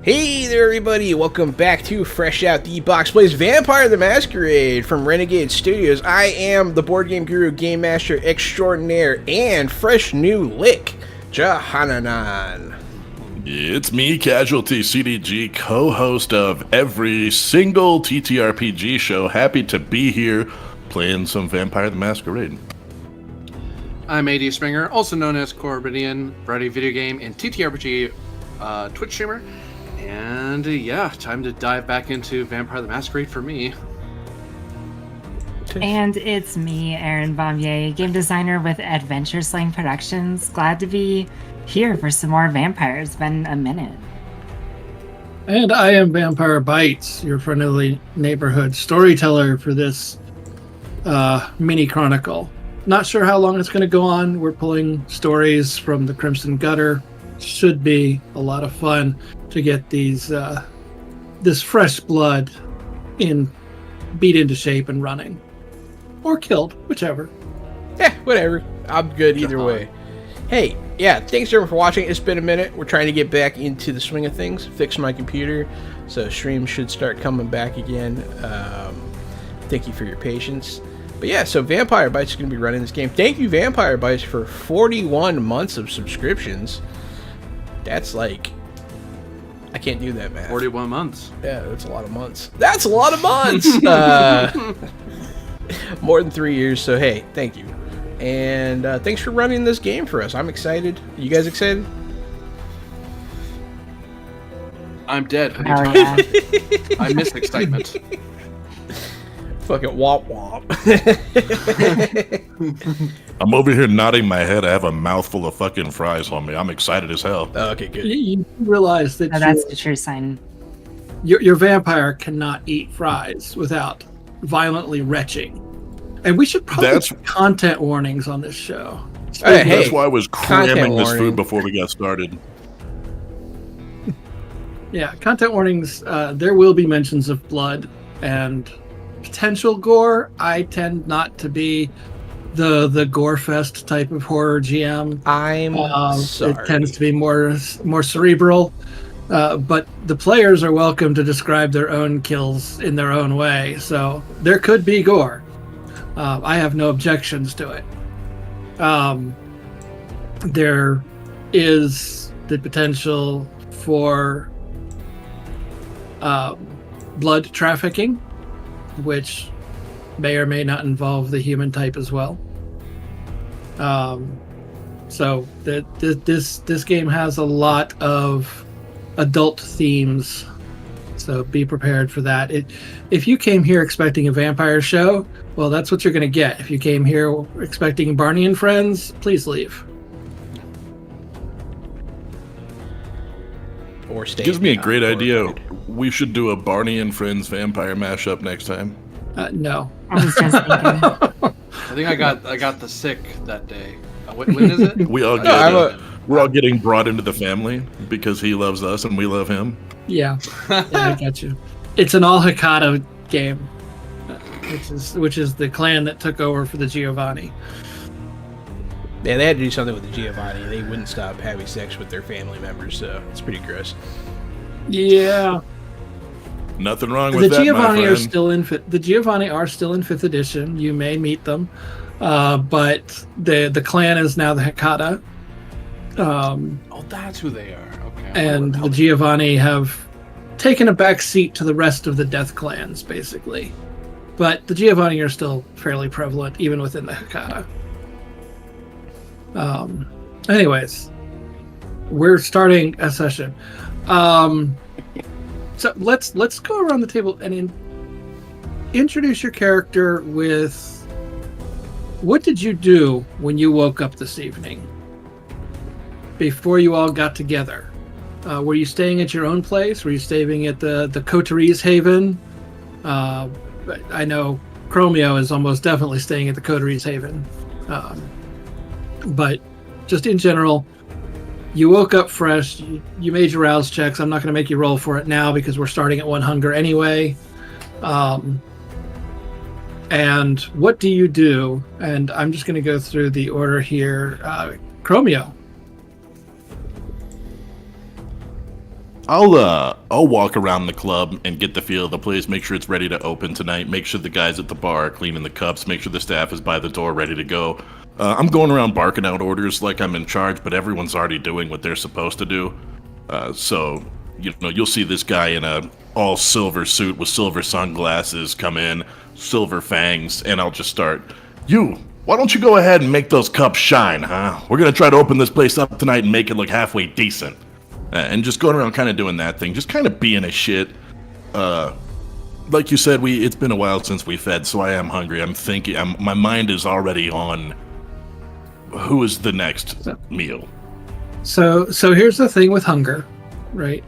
Hey there, everybody! Welcome back to Fresh Out the Box Plays Vampire the Masquerade from Renegade Studios. I am the board game guru, game master extraordinaire, and fresh new lick, Jahananan. It's me, Casualty CDG, co-host of every single TTRPG show. Happy to be here playing some Vampire the Masquerade. I'm AD Springer, also known as Corbidian, variety video game and TTRPG Twitch streamer. And yeah, time to dive back into Vampire the Masquerade for me. And it's me, Erin Bombier, game designer with Adventure Slang Productions. Glad to be here for some more vampires. Been a minute. And I am Vampire Bites, your friendly neighborhood storyteller for this mini chronicle. Not sure how long it's going to go on. We're pulling stories from the Crimson Gutter. Should be a lot of fun to get these this fresh blood beat into shape and running, or killed, whichever. Yeah, whatever. I'm good either way. Hey, yeah, thanks everyone for watching. It's been a minute. We're trying to get back into the swing of things. Fix my computer, so streams should start coming back again. Thank you for your patience. But yeah, so Vampire Bites is going to be running this game. Thank you, Vampire Bites, for 41 months of subscriptions. That's like, I can't do that math. 41 months. Yeah, that's a lot of months. That's a lot of months! More than 3 years, so hey, thank you. And thanks for running this game for us. I'm excited. You guys excited? I'm dead. Oh, yeah. I miss excitement. Fucking womp womp. I'm over here nodding my head. I have a mouthful of fucking fries on me. I'm excited as hell. Oh, okay, good. You realize that That's the true sign. your vampire cannot eat fries without violently retching. And we should probably put content warnings on this show. Hey, That's why I was cramming this warning. food before we got started. Yeah, content warnings. There will be mentions of blood and potential gore. I tend not to be the gore fest type of horror GM. I'm sorry. It tends to be more cerebral. But the players are welcome to describe their own kills in their own way. So there could be gore. I have no objections to it. There is the potential for blood trafficking, which may or may not involve the human type as well. So this game has a lot of adult themes, so be prepared for that. If you came here expecting a vampire show, well, that's what you're going to get. If you came here expecting Barney and Friends, please leave. Or stay. Gives me a great idea. We should do a Barney and Friends vampire mashup next time. No. I was just thinking. I think I got the sick that day. When is it? We all we're all getting brought into the family because he loves us and we love him. Yeah, I got you. It's an all Hikata game, which is the clan that took over for the Giovanni. Yeah, they had to do something with the Giovanni. They wouldn't stop having sex with their family members, so it's pretty gross. Yeah. Nothing wrong with that, The Giovanni my are friend. still in the Giovanni are still in 5th edition. You may meet them, but the clan is now the Hikata. Oh, that's who they are. Okay. And the Giovanni have taken a back seat to the rest of the Death clans, basically. But the Giovanni are still fairly prevalent, even within the Hikata. Anyways, we're starting a session. So let's go around the table and introduce your character with what did you do when you woke up this evening before you all got together? Were you staying at your own place? Were you staying at the Coterie's Haven? I know Chromio is almost definitely staying at the Coterie's Haven. But just in general, you woke up fresh, you made your rouse checks. I'm not going to make you roll for it now because we're starting at 1 hunger anyway. And what do you do? And I'm just going to go through the order here. Chromio. I'll walk around the club and get the feel of the place, make sure it's ready to open tonight, make sure the guys at the bar are cleaning the cups, make sure the staff is by the door ready to go. I'm going around barking out orders like I'm in charge, but everyone's already doing what they're supposed to do. So, you'll see this guy in a all silver suit with silver sunglasses come in, silver fangs, and I'll just start, why don't you go ahead and make those cups shine, huh? We're gonna try to open this place up tonight and make it look halfway decent. And just going around kind of doing that thing, just kind of being a shit. Like you said, it's been a while since we fed, so I am hungry. I'm thinking, my mind is already on who is the next meal. So here's the thing with hunger, right?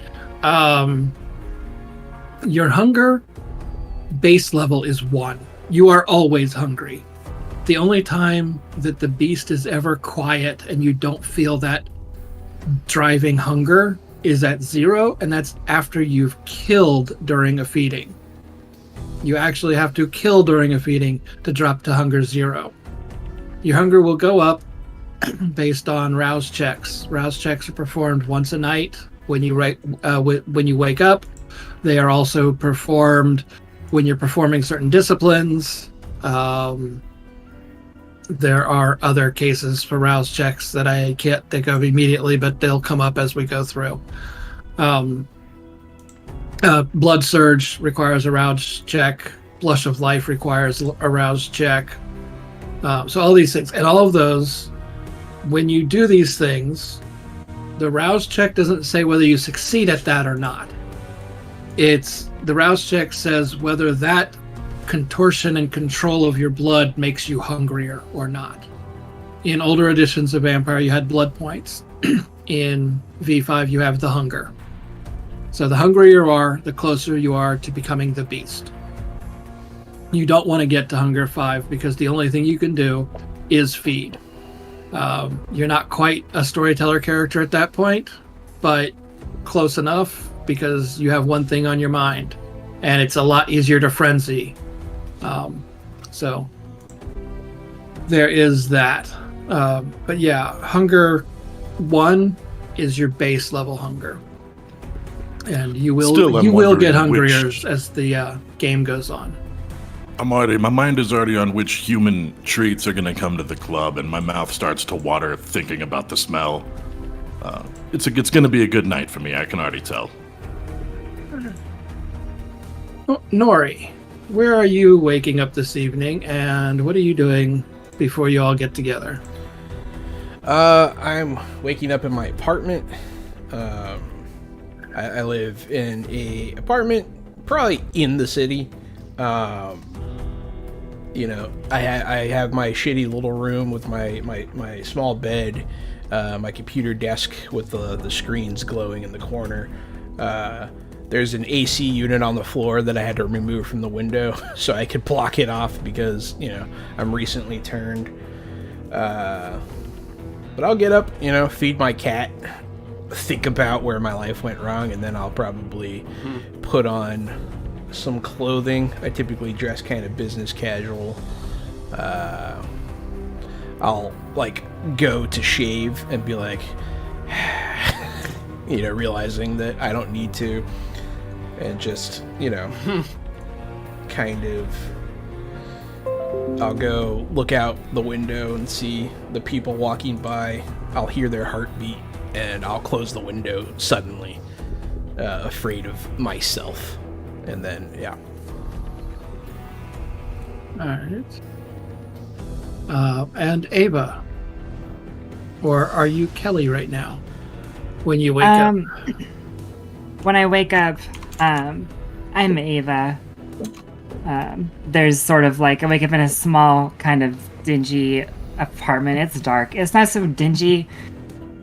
Your hunger base level is 1. You are always hungry. The only time that the beast is ever quiet and you don't feel that driving hunger is at 0, and that's after you've killed during a feeding. You actually have to kill during a feeding to drop to hunger 0. Your hunger will go up based on rouse checks. Rouse checks are performed once a night when you wake up. They are also performed when you're performing certain disciplines. There are other cases for rouse checks that I can't think of immediately, but they'll come up as we go through. Blood surge requires a rouse check. Blush of life requires a rouse check. So all these things, and all of those, when you do these things, the rouse check doesn't say whether you succeed at that or not. The rouse check says whether that contortion and control of your blood makes you hungrier or not. In older editions of Vampire, you had blood points. In V5, you have the hunger. So the hungrier you are, the closer you are to becoming the beast. You don't want to get to hunger 5 because the only thing you can do is feed. You're not quite a storyteller character at that point, but close enough because you have one thing on your mind, and it's a lot easier to frenzy. So there is that. But yeah, hunger 1 is your base level hunger, and you will get hungrier as the game goes on. My mind is already on which human treats are going to come to the club, and my mouth starts to water thinking about the smell. It's going to be a good night for me, I can already tell. Nori, where are you waking up this evening, and what are you doing before you all get together? I'm waking up in my apartment. I live in a apartment, probably in the city. I have my shitty little room with my small bed, my computer desk with the screens glowing in the corner. There's an AC unit on the floor that I had to remove from the window so I could block it off because, I'm recently turned. But I'll get up, feed my cat, think about where my life went wrong, and then I'll probably put on some clothing. I typically dress kind of business casual. I'll go to shave and be like, realizing that I don't need to, and just, kind of, I'll go look out the window and see the people walking by. I'll hear their heartbeat, and I'll close the window suddenly, afraid of myself. And then, yeah. Alright. And Ava. Or are you Kelly right now? When you wake up? When I wake up, I'm Ava. There's sort of I wake up in a small, kind of dingy apartment. It's dark. It's not so dingy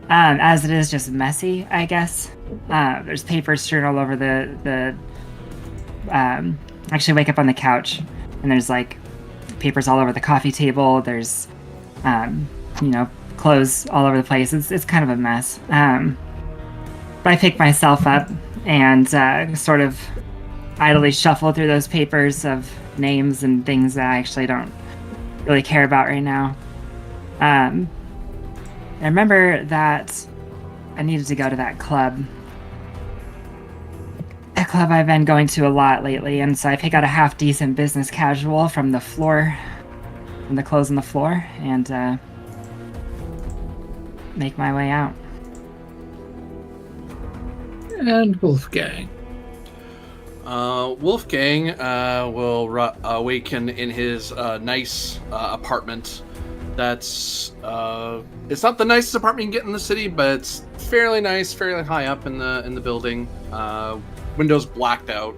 as it is just messy, I guess. There's paper strewn all over the actually wake up on the couch, and there's papers all over the coffee table. There's clothes all over the place. It's kind of a mess. But I pick myself up and sort of idly shuffle through those papers of names and things that I actually don't really care about right now. I remember that I needed to go to that club. club I've been going to a lot lately, and so I pick out a half decent business casual from the floor, from the clothes on the floor, and make my way out. And Wolfgang. Wolfgang will awaken in his nice apartment. That's it's not the nicest apartment you can get in the city, but it's fairly nice, fairly high up in the building. Windows blacked out.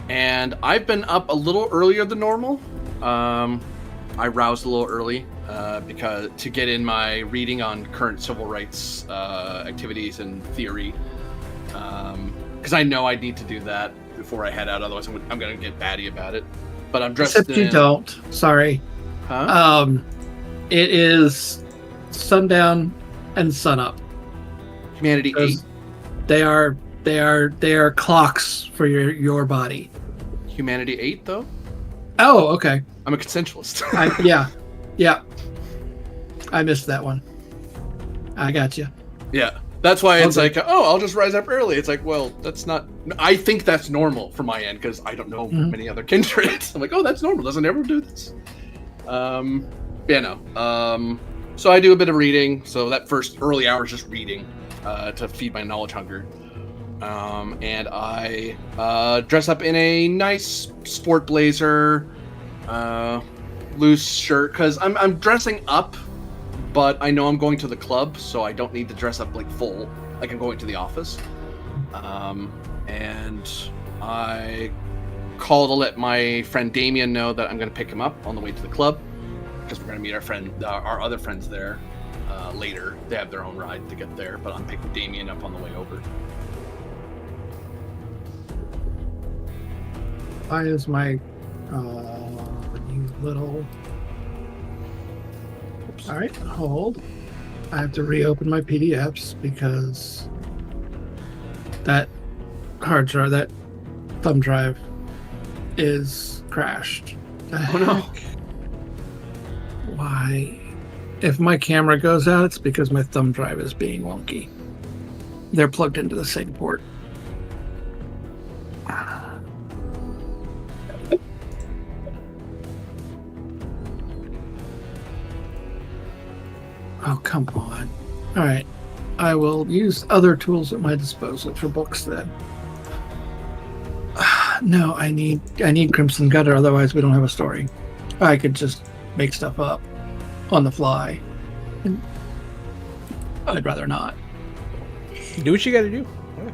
And I've been up a little earlier than normal. I roused a little early because to get in my reading on current civil rights activities and theory. Because I know I need to do that before I head out. Otherwise, I'm going to get batty about it. But I'm dressed Except you don't. Sorry. Huh? It is sundown and sunup. Humanity 8. They are clocks for your body. Humanity 8, though? Oh, okay. I'm a consensualist. Yeah. I missed that one. I got you. Yeah. That's why it's Okay. like, oh, I'll just rise up early. It's like, well, that's not... I think that's normal for my end, because I don't know many other kindreds. I'm like, oh, that's normal. Doesn't everyone do this? So I do a bit of reading. So that first early hour is just reading to feed my knowledge hunger. And I dress up in a nice sport blazer, loose shirt, because I'm dressing up, but I know I'm going to the club, so I don't need to dress up like full, like I'm going to the office. And I call to let my friend Damien know that I'm going to pick him up on the way to the club, because we're going to meet our other friends there later. They have their own ride to get there, but I'm picking Damien up on the way over. Why is my you little... All right, hold. I have to reopen my PDFs because that hard drive, that thumb drive, is crashed. Oh no! Why? If my camera goes out, it's because my thumb drive is being wonky. They're plugged into the same port. Oh, come on. All right. I will use other tools at my disposal for books then. No, I need Crimson Gutter, otherwise we don't have a story. I could just make stuff up on the fly. And I'd rather not. Do what you got to do. Yeah.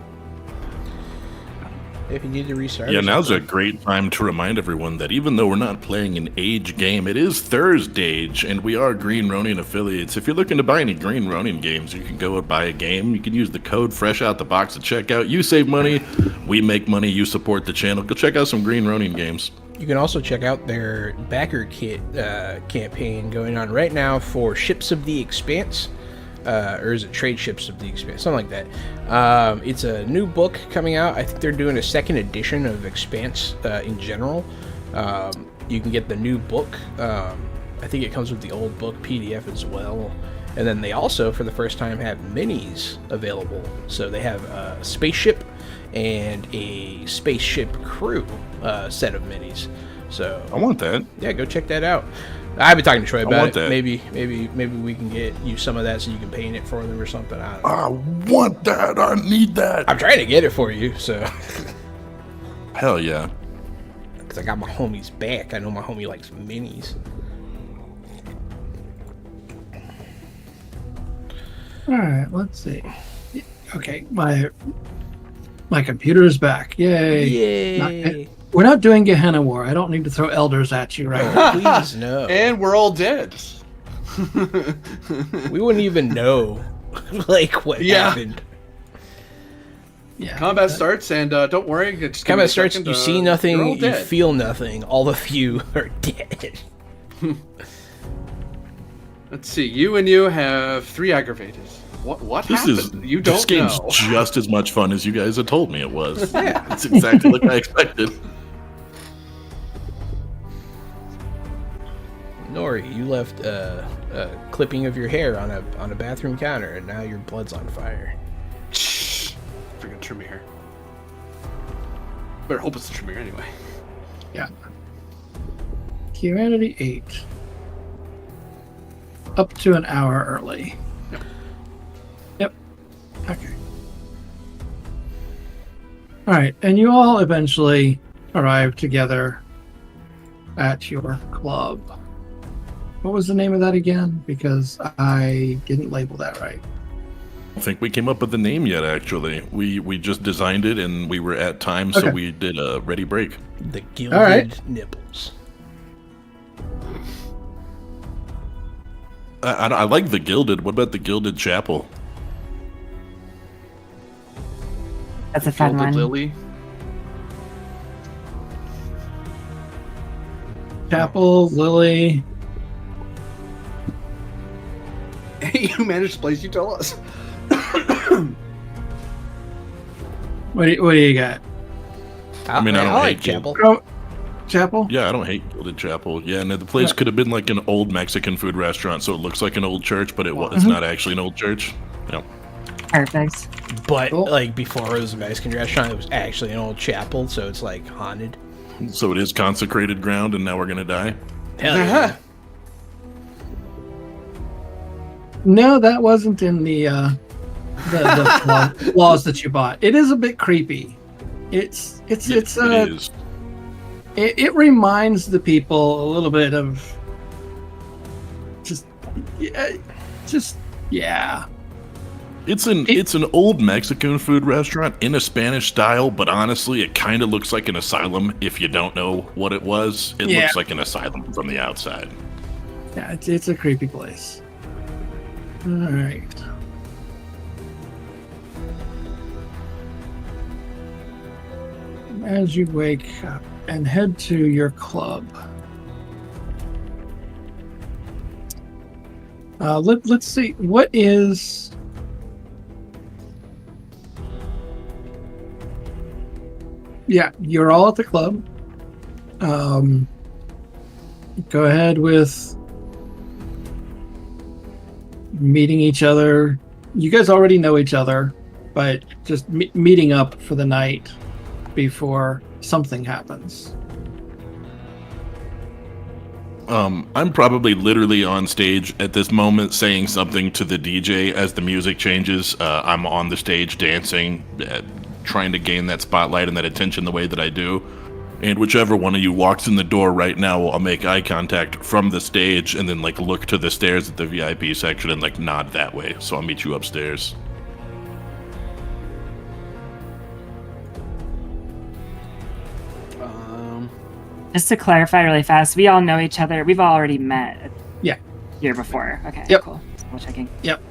If you need to restart. Yeah, or now's a something. great time to remind everyone that even though we're not playing an Age game, it is Thursday, and we are Green Ronin affiliates. If you're looking to buy any Green Ronin games, you can go and buy a game. You can use the code fresh out the box at checkout. You save money, we make money, you support the channel. Go check out some Green Ronin games. You can also check out their backer kit campaign going on right now for Ships of the Expanse. Or is it Trade Ships of the Expanse? Something like that. It's a new book coming out. I think they're doing a second edition of Expanse in general. You can get the new book. I think it comes with the old book PDF as well. And then they also, for the first time, have minis available. So they have a spaceship and a spaceship crew set of minis. So I want that. yeah, go check that out. I've been talking to Troy about want it. that. Maybe we can get you some of that so you can paint it for them or something. I don't know. I want that. I need that. I'm trying to get it for you, so Hell yeah. because I got my homie's back. I know my homie likes minis. All right, let's see. Okay, my computer is back. Yay! Yay! We're not doing Gehenna War. I don't need to throw elders at you right now. Please no. And we're all dead. We wouldn't even know like what Yeah. happened. Yeah. Combat starts, and don't worry. Just give me Combat a starts, second, you see you're nothing, all you dead. feel nothing. All of you are dead. Let's see. You and you have 3 aggravated. What This happened? is You don't this game's know. just as much fun as you guys had told me it was. Yeah. It's exactly like I expected. Nori, you left a clipping of your hair on a bathroom counter, and now your blood's on fire. freaking Tremere. Better hope it's a Tremere anyway. Yeah. Humanity 8. Up to an hour early. Yep. Okay. All right, and you all eventually arrive together at your club. What was the name of that again? Because I didn't label that right. I don't think we came up with the name yet, actually. We just designed it, and we were at time, so Okay. we did a ready break. The Gilded right. Nipples. I like the Gilded. What about the Gilded Chapel? That's a fun Gilded one. Lily. Chapel, Lily. You managed to place, you tell us. What do you got? I mean, I don't like hate Chapel. Oh, Chapel? Yeah, I don't hate Gilded Chapel. Yeah, and the place could have been like an old Mexican food restaurant, so it looks like an old church, but it's not actually an old church. Yeah. Perfect. But Cool. like before it was a Mexican restaurant, it was actually an old chapel, so it's like haunted. So it is consecrated ground, and now we're gonna die. Hell yeah. No, that wasn't in the laws that you bought. It is a bit creepy. It reminds the people a little bit of yeah. It's an old Mexican food restaurant in a Spanish style, but honestly, it kind of looks like an asylum if you don't know what it was. It Yeah. looks like an asylum from the outside. Yeah, it's a creepy place. All right. As you wake up and head to your club, let's see. What is? Yeah, you're all at the club. Go ahead with meeting each other. You guys already know each other, but just meeting up for the night before something happens. I'm probably literally on stage at this moment saying something to the DJ as the music changes. I'm on the stage dancing, trying to gain that spotlight and that attention the way that I do. And whichever one of you walks in the door right now, I'll make eye contact from the stage and then like look to the stairs at the VIP section and like nod that way. So I'll meet you upstairs. Just to clarify really fast, we all know each other. We've already met Yeah. year before. Okay, Yep. cool. Double checking. Yep.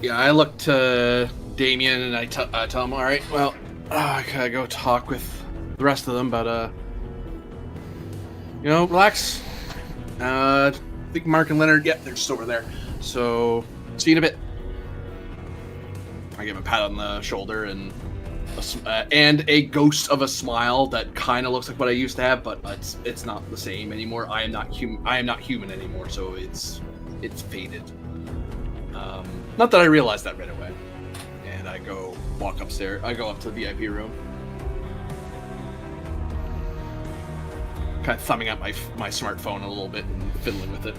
Yeah, I look to Damien and I tell him, all right, well, I gotta go talk with the rest of them, but, relax. I think Mark and Leonard, they're just over there. So, see you in a bit. I give him a pat on the shoulder and a ghost of a smile that kind of looks like what I used to have, but it's not the same anymore. I am not human anymore, so it's faded. Not that I realized that right away. And I go walk upstairs. I go up to the VIP room. Kind of thumbing out my smartphone a little bit and fiddling with it.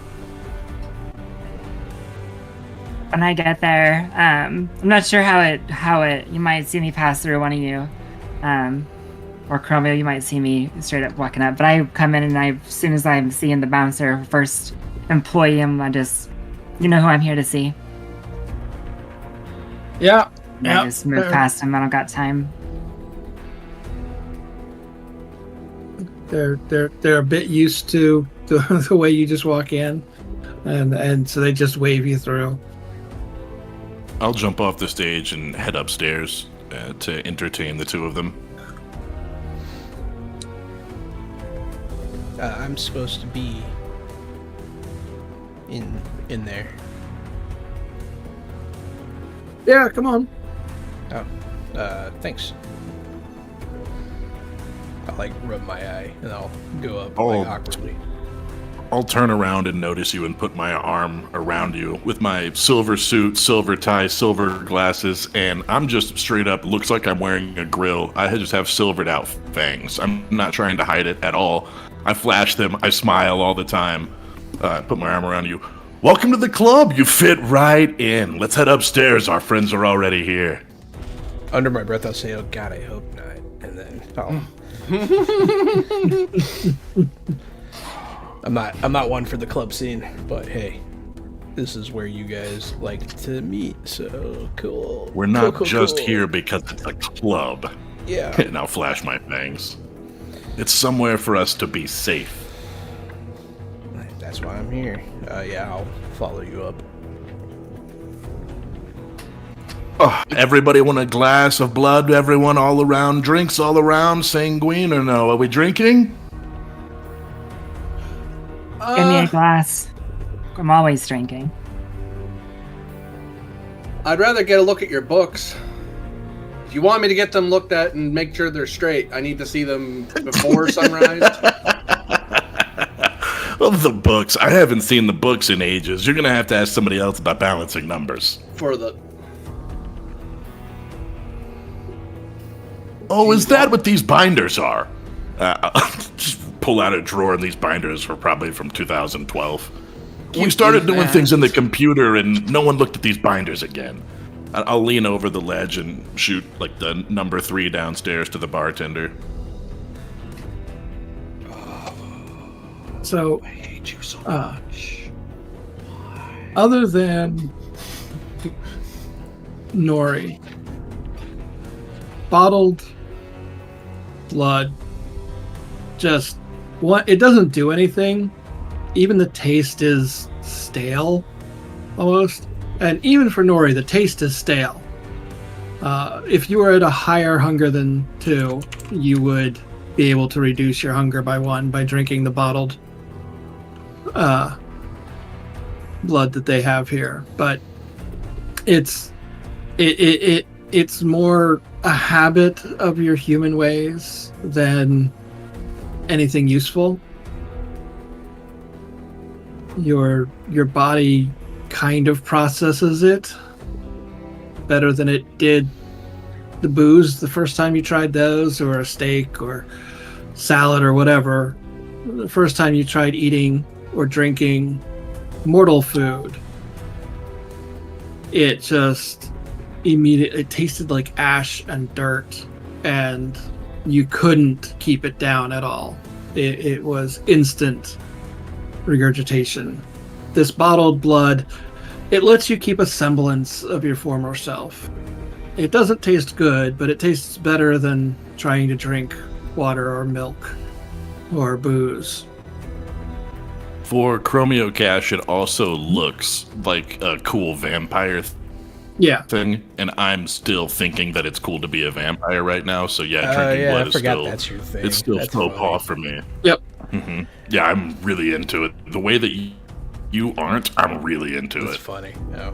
When I get there, I'm not sure how it. You might see me pass through one of you, or Chromio. You might see me straight up walking up. But I come in and as soon as I'm seeing the bouncer, first employee, I just, who I'm here to see. Yeah. And I just move past him. I don't got time. They're a bit used to the way you just walk in, and so they just wave you through. I'll jump off the stage and head upstairs to entertain the two of them. I'm supposed to be in there. Yeah, come on. Oh, thanks. I'll like rub my eye and I'll go up Oh. like awkwardly. I'll turn around and notice you and put my arm around you with my silver suit, silver tie, silver glasses, and I'm just straight up, looks like I'm wearing a grill. I just have silvered out fangs. I'm not trying to hide it at all. I flash them. I smile all the time. Put my arm around you. Welcome to the club. You fit right in. Let's head upstairs. Our friends are already here. Under my breath, I'll say, "Oh God, I hope not." And then, I'm not one for the club scene, but hey, this is where you guys like to meet. So cool. We're not cool, just cool. here because it's a club. Yeah. And I'll flash my fangs. It's somewhere for us to be safe. That's why I'm here. Yeah, I'll follow you up. Oh, everybody want a glass of blood? Everyone all around? Drinks all around? Sanguine or no? Are we drinking? Give me a glass. I'm always drinking. I'd rather get a look at your books. If you want me to get them looked at and make sure they're straight, I need to see them before sunrise. Of the books. I haven't seen the books in ages. You're going to have to ask somebody else about balancing numbers. For the... Oh, is that what these binders are? Just pull out a drawer, and these binders were probably from 2012. We started doing things in the computer, and no one looked at these binders again. I'll lean over the ledge and shoot like the number 3 downstairs to the bartender. So, I hate you so much. other than Nori, bottled blood, just what? It doesn't do anything. Even the taste is stale, almost. And even for Nori, the taste is stale. If you were at a higher hunger than 2, you would be able to reduce your hunger by 1 by drinking the bottled blood that they have here. But it's more a habit of your human ways than anything useful. Your body kind of processes it better than it did the booze the first time you tried those, or a steak or salad or whatever. The first time you tried eating or drinking mortal food, it just immediately tasted like ash and dirt, and you couldn't keep it down at all. It was instant regurgitation. This bottled blood, it lets you keep a semblance of your former self. It doesn't taste good, but it tastes better than trying to drink water or milk or booze. For Chromio Cash, it also looks like a cool vampire Yeah. thing, and I'm still thinking that it's cool to be a vampire right now. So yeah, drinking blood I is forgot still that's your thing. it's still That's faux funny. pas for me. Yep. Yeah, I'm really into it. The way that you aren't, I'm really into That's it. funny. Yeah.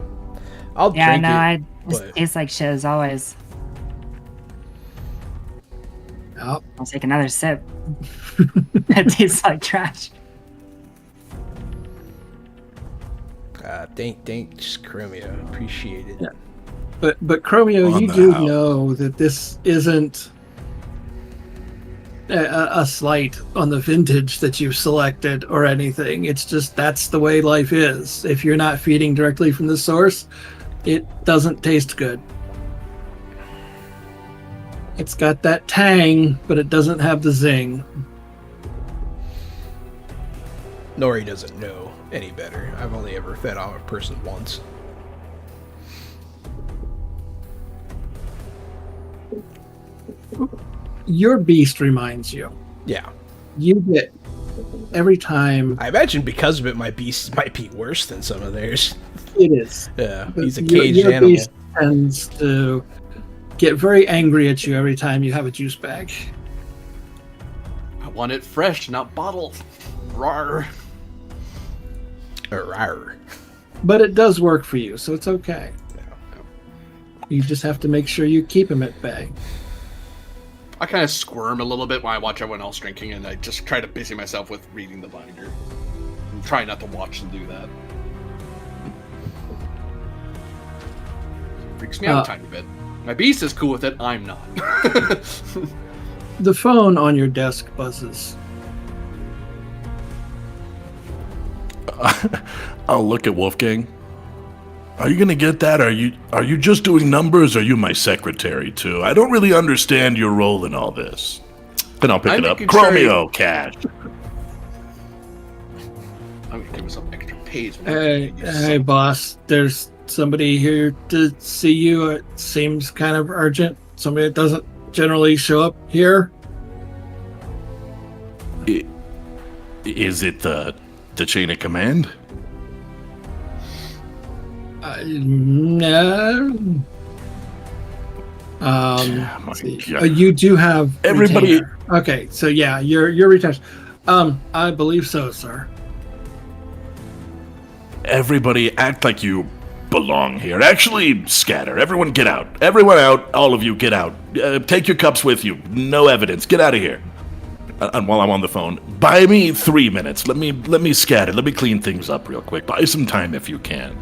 I'll Yeah, drink no, it. I just but- taste like shit as always. Yep. I'll take another sip. It tastes like trash. Thanks, Chromio. Appreciate it. Yeah. But Chromio, On you the do house. know that this isn't a slight on the vintage that you've selected or anything. It's just that's the way life is. If you're not feeding directly from the source, it doesn't taste good. It's got that tang, but it doesn't have the zing. Nori doesn't know any better. I've only ever fed on a person once. Your beast reminds you. Yeah. You get every time I imagine because of it, my beast might be worse than some of theirs. it is. Yeah, he's a Your- caged your animal. beast tends to get very angry at you every time you have a juice bag. I want it fresh, not bottled. Rawr. Rawr. But it does work for you, so it's okay. You just have to make sure you keep him at bay. I kind of squirm a little bit when I watch everyone else drinking, and I just try to busy myself with reading the binder. I'm trying not to watch them do that. Freaks me out a tiny bit. My beast is cool with it. I'm not. The phone on your desk buzzes. I'll look at Wolfgang. Are you gonna get that? Are you just doing numbers? Or are you my secretary too? I don't really understand your role in all this. Then I'll pick it up. Chromio cash. I'm gonna give myself extra page. Hey, boss. There's somebody here to see you. It seems kind of urgent. Somebody that doesn't generally show up here. Is it the chain of command? No. My God. You do have Everybody. retainer. Okay, so yeah, you're retained. I believe so, sir. Everybody act like you belong here. Actually, scatter. Everyone get out. Everyone out. All of you get out. Take your cups with you. No evidence. Get out of here. And while I'm on the phone, buy me 3 minutes. Let me scatter. Let me clean things up real quick. Buy some time if you can.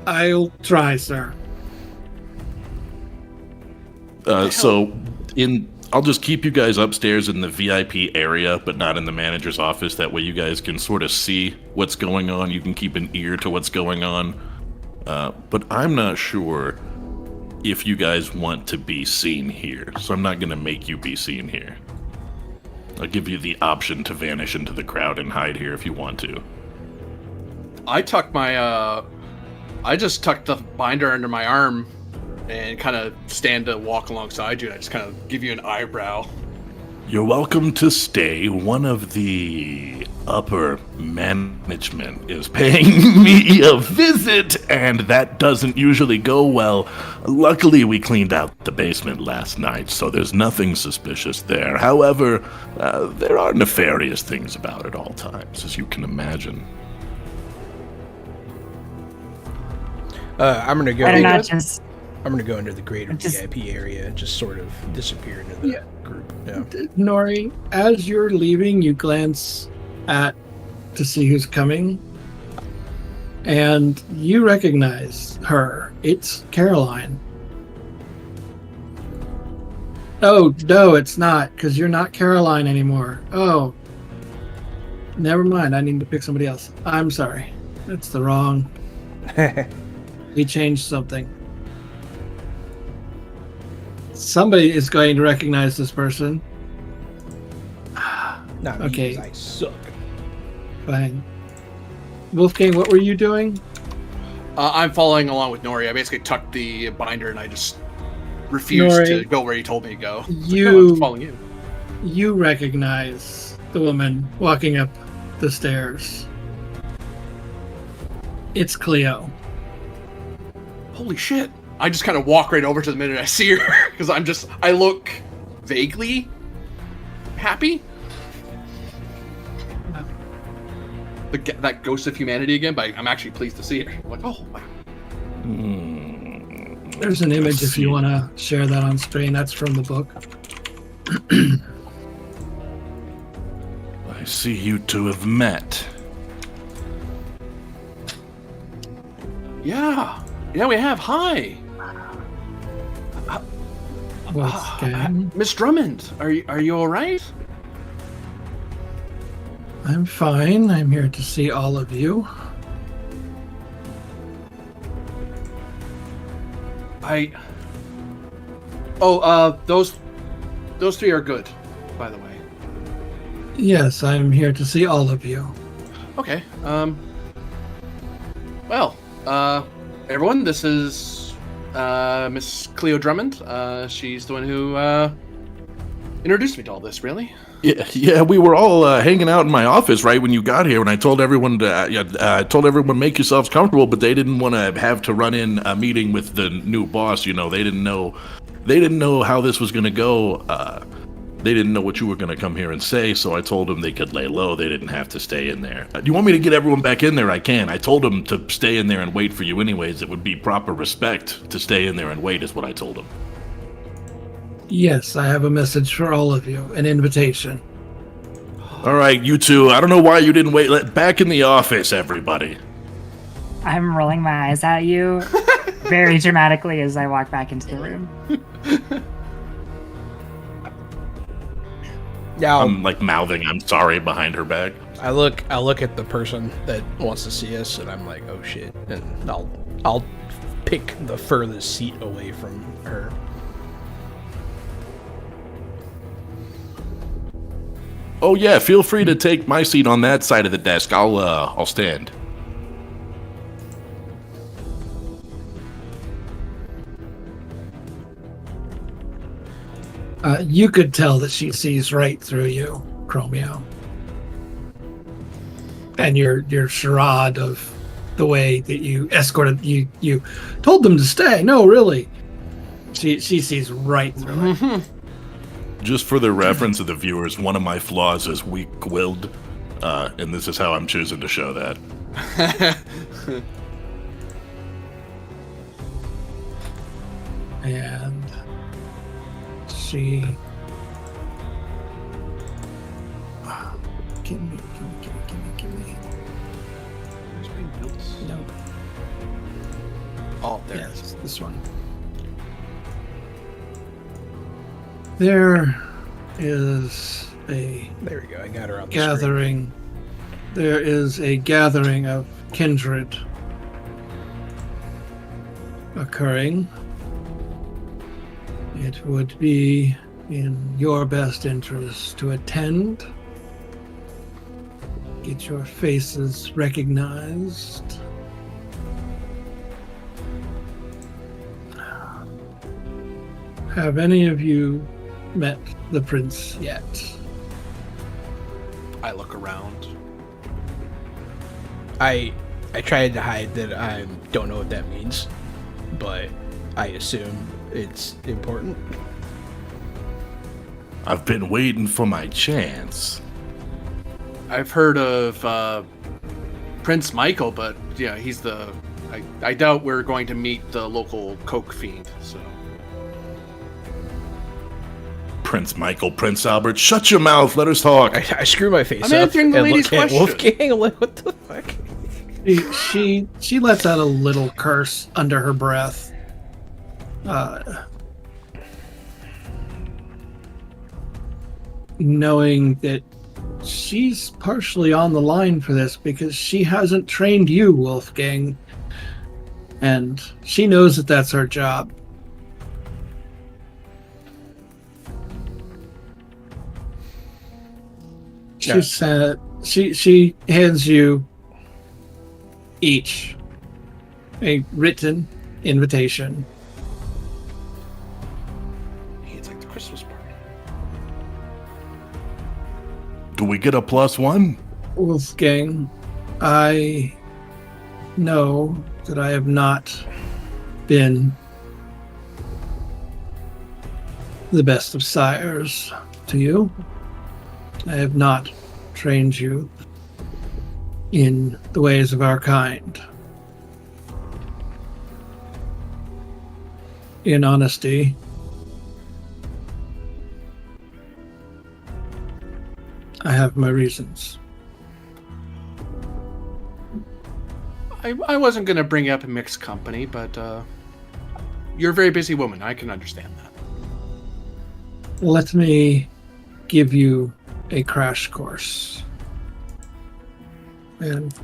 I'll try, sir. I'll just keep you guys upstairs in the VIP area, but not in the manager's office. That way you guys can sort of see what's going on. You can keep an ear to what's going on. But I'm not sure if you guys want to be seen here, so I'm not going to make you be seen here. I'll give you the option to vanish into the crowd and hide here if you want to. I just tucked the binder under my arm and kind of stand to walk alongside you, and I just kind of give you an eyebrow. You're welcome to stay. One of the upper management is paying me a visit, and that doesn't usually go well. Luckily, we cleaned out the basement last night, so there's nothing suspicious there. However, there are nefarious things about at all times, as you can imagine. I'm gonna go. Better not just. I'm gonna go into the greater VIP area and just sort of disappear into the group. Yeah. Nori, as you're leaving, you glance to see who's coming, and you recognize her. It's Caroline. Oh, no, it's not, because you're not Caroline anymore. Oh. Never mind, I need to pick somebody else. I'm sorry. That's the wrong... We changed something. Somebody is going to recognize this person. Not me, Okay. 'cause I suck. Fine. Wolfgang, what were you doing? I'm following along with Nori. I basically tucked the binder and I just refused to go where he told me to go. I'm following you. You recognize the woman walking up the stairs. It's Cleo. Holy shit. I just kind of walk right over to the minute I see her because I look vaguely happy. That ghost of humanity again, but I'm actually pleased to see her. I'm like, oh, wow. There's an image if you want to share that on screen. That's from the book. I see you two have met. Yeah, we have. Hi. Wolfgang. Miss Drummond, are you all right? I'm fine. I'm here to see all of you. Those three are good, by the way. Yes, I'm here to see all of you. Okay. Well, everyone, this is Miss Cleo Drummond. She's the one who introduced me to all this, really. Yeah, we were all hanging out in my office right when you got here, and I told everyone to make yourselves comfortable, but they didn't want to have to run in a meeting with the new boss. You know, they didn't know how this was going to go. They didn't know what you were going to come here and say, so I told them they could lay low. They didn't have to stay in there. Do you want me to get everyone back in there? I can. I told them to stay in there and wait for you anyways. It would be proper respect to stay in there and wait, is what I told them. Yes, I have a message for all of you. An invitation. All right, you two. I don't know why you didn't wait. Back in the office, everybody. I'm rolling my eyes at you very dramatically as I walk back into the room. Yeah, I'm like mouthing "I'm sorry" behind her back. I look at the person that wants to see us, and I'm like, oh shit, and I'll pick the furthest seat away from her. Oh yeah, feel free to take my seat on that side of the desk. I'll stand. You could tell that she sees right through you, Chromio. And your charade of the way that you escorted you told them to stay. No, really. She sees right through it. Just for the reference of the viewers, one of my flaws is weak-willed, and this is how I'm choosing to show that. And she give me. No. Oh, there it is. Yes, this one. There is a There we go. I got her on the gathering. There is a gathering of kindred occurring. It would be in your best interest to attend. Get your faces recognized. Have any of you met the prince yet? I look around. I tried to hide that I don't know what that means, but I assume it's important. I've been waiting for my chance. I've heard of Prince Michael, but yeah, he's the. I doubt we're going to meet the local coke fiend. So Prince Michael, Prince Albert, shut your mouth. Let us talk. I screw my face I'm up answering the and lady's look at question. Wolfgang. I'm like, what the fuck? She lets out a little curse under her breath. Knowing that she's partially on the line for this because she hasn't trained you, Wolfgang. And she knows that that's her job. Yeah. She hands you each a written invitation. hey, it's like the Christmas party. Do we get a +1? Wolfgang, I know that I have not been the best of sires to you. I have not trained you in the ways of our kind. In honesty, I have my reasons. I wasn't going to bring up mixed company, but you're a very busy woman. I can understand that. Let me give you a crash course. And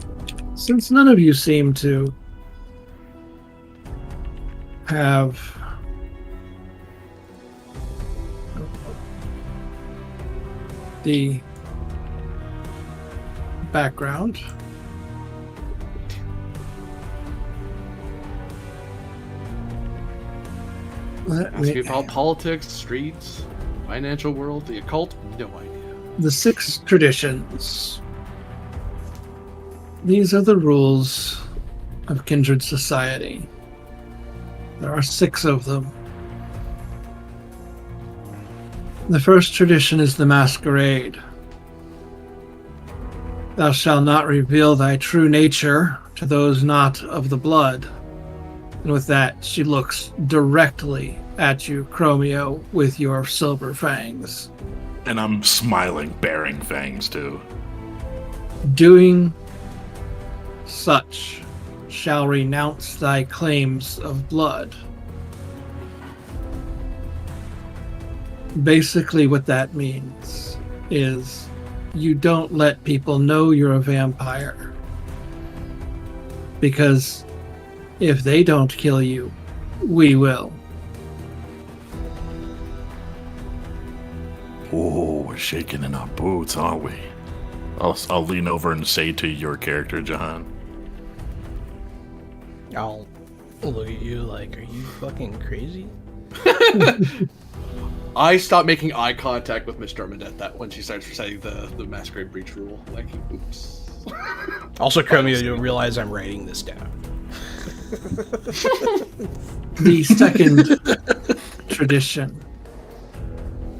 since none of you seem to have the background, let Ask me me, about politics, streets, financial world, the occult. No idea. the 6 traditions. These are the rules of kindred society. There are 6 of them. The first tradition is the masquerade. Thou shalt not reveal thy true nature to those not of the blood. And with that, she looks directly at you, Chromio, with your silver fangs. And I'm smiling, bearing fangs too. Doing such shall renounce thy claims of blood. Basically, what that means is you don't let people know you're a vampire. Because if they don't kill you, we will. Oh, we're shaking in our boots, aren't we? I'll lean over and say to your character, Jahan. I'll look at you like, are you fucking crazy? I stopped making eye contact with Miss Drummond at that when she starts reciting the masquerade breach rule. Like, oops. Also, Chromio, you don't realize I'm writing this down. The second tradition,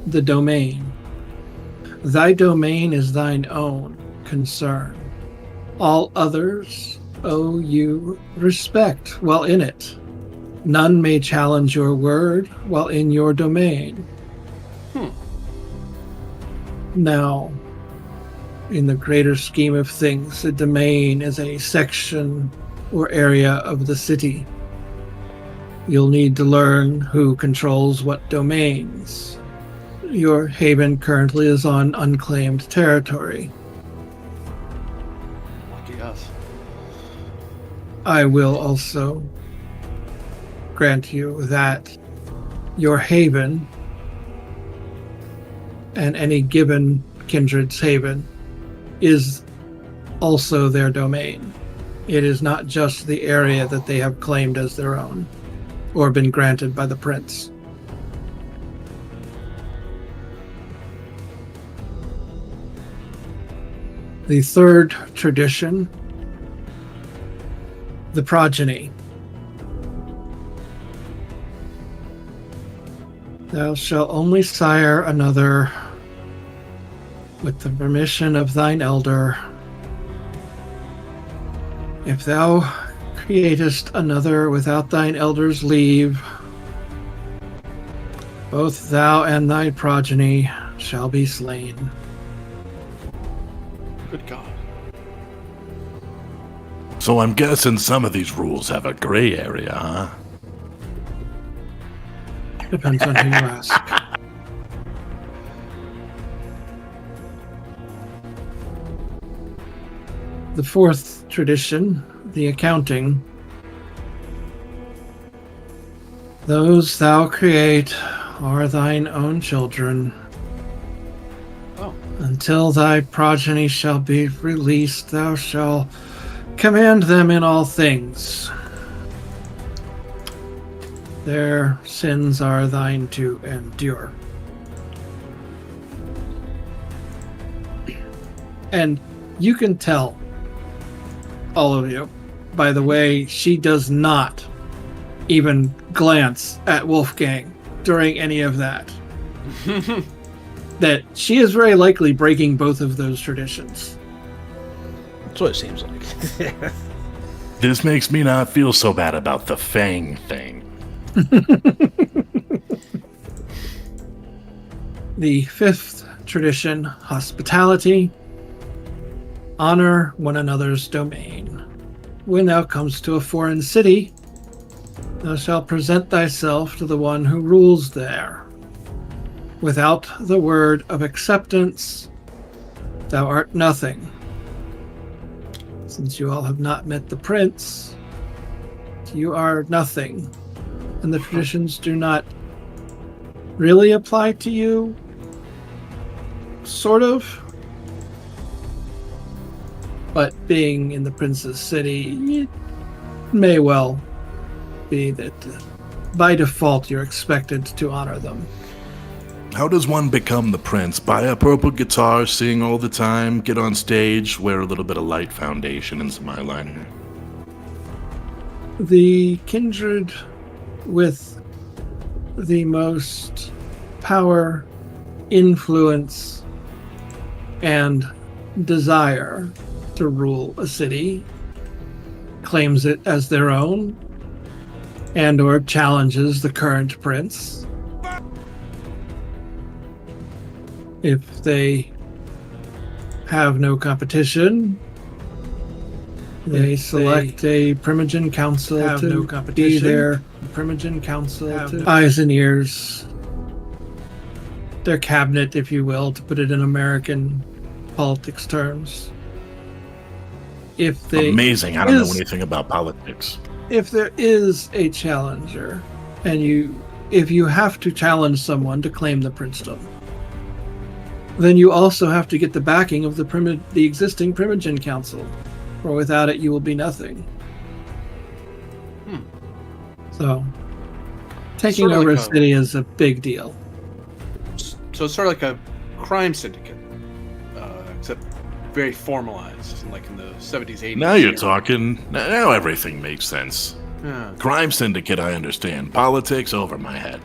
the domain. Thy domain is thine own concern. All others owe you respect while in it. None may challenge your word while in your domain. Now, in the greater scheme of things, a domain is a section or area of the city. You'll need to learn who controls what domains. Your haven currently is on unclaimed territory. Lucky us. I will also grant you that your haven and any given kindred's haven is also their domain. It is not just the area that they have claimed as their own or been granted by the prince. The third tradition, the progeny. Thou shalt only sire another with the permission of thine elder. If thou createst another without thine elder's leave, both thou and thy progeny shall be slain. Good God. So I'm guessing some of these rules have a gray area, huh? Depends on who you ask. The fourth tradition, the accounting. Those thou create are thine own children. Oh. Until thy progeny shall be released, thou shalt command them in all things. Their sins are thine to endure. And you can tell, all of you, by the way she does not even glance at Wolfgang during any of that, that she is very likely breaking both of those traditions. That's what it seems like. This makes me not feel so bad about the fang thing. The fifth tradition, hospitality. Honor one another's domain. When thou comest to a foreign city, thou shalt present thyself to the one who rules there. Without the word of acceptance, thou art nothing. Since you all have not met the prince, you are nothing. And the traditions do not really apply to you. Sort of. But being in the prince's city, it may well be that by default you're expected to honor them. How does one become the prince? Buy a purple guitar, sing all the time, get on stage, wear a little bit of light foundation and some eyeliner. The kindred with the most power, influence, and desire to rule a city claims it as their own and or challenges the current prince. If they have no competition, they select a Primogen Council to be their Primogen Council eyes and ears, their cabinet, if you will, to put it in American politics terms. If they Amazing. I don't know anything about politics. If there is a challenger, and if you have to challenge someone to claim the princedom, then you also have to get the backing of the existing Primogen Council, or without it you will be nothing. So, taking over a city is a big deal. So it's sort of like a crime syndicate, except very formalized, like in the 70s, 80s. Now you're talking. Now everything makes sense. Yeah. Crime syndicate, I understand. Politics, over my head.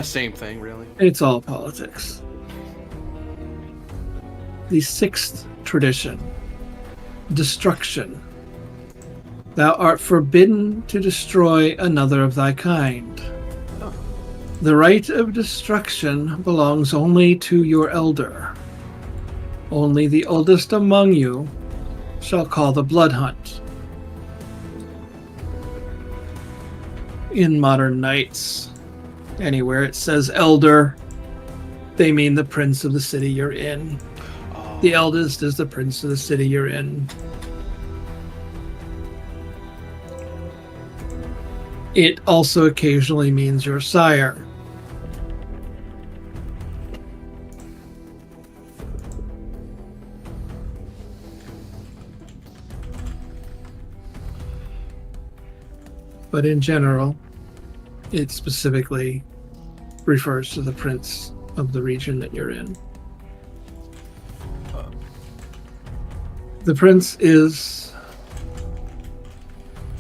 Same thing, really. It's all politics. The sixth tradition. Destruction. Thou art forbidden to destroy another of thy kind. Oh. The right of destruction belongs only to your elder. Only the oldest among you shall call the blood hunt. In modern knights, anywhere it says elder, they mean the prince of the city you're in. The eldest is the prince of the city you're in. It also occasionally means your sire. But in general, it specifically refers to the prince of the region that you're in. The prince is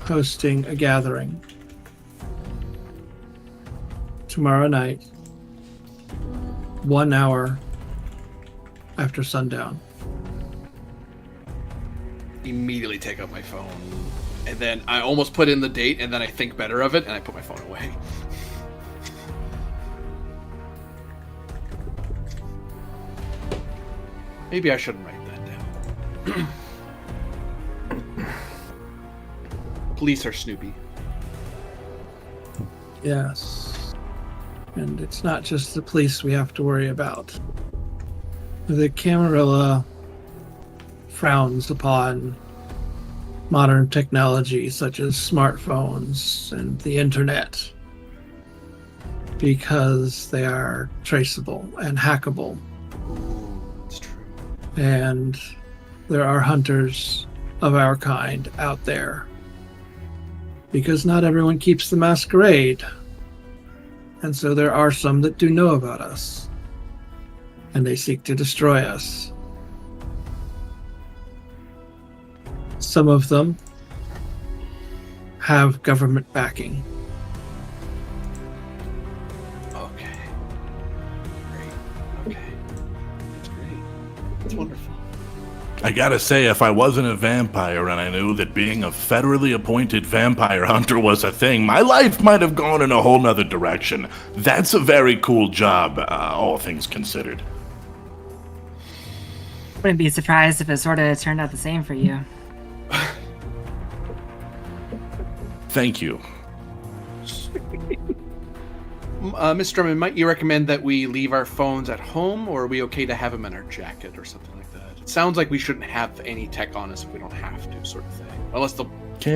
hosting a gathering tomorrow night, 1 hour after sundown. Immediately take out my phone, and then I almost put in the date, and then I think better of it, and I put my phone away. Maybe I shouldn't write that down. Police are snoopy. Yes. And it's not just the police we have to worry about. The Camarilla frowns upon modern technology such as smartphones and the internet because they are traceable and hackable. Ooh, that's true. And there are hunters of our kind out there. Because not everyone keeps the masquerade. And so there are some that do know about us. And they seek to destroy us. Some of them have government backing. Okay. Great. Okay. That's great. That's wonderful. I gotta say, if I wasn't a vampire and I knew that being a federally appointed vampire hunter was a thing, my life might have gone in a whole nother direction. That's a very cool job, all things considered. Wouldn't be surprised if it sort of turned out the same for you. Thank you. Mr. Drummond, might you recommend that we leave our phones at home, or are we okay to have them in our jacket or something like that? It sounds like we shouldn't have any tech on us if we don't have to, sort of thing. Unless the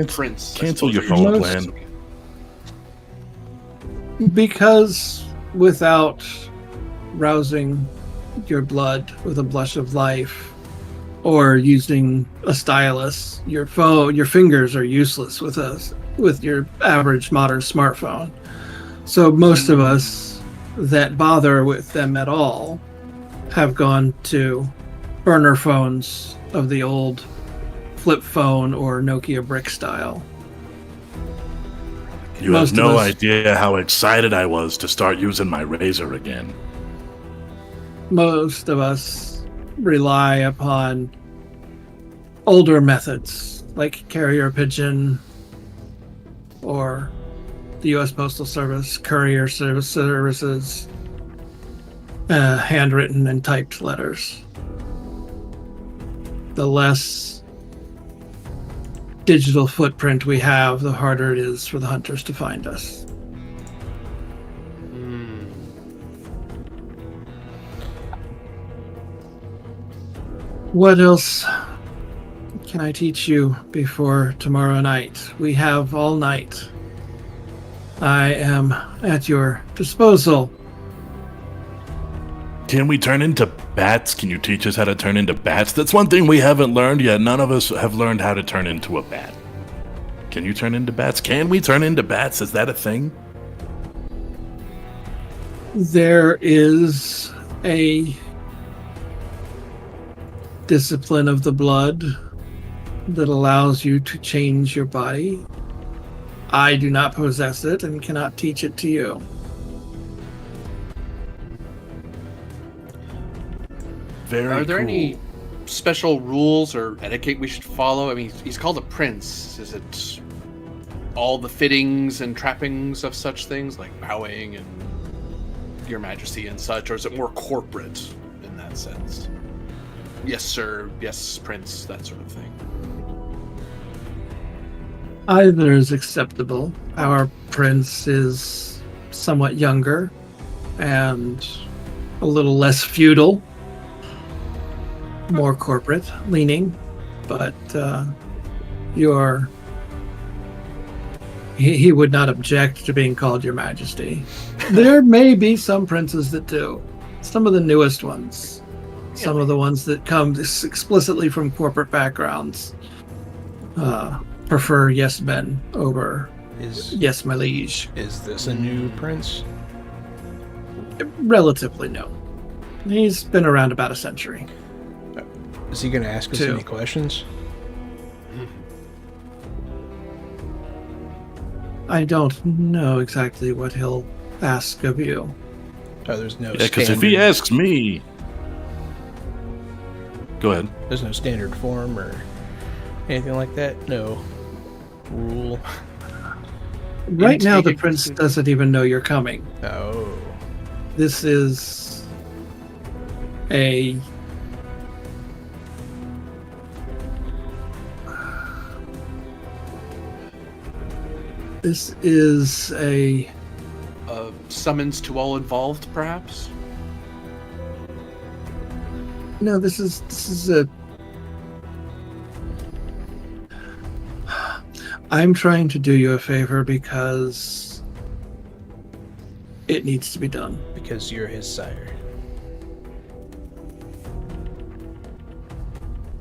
prince... Cancel your phone plan. Okay. Because without rousing your blood with a blush of life or using a stylus, your fingers are useless with your average modern smartphone. So most of us that bother with them at all have gone to burner phones of the old flip phone or Nokia brick style. You have no idea how excited I was to start using my razor again. Most of us rely upon older methods like carrier pigeon or the U.S. Postal Service, courier services. handwritten and typed letters. The less digital footprint we have, the harder it is for the hunters to find us. What else can I teach you before tomorrow night? We have all night. I am at your disposal. Can we turn into bats? Can you teach us how to turn into bats? That's one thing we haven't learned yet. None of us have learned how to turn into a bat. Can you turn into bats? Can we turn into bats? Is that a thing? There is a discipline of the blood that allows you to change your body. I do not possess it and cannot teach it to you. Are there any special rules or etiquette we should follow? I mean, he's called a prince. Is it all the fittings and trappings of such things, like bowing and your majesty and such, or is it more corporate in that sense? Yes, sir. Yes, prince. That sort of thing. Either is acceptable. Our prince is somewhat younger and a little less feudal, more corporate leaning, but he would not object to being called your majesty. There may be some princes that do. Some of the newest ones. Some of the ones that come explicitly from corporate backgrounds prefer yes men over yes my liege. Is this a new prince? Relatively no. He's been around about a century. Is he going to ask us any questions? I don't know exactly what he'll ask of you. Oh, there's no because if he asks me... Go ahead. There's no standard form or anything like that? No rule? Right now, the prince doesn't even know you're coming. Oh. This is a... This is a summons to all involved, perhaps? No, this is a... I'm trying to do you a favor because it needs to be done. Because you're his sire.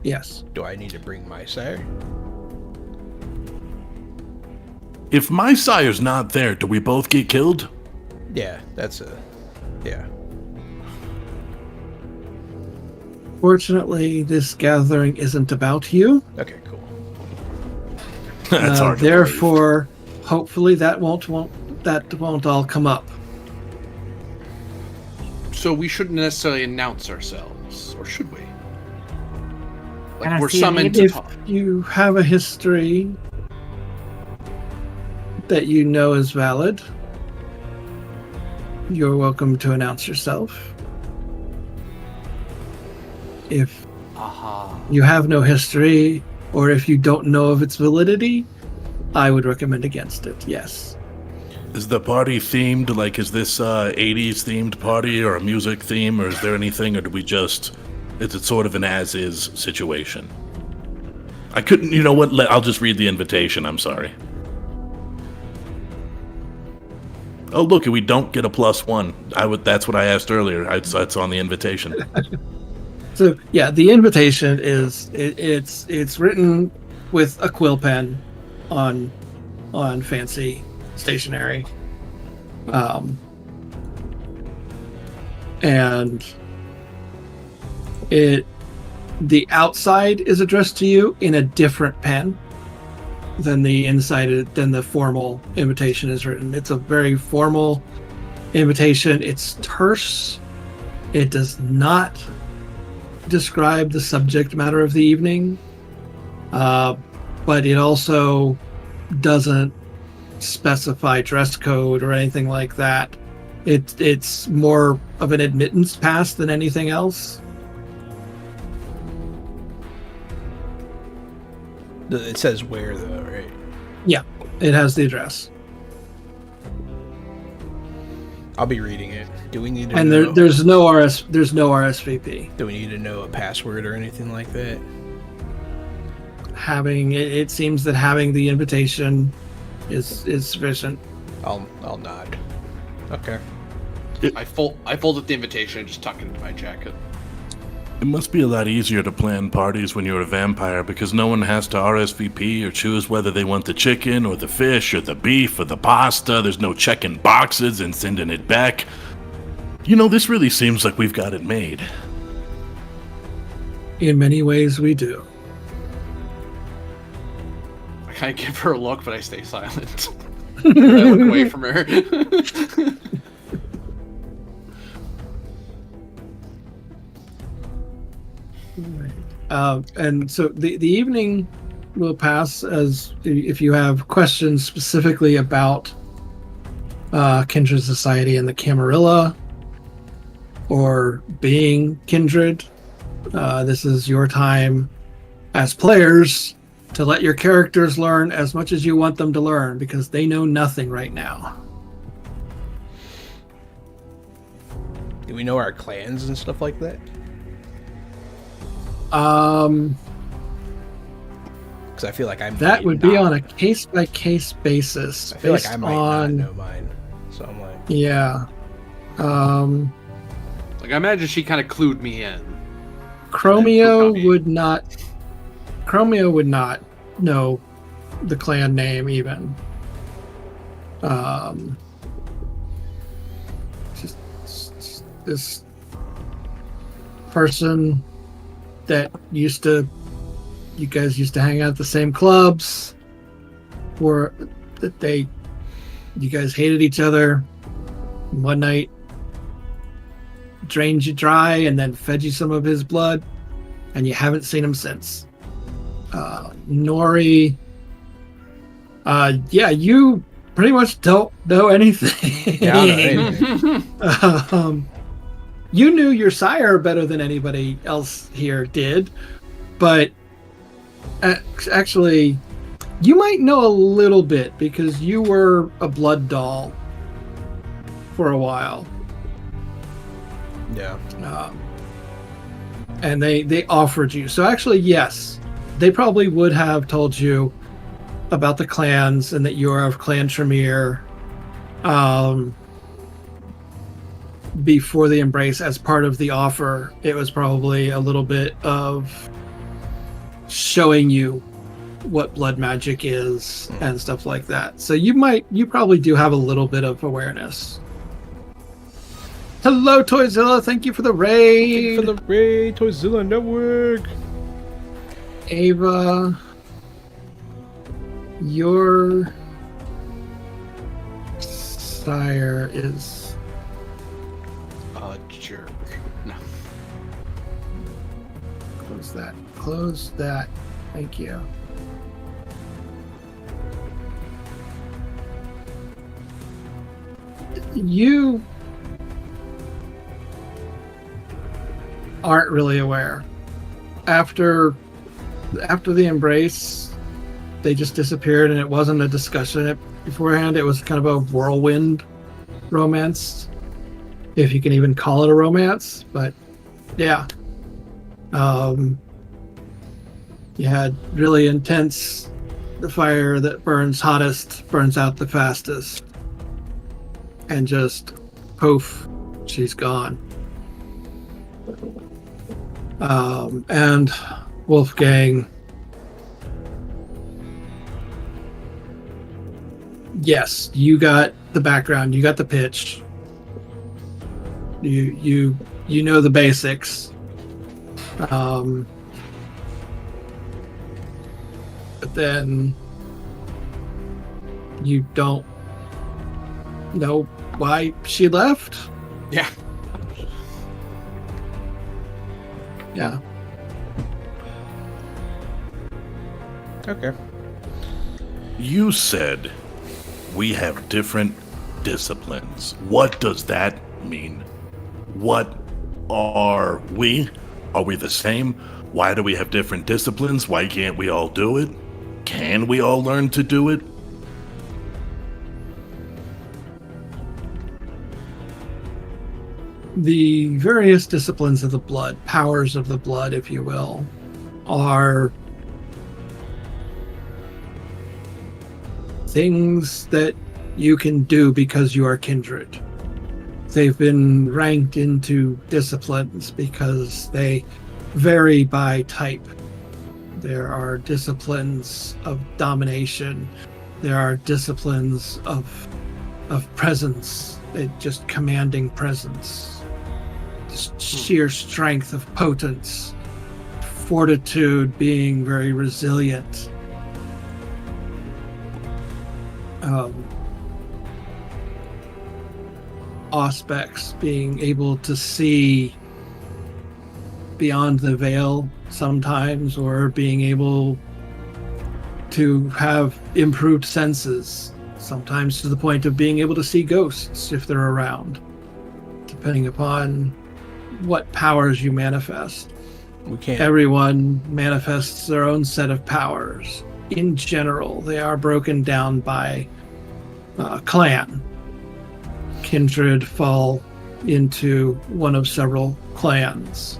Yes. Do I need to bring my sire? If my sire's not there, do we both get killed? Yeah, yeah. Fortunately, this gathering isn't about you. Okay, cool. That's hard to therefore, hopefully that won't all come up. So we shouldn't necessarily announce ourselves, or should we? Like we're summoned to If talk. you have a history that you know is valid, you're welcome to announce yourself. If you have no history, or if you don't know of its validity, I would recommend against it, yes. Is the party themed? Like, is this 80s themed party or a music theme, or is there anything, or do we just... Is it sort of an as-is situation? I couldn't... You know what? I'll just read the invitation, I'm sorry. Oh, look, we don't get a +1. That's what I asked earlier. That's on the invitation. So yeah, the invitation is it's written with a quill pen on fancy stationery, and the outside is addressed to you in a different pen than the formal invitation is written. It's a very formal invitation. It's terse. It does not describe the subject matter of the evening, but it also doesn't specify dress code or anything like that. It's more of an admittance pass than anything else. It says where though, right? Yeah, it has the address. I'll be reading it. Do we need to And know? there's no RSVP. Do we need to know a password or anything like that? It seems that having the invitation is sufficient. I'll nod. Okay. I folded the invitation and just tucked it into my jacket. It must be a lot easier to plan parties when you're a vampire because no one has to RSVP or choose whether they want the chicken or the fish or the beef or the pasta. There's no checking boxes and sending it back. You know, this really seems like we've got it made. In many ways, we do. I kind of give her a look, but I stay silent. I look away from her. And so the evening will pass as if you have questions specifically about Kindred Society and the Camarilla or being Kindred. This is your time as players to let your characters learn as much as you want them to learn because they know nothing right now. Do we know our clans and stuff like that? Um, Because I feel like that would be on a case-by-case basis. I feel like based I might on, not know mine. So I'm like, yeah. Like I imagine she kind of clued me in. Chromio would not know the clan name even. Just this person that you guys used to hang out at the same clubs, you guys hated each other. One night drained you dry and then fed you some of his blood, and you haven't seen him since. Nori, you pretty much don't know anything. yeah, I don't know anything. You knew your sire better than anybody else here did, but actually, you might know a little bit because you were a blood doll for a while. Yeah. And they offered you. So actually, yes, they probably would have told you about the clans and that you are of Clan Tremere before the embrace. As part of the offer, it was probably a little bit of showing you what blood magic is and stuff like that. So you probably do have a little bit of awareness. Hello, Toyzilla. Thank you for the raid. For the raid, Toyzilla Network. Ava, your sire is A jerk. No. close that. Close that. Thank you. You aren't really aware. After the embrace, they just disappeared, and it wasn't a discussion beforehand. It was kind of a whirlwind romance, if you can even call it a romance. But yeah, you had really intense. The fire that burns hottest burns out the fastest, and just poof, she's gone. And Wolfgang, yes, you got the background, you got the pitch, you know the basics, but then you don't know why she left. Yeah. Yeah. Okay. You said we have different disciplines. What does that mean? What are we? Are we the same? Why do we have different disciplines? Why can't we all do it? Can we all learn to do it? The various disciplines of the blood, powers of the blood, if you will, are things that you can do because you are kindred. They've been ranked into disciplines because they vary by type. There are disciplines of domination. There are disciplines of presence, just commanding presence, just sheer strength of potence, fortitude, being very resilient. Aspects, being able to see beyond the veil sometimes, or being able to have improved senses, sometimes to the point of being able to see ghosts if they're around, depending upon what powers you manifest. We can't. Everyone manifests their own set of powers. In general, they are broken down by clan. Kindred fall into one of several clans.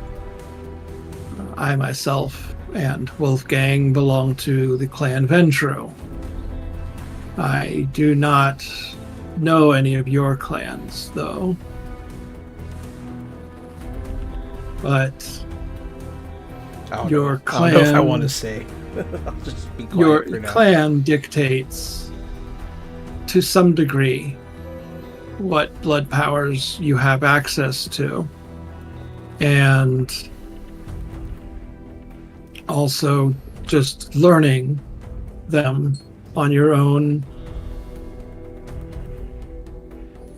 I myself and Wolfgang belong to the clan Ventru. I do not know any of your clans, though. But your clan... I don't know if I want to say. I'll just be quiet your for now. clan dictates, to some degree, what blood powers you have access to. And also just learning them on your own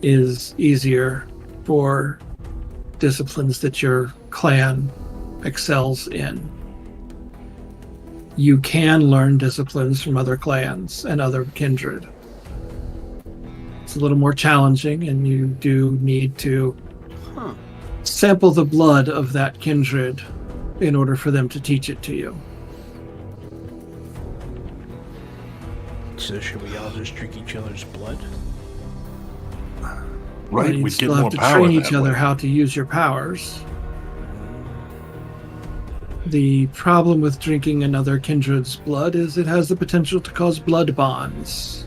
is easier for disciplines that your clan excels in. You can learn disciplines from other clans and other kindred. It's a little more challenging, and you do need to sample the blood of that kindred in order for them to teach it to you. So should we all just drink each other's blood? Right, You we'd get still more have to power train that each other way. how to use your powers. The problem with drinking another kindred's blood is it has the potential to cause blood bonds.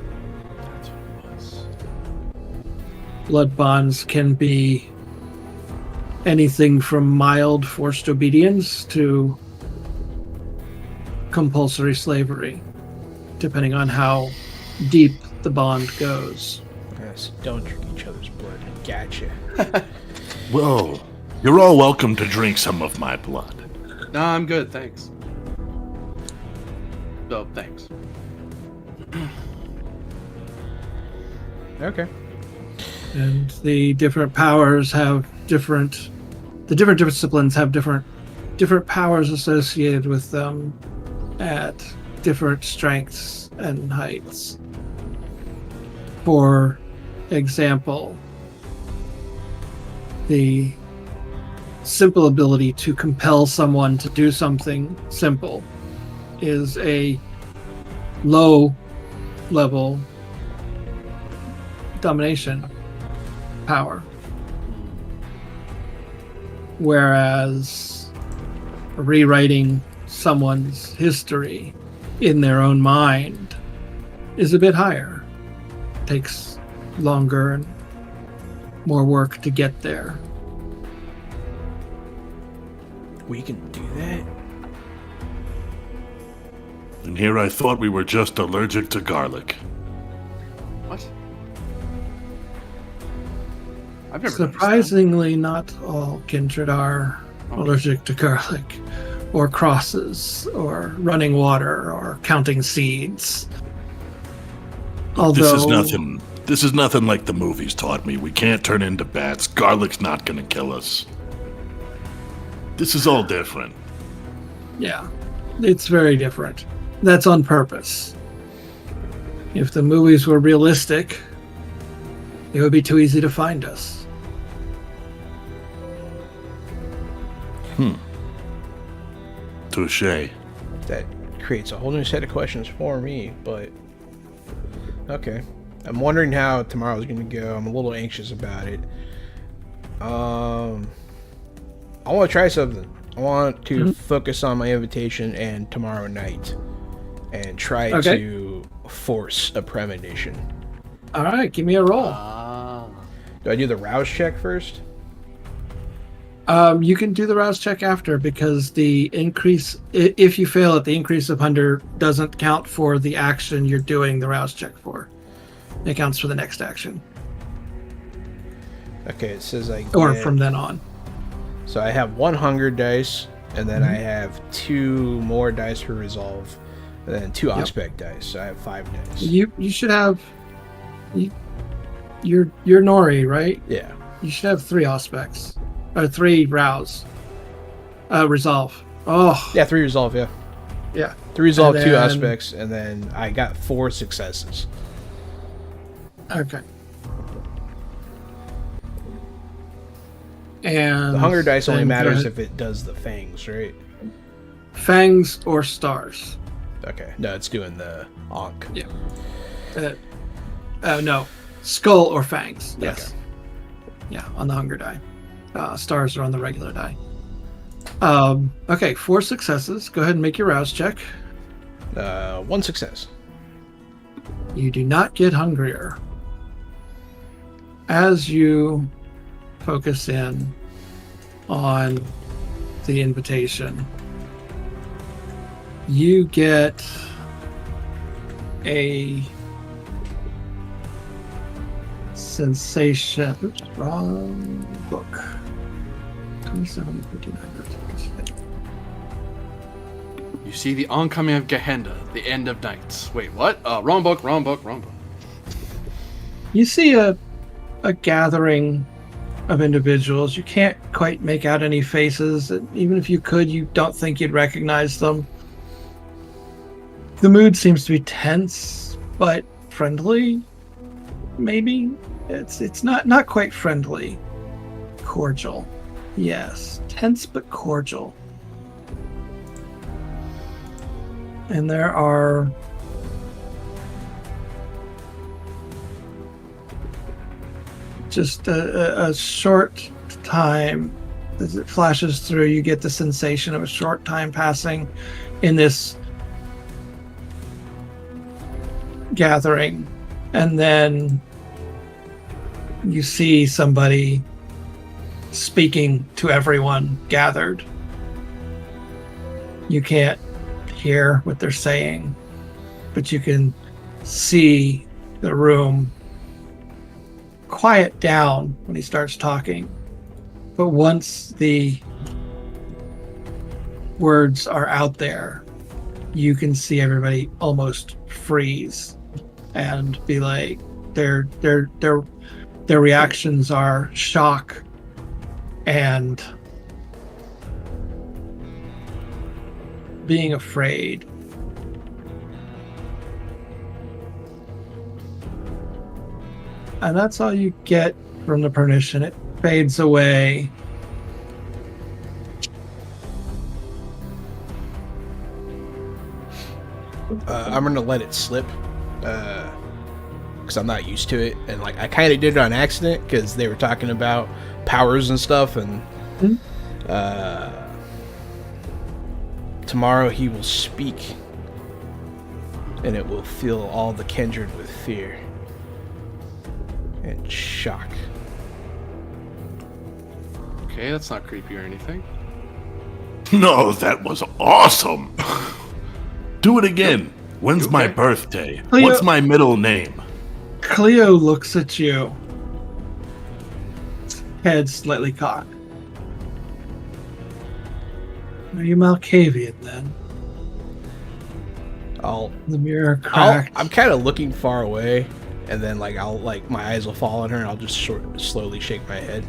Blood bonds can be anything from mild forced obedience to compulsory slavery, depending on how deep the bond goes. Yes, don't drink each other's blood. Gotcha. Well, you're all welcome to drink some of my blood. No, I'm good, thanks. So, thanks. Okay. And the different powers have different disciplines have different powers associated with them at different strengths and heights. For example, the simple ability to compel someone to do something simple is a low level domination power, whereas rewriting someone's history in their own mind is a bit higher. Takes longer and more work to get there. We can do that? And here I thought we were just allergic to garlic. What? I've never noticed that. Surprisingly, not all kindred are allergic to garlic, or crosses, or running water, or counting seeds. Although, This is nothing like the movies taught me. We can't turn into bats. Garlic's not gonna kill us. This is all different. yeah, it's very different. That's on purpose. If the movies were realistic, it would be too easy to find us. Touche. That creates a whole new set of questions for me, but okay. I'm wondering how tomorrow's going to go. I'm a little anxious about it. I want to try something. I want to focus on my invitation and tomorrow night and try to force a premonition. All right, give me a roll. Do I do the rouse check first? You can do the rouse check after, because the increase, if you fail it, the increase of 100 doesn't count for the action you're doing the rouse check for. It counts for the next action. Okay, it says I get, or from then on. So I have 1 hunger dice, and then I have 2 more dice for resolve, and then 2 aspect dice. So I have 5 dice. You should have. You're Nori, right? Yeah. You should have 3 aspects, or 3 rouse. Resolve. Oh. Yeah, 3 resolve. Yeah. Yeah. 3 resolve, And 2 then- aspects, and then I got 4 successes. Okay. And The hunger dice only then matters the if it does the fangs, right? fangs or stars. Okay. No, it's doing the Ankh. Yeah. No, skull or fangs. Yes. Okay. Yeah, on the hunger die. Stars are on the regular die. Okay, 4 successes. Go ahead and make your rouse check. 1 success. You do not get hungrier. As you focus in on the invitation, you get a sensation. Oops, wrong book. 27:59. You see the oncoming of Gehenna, the end of nights. Wait, what? Wrong book. You see a gathering of individuals. You can't quite make out any faces. Even if you could, you don't think you'd recognize them. The mood seems to be tense, but friendly. Maybe it's not quite friendly. Cordial, yes, tense but cordial. And there are just a short time as it flashes through. You get the sensation of a short time passing in this gathering, and then you see somebody speaking to everyone gathered. You can't hear what they're saying, but you can see the room quiet down when he starts talking. But once the words are out there, you can see everybody almost freeze and be like, their reactions are shock and being afraid. And that's all you get from the permission. It fades away. I'm gonna let it slip, because I'm not used to it, and like I kind of did it on accident because they were talking about powers and stuff, and tomorrow he will speak, and it will fill all the kindred with fear and shock. Okay, that's not creepy or anything. No, that was awesome. Do it again. When's my birthday? Cleo- What's my middle name? Cleo looks at you, head slightly cocked. Are you Malkavian then? The mirror cracked. I'm kind of looking far away, and then like my eyes will fall on her, and I'll just slowly shake my head.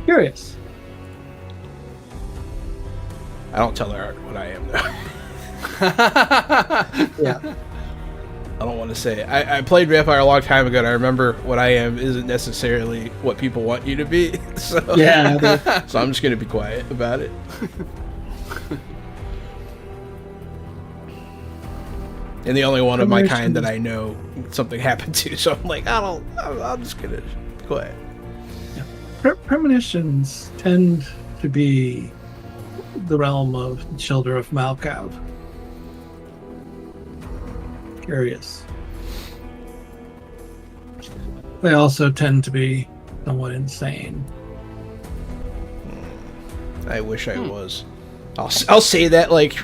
Curious. I don't tell her what I am though. Yeah. don't want to say it. I played Vampire a long time ago, and I remember what I am isn't necessarily what people want you to be. So Yeah. so I'm just gonna be quiet about it. And the only one of my kind that I know something happened to, so I'm like, I'm just gonna be quiet. Premonitions tend to be the realm of the children of Malkav. Curious. They also tend to be somewhat insane. I wish I was. I'll say that like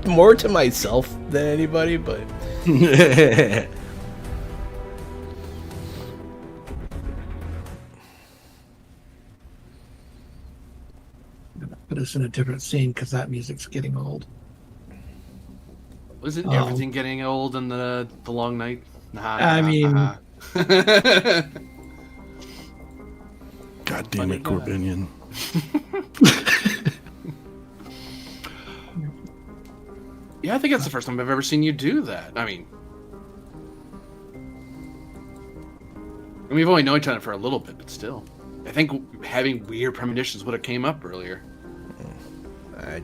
more to myself than anybody, but Put us in a different scene because that music's getting old. Wasn't everything getting old in the long night? I mean, God damn it, Corbinian. yeah, I think that's the first time I've ever seen you do that. I mean, we've only known each other for a little bit, but still. I think having weird premonitions would have came up earlier. I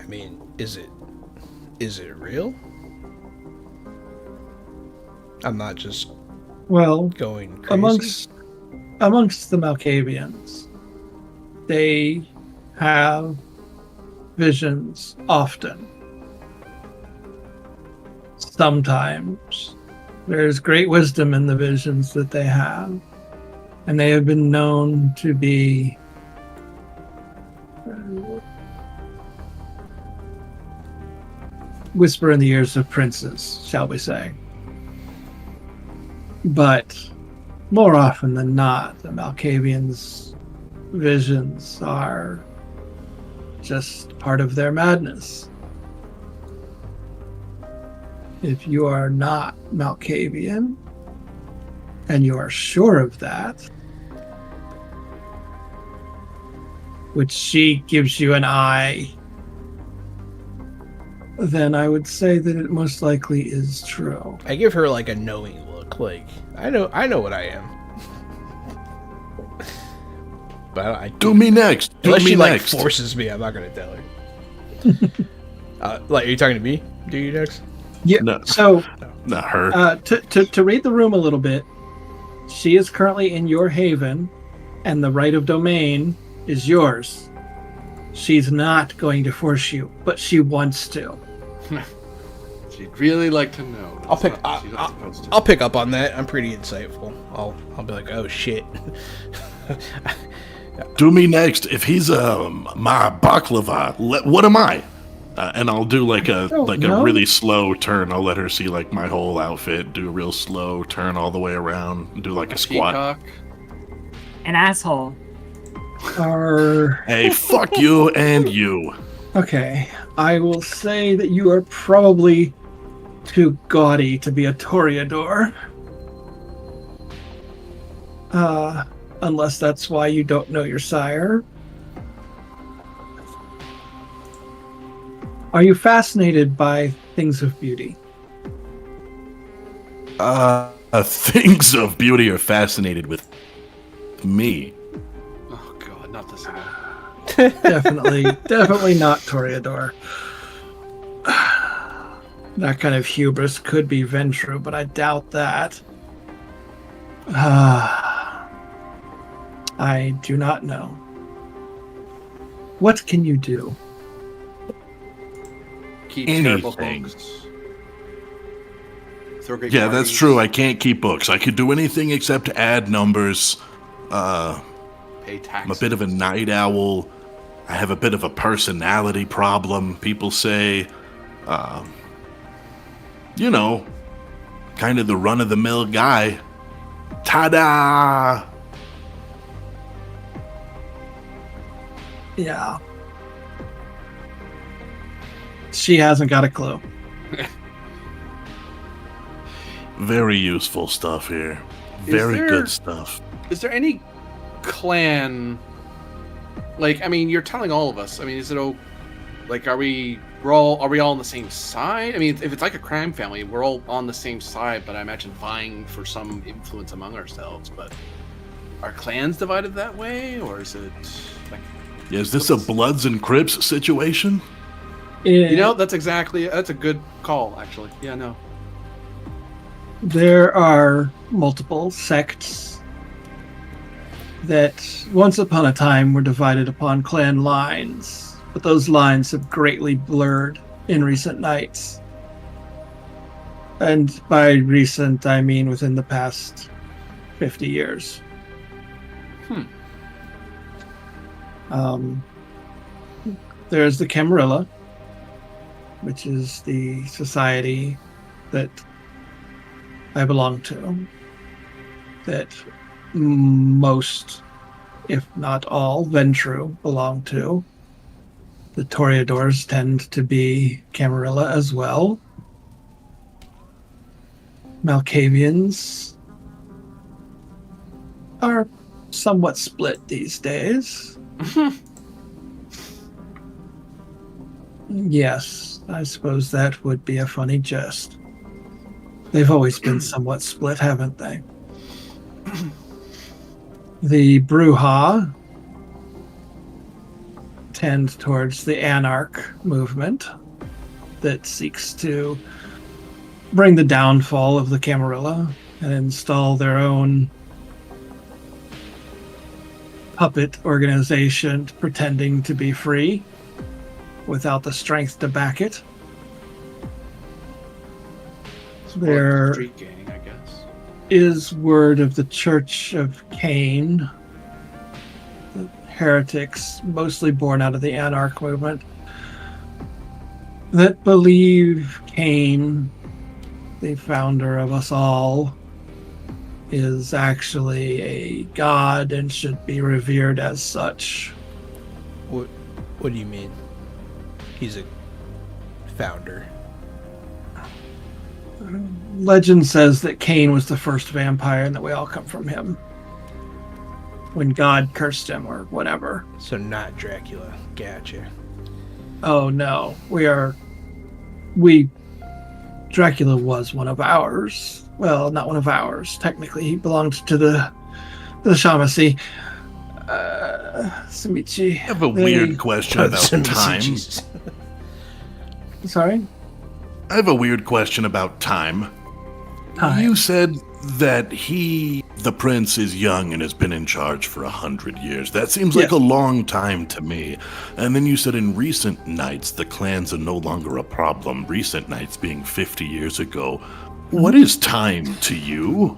mean, is it real? I'm not just going crazy. Amongst the Malkavians, they have visions often. Sometimes there's great wisdom in the visions that they have, and they have been known to be whisper in the ears of princes, shall we say. But more often than not, the Malkavians' visions are just part of their madness. If you are not Malkavian, and you are sure of that, which she gives you an eye, then I would say that it most likely is true. I give her like a knowing look, like I know what I am. But I Do me next. unless she like next. forces me, I'm not gonna tell her. Like, are you talking to me? Do you next? Yeah. No. So, Not her. to read the room a little bit, she is currently in your haven, and the right of domain is yours. She's not going to force you, but she wants to. She'd really like to know. I'll pick up on that. I'm pretty insightful. I'll be like, oh shit. Do me next. If he's my baklava, what am I? And I'll do like a really slow turn. I'll let her see like my whole outfit. Do a real slow turn all the way around. Do like a squat. Peacock. An asshole. Hey, fuck you and you. Okay, I will say that you are probably too gaudy to be a Toreador. Unless that's why you don't know your sire. Are you fascinated by things of beauty? Things of beauty are fascinated with me. Oh god, not this again. Definitely not Toreador. That kind of hubris could be Ventru, but I doubt that. I do not know. What can you do? Keep terrible Anything. books. Throw great Yeah, that's parties. true. I can't keep books. I could do anything except add numbers. Pay I'm taxes. a bit of a night owl. I have a bit of a personality problem. People say, kind of the run-of-the-mill guy. Ta-da! Yeah. She hasn't got a clue. Very useful stuff here. Very there- good stuff. Is there any clan? Like, I mean, you're telling all of us. I mean, is it Like, are we all on the same side? I mean, if it's like a crime family, we're all on the same side, but I imagine vying for some influence among ourselves. But are clans divided that way, or is it like? Yeah, is this a Bloods and Crips situation? You know, that's a good call, actually. Yeah, no. There are multiple sects that once upon a time were divided upon clan lines, but those lines have greatly blurred in recent nights. And by recent, I mean within the past 50 years. There's the Camarilla, which is the society that I belong to, that most, if not all, Ventru belong to. The Toreadors tend to be Camarilla as well. Malkavians are somewhat split these days. Yes, I suppose that would be a funny jest. They've always been somewhat split, haven't they? The Bruja tend towards the Anarch movement that seeks to bring the downfall of the Camarilla and install their own puppet organization pretending to be free without the strength to back it. There Street gang, I guess. is word of the Church of Cain, the heretics, mostly born out of the Anarch movement, that believe Cain, the founder of us all, is actually a god and should be revered as such. What do you mean? He's a founder. Legend says that Cain was the first vampire and that we all come from him. When God cursed him or whatever. So not Dracula. Gotcha. Oh no, Dracula was one of ours. Well, not one of ours. Technically, he belonged to the Shamacy. Simichi. I have a weird question about time. Jesus. Sorry? I have a weird question about time. Time. You said that the prince, is young and has been in charge for 100 years. That seems like Yes. a long time to me. And then you said in recent nights, the clans are no longer a problem. Recent nights being 50 years ago. What is time to you?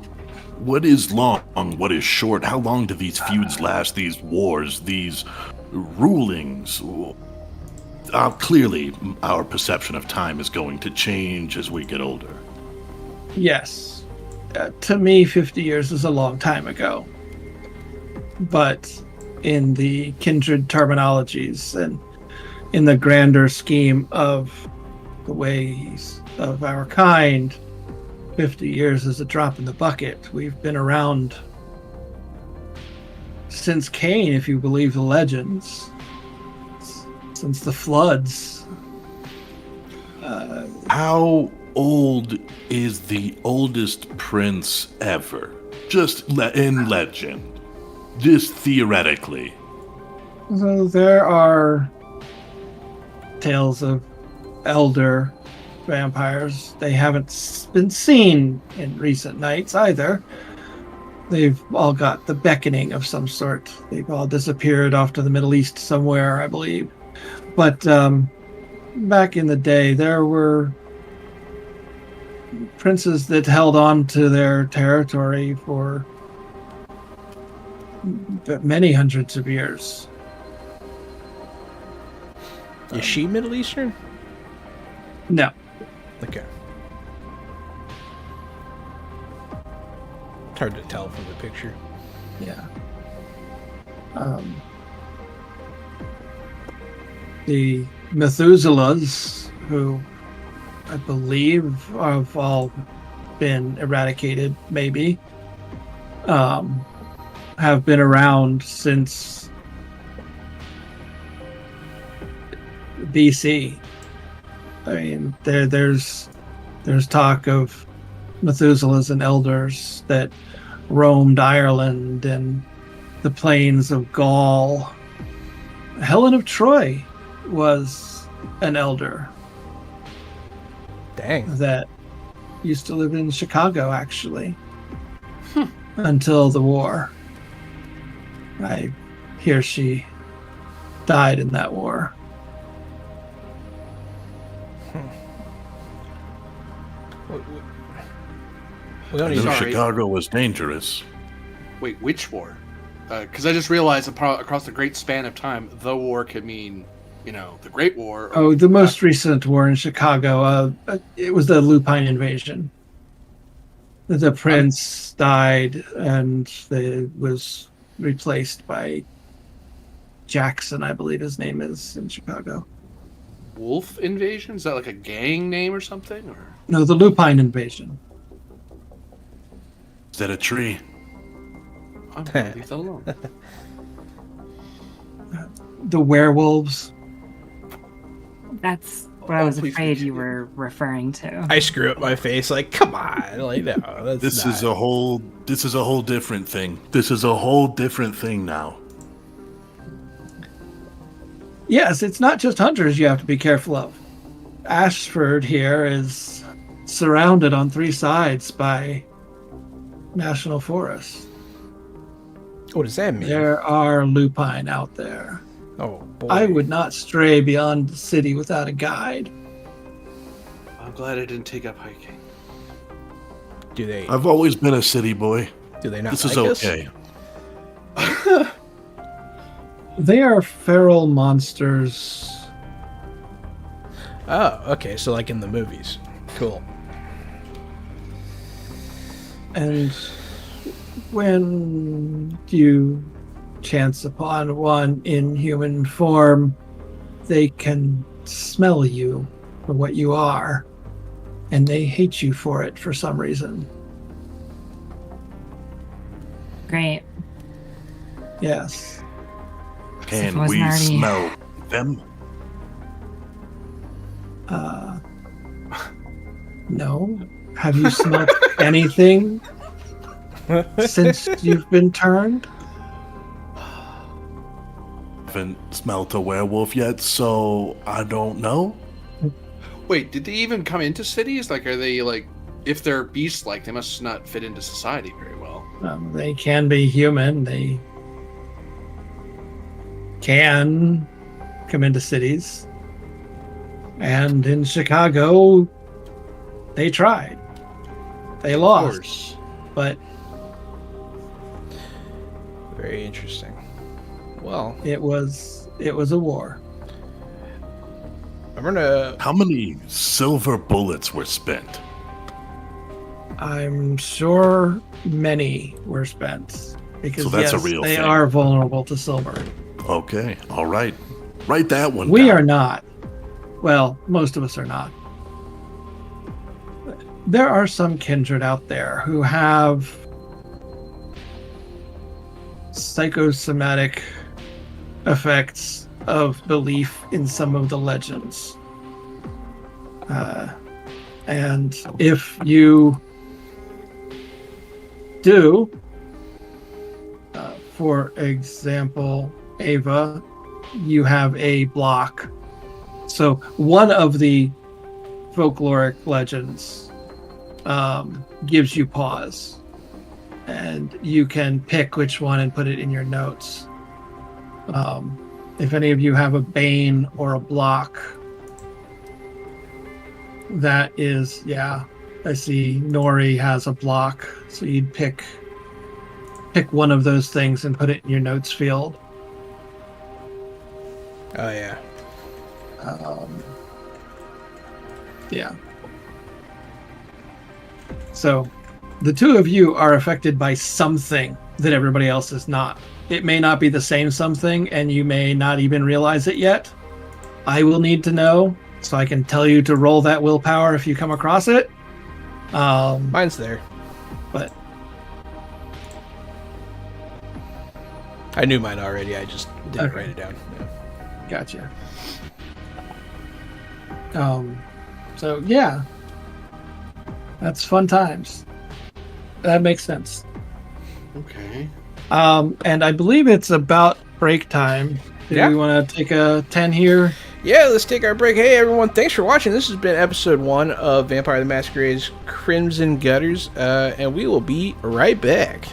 What is long? What is short? How long do these feuds last? These wars? These rulings? Clearly, our perception of time is going to change as we get older. Yes. To me, 50 years is a long time ago. But in the kindred terminologies and in the grander scheme of the ways of our kind, 50 years is a drop in the bucket. We've been around since Cain, if you believe the legends, since the floods. How old is the oldest prince ever? Just in legend. Just theoretically. So there are tales of elder vampires. They haven't been seen in recent nights either. They've all got the beckoning of some sort. They've all disappeared off to the Middle East somewhere, I believe. But back in the day, there were princes that held on to their territory for many hundreds of years. Is she Middle Eastern? No. Okay. It's hard to tell from the picture. Yeah. The Methuselahs, who I believe have all been eradicated, maybe, have been around since BC. I mean, there's talk of Methuselahs and elders that roamed Ireland and the plains of Gaul. Helen of Troy was an elder Dang. that used to live in Chicago, actually, until the war. I hear she died in that war. We don't I need knew Sorry. Chicago was dangerous. Wait, which war? Because I just realized across the great span of time, the war could mean, the Great War. Or, Oh, the most recent war in Chicago. It was the Lupine invasion. The prince died, and it was replaced by Jackson, I believe his name is, in Chicago. Wolf invasion? Is that like a gang name or something? Or No, the Lupine invasion. Is that a tree? I'm gonna leave that alone. The werewolves. That's what I was please afraid you continue. were referring to. I screw up my face. Like, come on. Like, no, that's This not. is a whole different thing. This is a whole different thing now. Yes, it's not just hunters you have to be careful of. Ashford here is surrounded on 3 sides by national forests. What does that mean? There are lupine out there. Oh, boy. I would not stray beyond the city without a guide. I'm glad I didn't take up hiking. Do they? I've always been a city boy. Do they not? This is like us? okay. They are feral monsters. Oh, okay. So like in the movies. Cool. And when you chance upon one in human form, they can smell you for what you are, and they hate you for it for some reason. Great. Yes. Can wasn't we already- smell them? No. Have you smelled anything since you've been turned? Haven't smelt a werewolf yet, so I don't know. Wait, did they even come into cities? Like, are they like, if they're beast-like, they must not fit into society very well. They can be human. They can come into cities. And in Chicago, they tried. They Of lost, course. but Very interesting. Well, it was a war. I'm gonna. How many silver bullets were spent? I'm sure many were spent because So that's a yes, real they thing. are vulnerable to silver. Okay, all right. Write that one We down. are not. Well, most of us are not. There are some kindred out there who have psychosomatic effects of belief in some of the legends. And if you do, for example, Ava, you have a block. So one of the folkloric legends gives you pause, and you can pick which one and put it in your notes. If any of you have a bane or a block, that is, yeah, I see Nori has a block, so you'd pick one of those things and put it in your notes field. Oh yeah. Yeah. So the two of you are affected by something that everybody else is not. It may not be the same something, and you may not even realize it yet. I will need to know, so I can tell you to roll that willpower if you come across it. Mine's there. But I knew mine already. I just didn't Okay. write it down. Yeah. gotcha. So yeah, that's fun times. That makes sense. Okay. And I believe it's about break time. Do Yeah. we want to take a 10 here? Yeah, let's take our break. Hey, everyone, thanks for watching. This has been episode 1 of Vampire the Masquerade's Crimson Gutters, and we will be right back.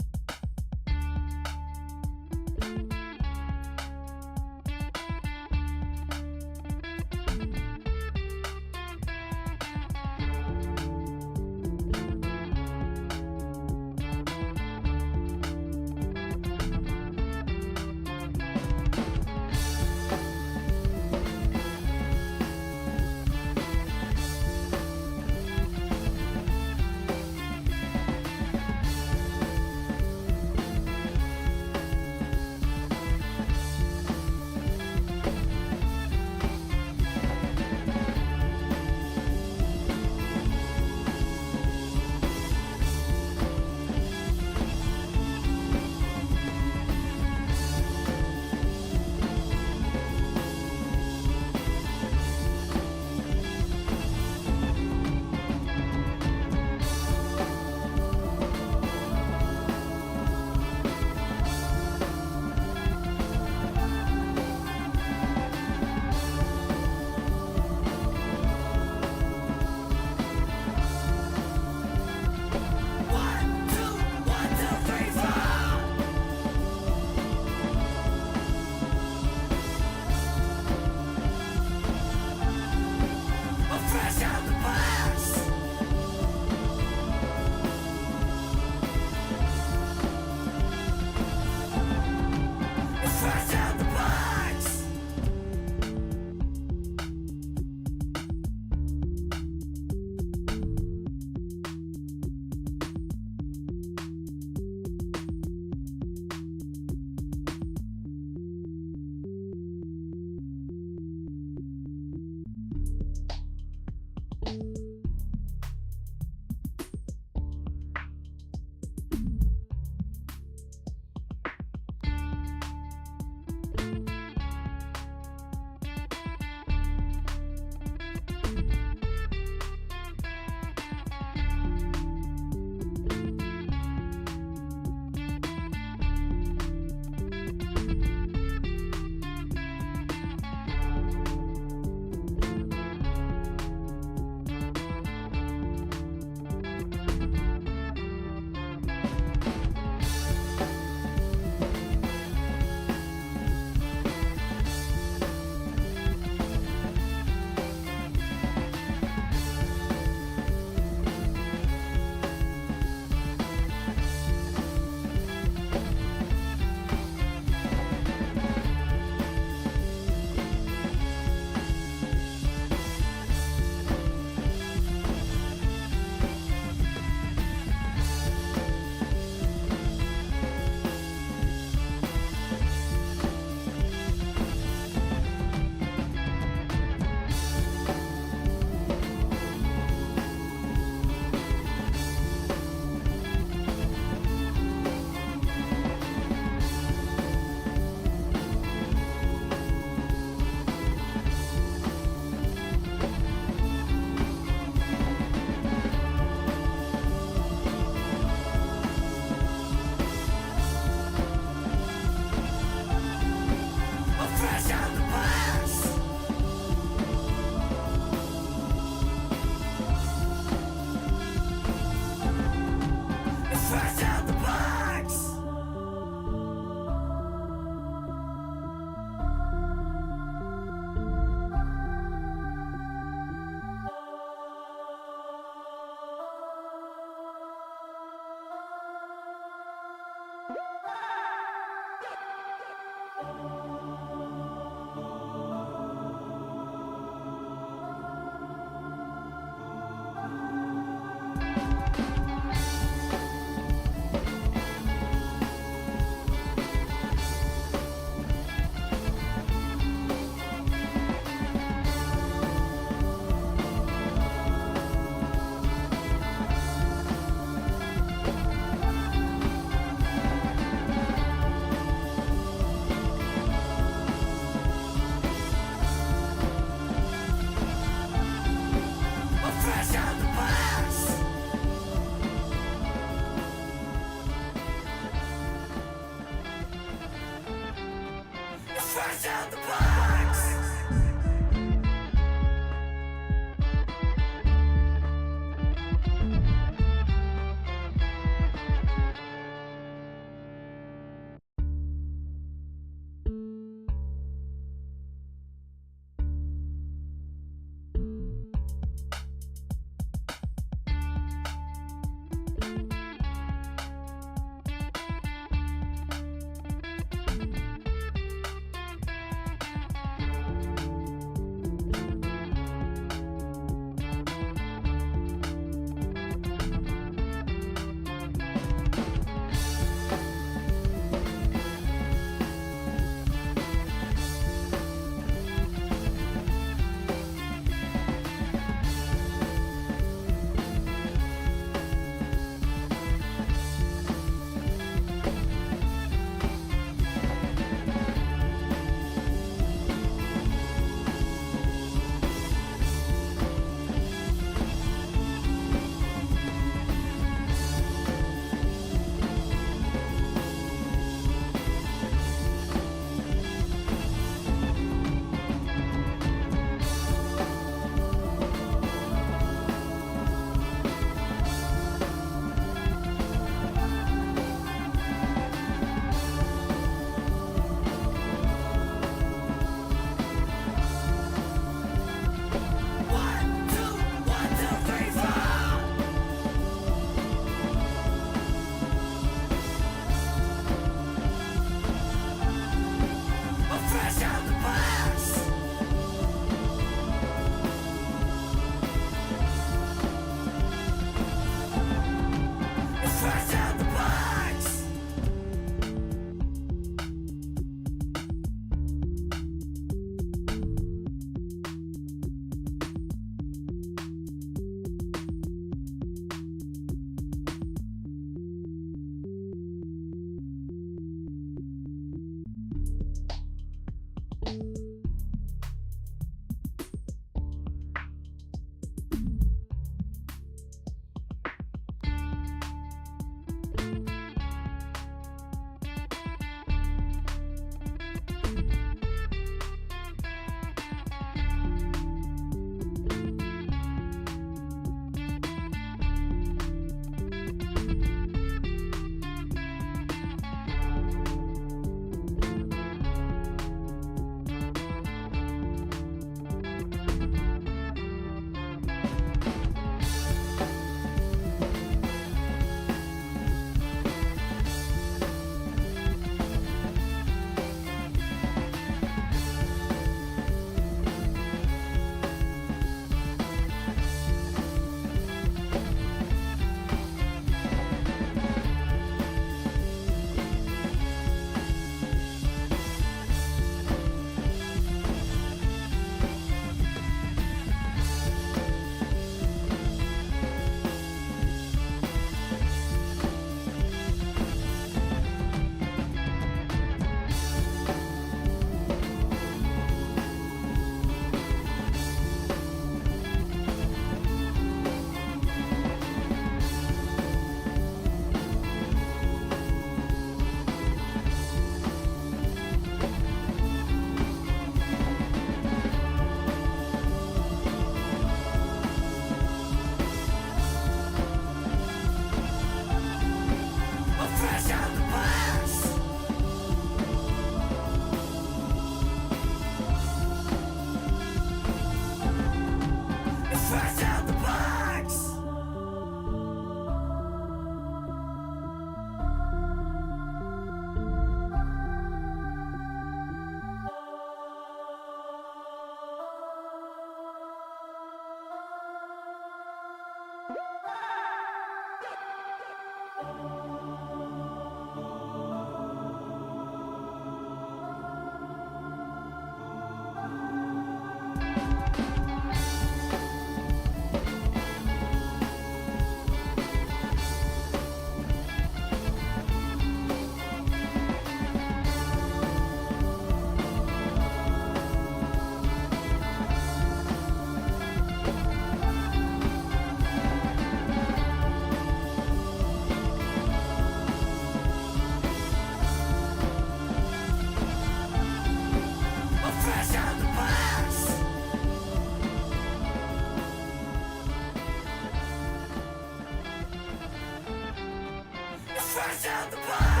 Fresh out the box.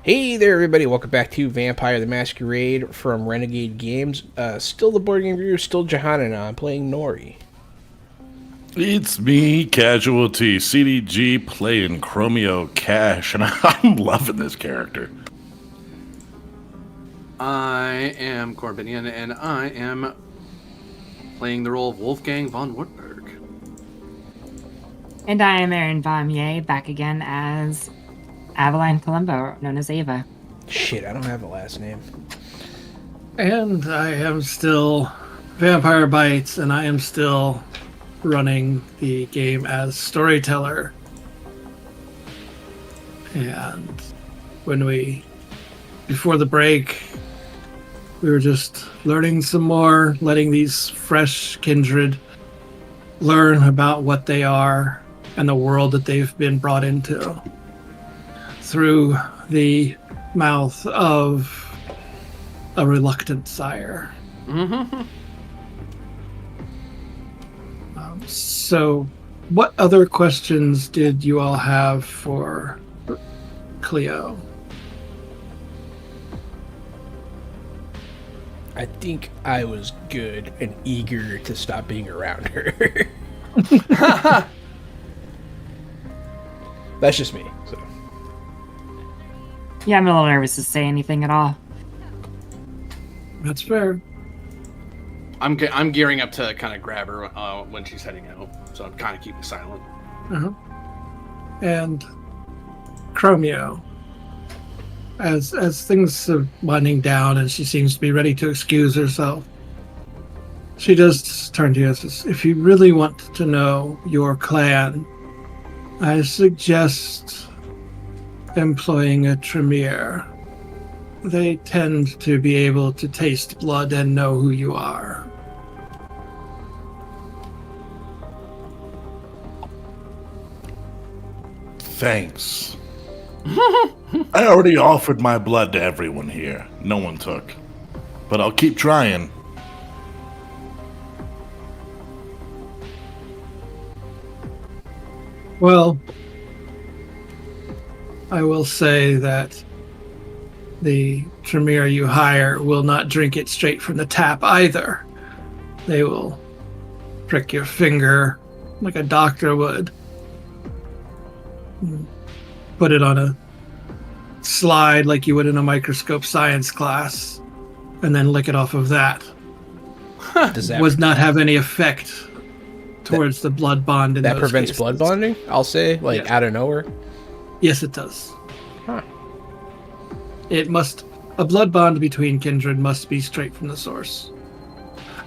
Hey there, everybody. Welcome back to Vampire the Masquerade from Renegade Games. Still the board game review, still Jahan and I'm playing Nori. It's me, Casualty, CDG, playing Chromio Cash, and I'm loving this character. I am Corbinian, and I am playing the role of Wolfgang von Wartburg. And I am Erin Vamier, back again as Aveline Colombo, known as Ava. Shit, I don't have a last name. And I am still Vampire Bites, and I am still running the game as storyteller. And before the break, we were just learning some more, letting these fresh kindred learn about what they are and the world that they've been brought into through the mouth of a reluctant sire. Mm-hmm. So, what other questions did you all have for Cleo? I think I was good and eager to stop being around her. That's just me. So. Yeah, I'm a little nervous to say anything at all. That's fair. I'm gearing up to kind of grab her when she's heading out, so I'm kind of keeping silent. Uh-huh. And Chromio, as things are winding down and she seems to be ready to excuse herself, she does turn to you and says, if you really want to know your clan, I suggest employing a Tremere. They tend to be able to taste blood and know who you are. Thanks. I already offered my blood to everyone here. No one took. But I'll keep trying. Well, I will say that the Tremere you hire will not drink it straight from the tap either. They will prick your finger like a doctor would. Put it on a slide like you would in a microscope science class, and then lick it off of that. Does that Would not have any effect towards the blood bond in that those prevents cases. blood bonding? I'll say, like, Yes. out of nowhere. Yes, it does. Huh. A blood bond between kindred must be straight from the source.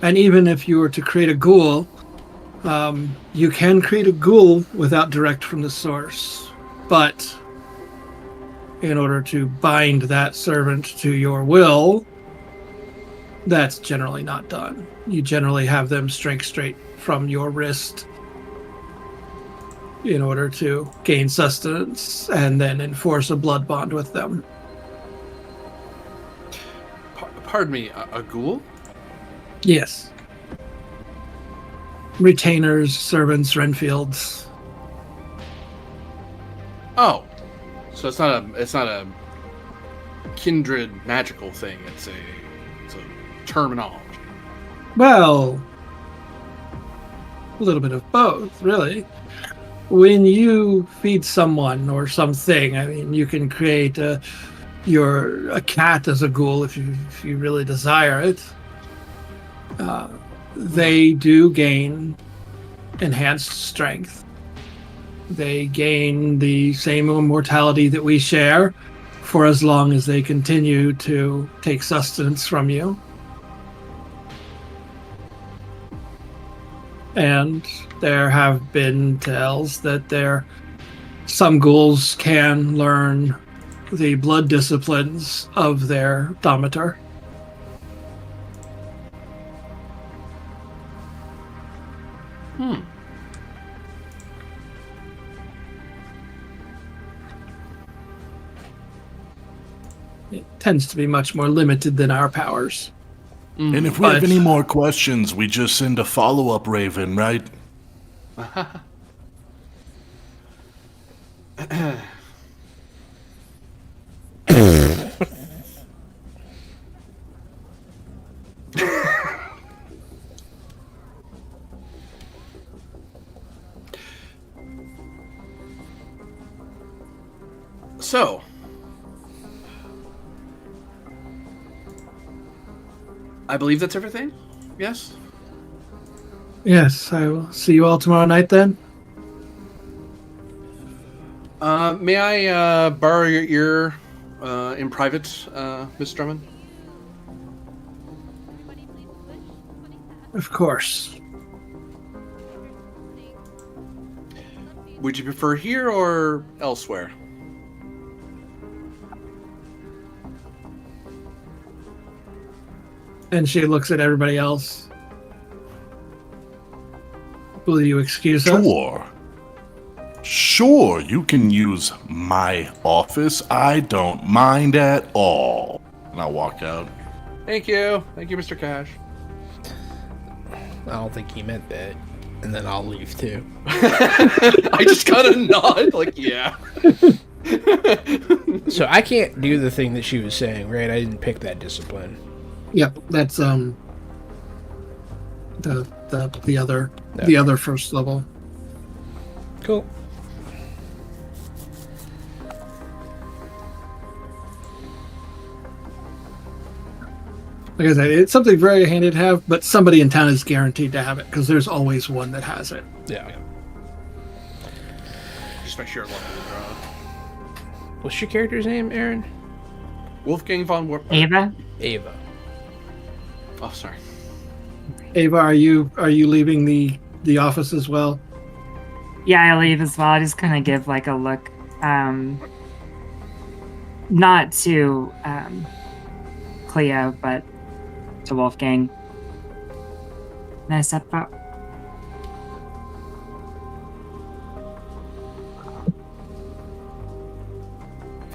And even if you were to create a ghoul, you can create a ghoul without direct from the source. But in order to bind that servant to your will, that's generally not done. You generally have them drink straight from your wrist in order to gain sustenance and then enforce a blood bond with them. Pardon me, a ghoul? Yes. Retainers, servants, Renfields. Oh, so it's not a kindred magical thing. It's a terminology. Well, a little bit of both, really. When you feed someone or something, I mean, you can create a cat as a ghoul if you really desire it. They do gain enhanced strength. They gain the same immortality that we share for as long as they continue to take sustenance from you. And there have been tales that some ghouls can learn the blood disciplines of their domitor. It tends to be much more limited than our powers. And if we But- have any more questions, we just send a follow-up raven, right? So, I believe that's everything. Yes. Yes, I will see you all tomorrow night then. May I borrow your ear in private, Miss Drummond? Of course. Would you prefer here or elsewhere? And she looks at everybody else. Will you excuse us? Sure. Sure, you can use my office. I don't mind at all. And I'll walk out. Thank you, Mr. Cash. I don't think he meant that. And then I'll leave too. I just kind of nod, like, yeah. So I can't do the thing that she was saying, right? I didn't pick that discipline. Yep, that's the other first level. Cool. Like I said, it's something very handy to have, but somebody in town is guaranteed to have it because there's always one that has it. Yeah. Just make sure I'm looking at the What's your character's name, Aaron? Wolfgang von Warp. Ava? Ava. Oh, sorry. Ava, are you leaving the office as well? Yeah, I leave as well. I just kind of give like a look, not to Cleo, but to Wolfgang. And I step out.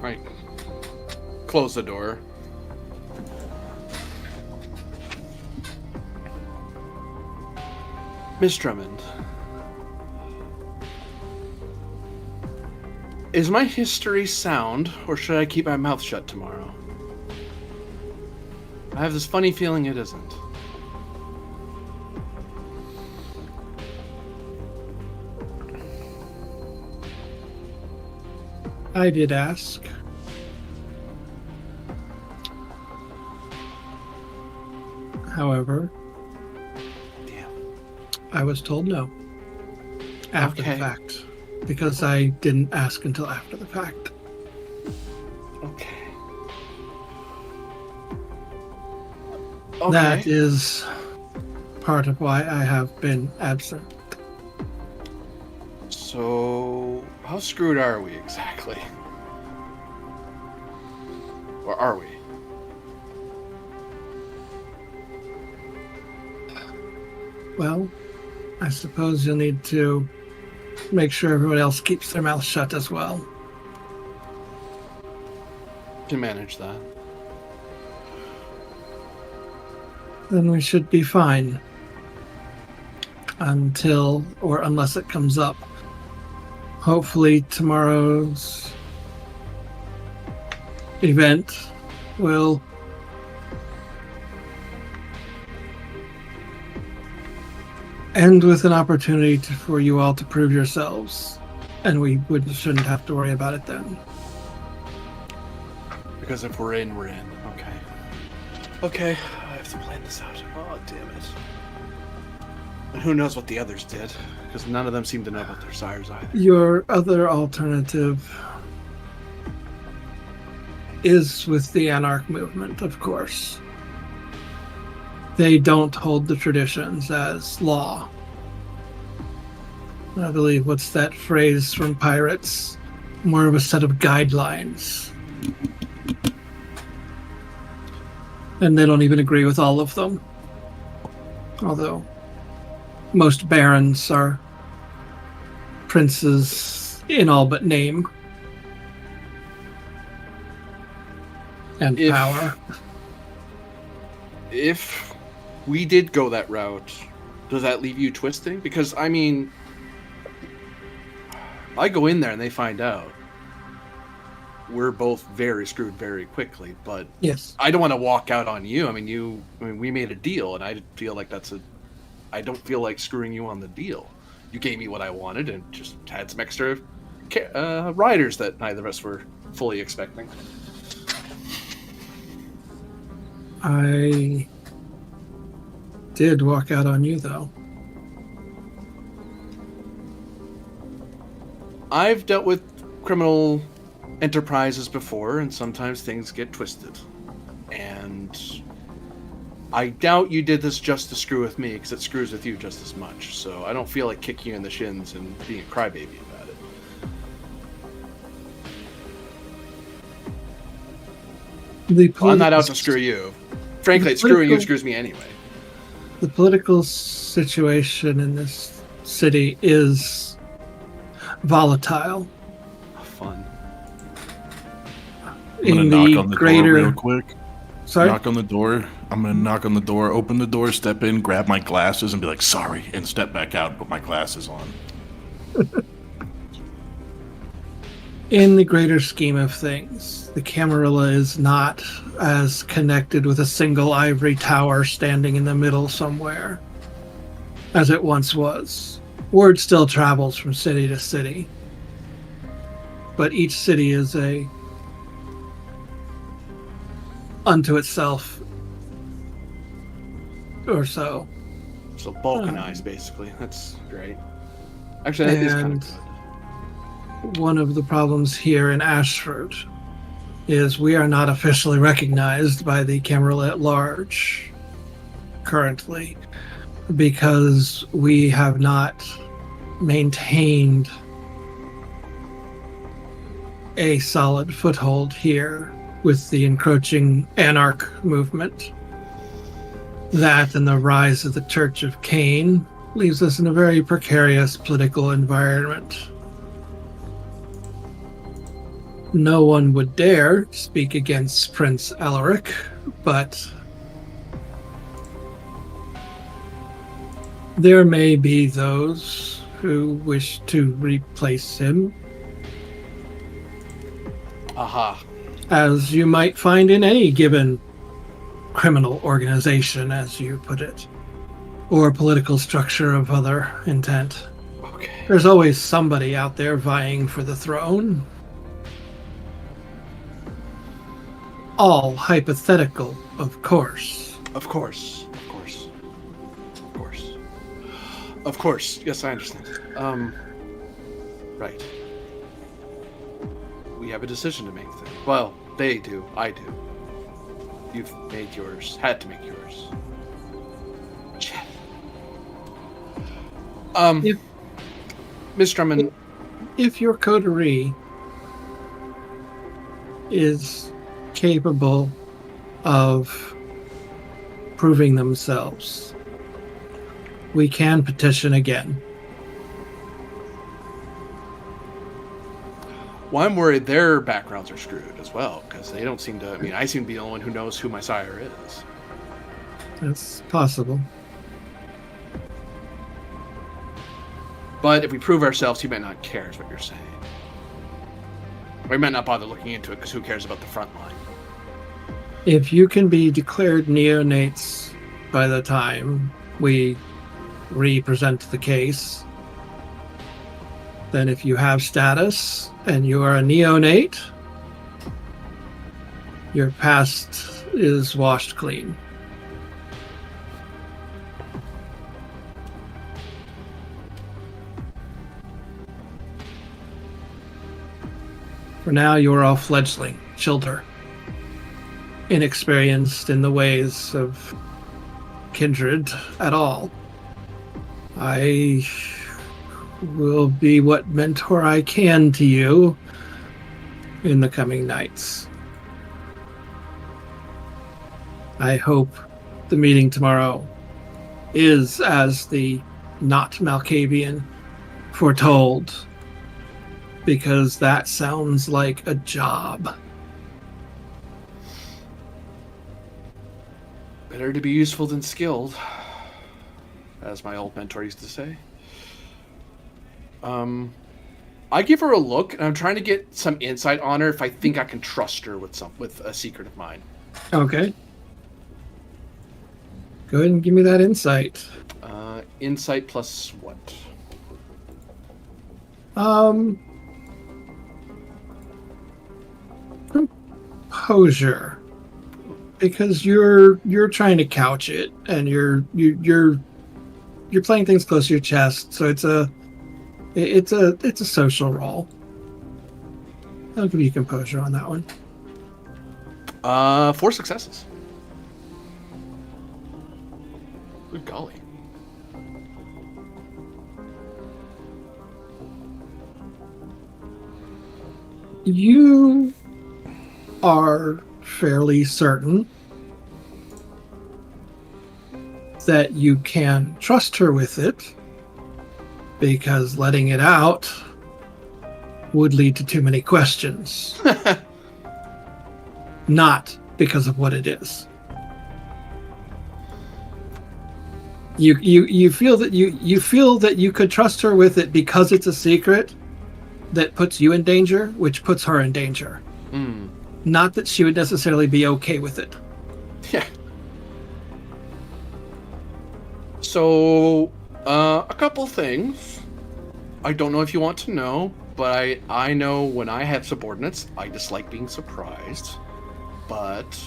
Right. Close the door. Miss Drummond. Is my history sound, or should I keep my mouth shut tomorrow? I have this funny feeling it isn't. I did ask. However, Damn. I was told no. After Okay. the fact. Because I didn't ask until after the fact. Okay. That is part of why I have been absent. So, how screwed are we exactly? Or are we? Well, I suppose you'll need to make sure everyone else keeps their mouth shut as well. Can manage that. Then we should be fine. Until, or unless it comes up. Hopefully tomorrow's event will end with an opportunity for you all to prove yourselves. And we shouldn't have to worry about it then. Because if we're in, we're in. Okay. Okay, I have to plan this out. Oh, damn it. And who knows what the others did? Because none of them seem to know about their sires either. Your other alternative is with the Anarch movement, of course. They don't hold the traditions as law. I believe, what's that phrase from Pirates? More of a set of guidelines. And they don't even agree with all of them. Although most barons are princes in all but name. And power. If we did go that route, does that leave you twisting? Because, I mean, I go in there and they find out. We're both very screwed very quickly, but Yes. I don't want to walk out on you. I mean, we made a deal, and I feel like I don't feel like screwing you on the deal. You gave me what I wanted and just had some extra riders that neither of us were fully expecting. I did walk out on you, though. I've dealt with criminal enterprises before, and sometimes things get twisted. And I doubt you did this just to screw with me, because it screws with you just as much. So I don't feel like kicking you in the shins and being a crybaby about it. I'm not out to screw you. Frankly, screwing you screws me anyway. The political situation in this city is volatile. Fun. I'm gonna knock on the door real quick. Sorry? Knock on the door. I'm gonna knock on the door, open the door, step in, grab my glasses, and be like, sorry, and step back out and put my glasses on. In the greater scheme of things, the Camarilla is not as connected with a single ivory tower standing in the middle somewhere as it once was. Word still travels from city to city, but each city is a unto itself or so. So balkanized, basically. That's great. Actually, that is kind of good. One of the problems here in Ashford is we are not officially recognized by the Camarilla at large currently because we have not maintained a solid foothold here with the encroaching anarch movement. That and the rise of the Church of Cain leaves us in a very precarious political environment. No one would dare speak against Prince Alaric, but there may be those who wish to replace him, Aha. as you might find in any given criminal organization, as you put it, or political structure of other intent. Okay. There's always somebody out there vying for the throne. All hypothetical, of course. Of course. Of course. Of course. Of course. Yes, I understand. Right. We have a decision to make then. Well, they do. I do. You've made yours. Had to make yours. Shit. If- Miss Drummond, If your coterie is capable of proving themselves, we can petition again. well, I'm worried their backgrounds are screwed as well, because they don't seem to. I mean, I seem to be the only one who knows who my sire is. That's possible. But if we prove ourselves, he might not care, is what you're saying. Or he might not bother looking into it, because who cares about the front line? If you can be declared neonates by the time we re-present the case, then if you have status and you are a neonate, your past is washed clean. For now, you are all fledgling children, inexperienced in the ways of kindred at all. I will be what mentor I can to you in the coming nights. I hope the meeting tomorrow is as the not Malkavian foretold, because that sounds like a job. Better to be useful than skilled, as my old mentor used to say. I give her a look, and I'm trying to get some insight on her if I think I can trust her with a secret of mine. Okay. Go ahead and give me that insight. Insight plus what? composure, because you're trying to couch it, and you're playing things close to your chest, so it's a social role. I'll give you composure on that one. 4 successes. Good golly. You are fairly certain that you can trust her with it, because letting it out would lead to too many questions. Not because of what it is. You feel that you could trust her with it because it's a secret that puts you in danger, which puts her in danger. Not that she would necessarily be okay with it. Yeah. So, a couple things. I don't know if you want to know, but I know when I have subordinates, I dislike being surprised. But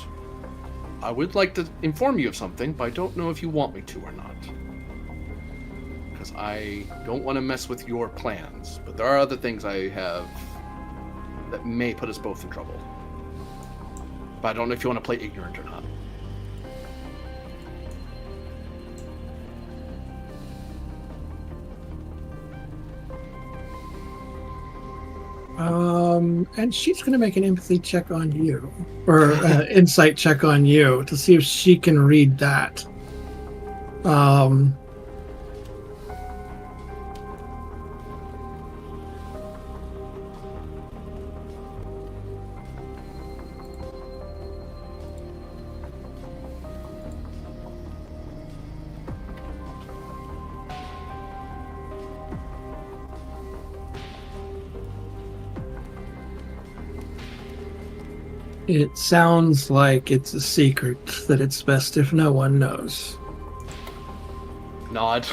I would like to inform you of something, but I don't know if you want me to or not. Because I don't want to mess with your plans. But there are other things I have that may put us both in trouble. But I don't know if you want to play ignorant or not. And she's going to make an empathy check on you, or insight check on you, to see if she can read that. It sounds like it's a secret that it's best if no one knows. Nod.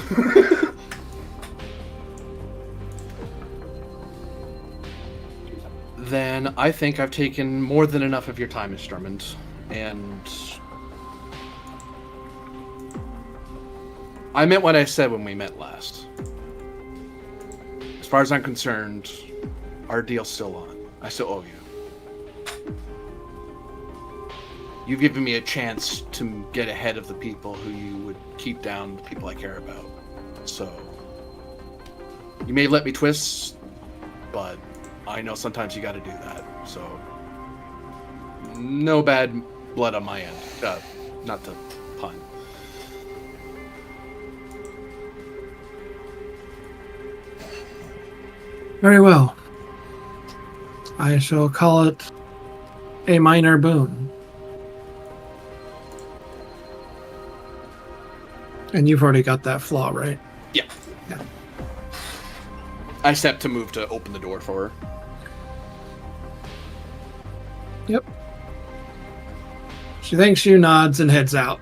Then I think I've taken more than enough of your time, Miss Drummond. And I meant what I said when we met last. As far as I'm concerned, our deal's still on. I still owe you. You've given me a chance to get ahead of the people who you would keep down, the people I care about. So, you may let me twist, but I know sometimes you gotta do that. So, no bad blood on my end. Not to pun. Very well. I shall call it a minor boon. And you've already got that flaw, right? Yeah. I stepped to move to open the door for her. Yep. She thanks you, nods, and heads out.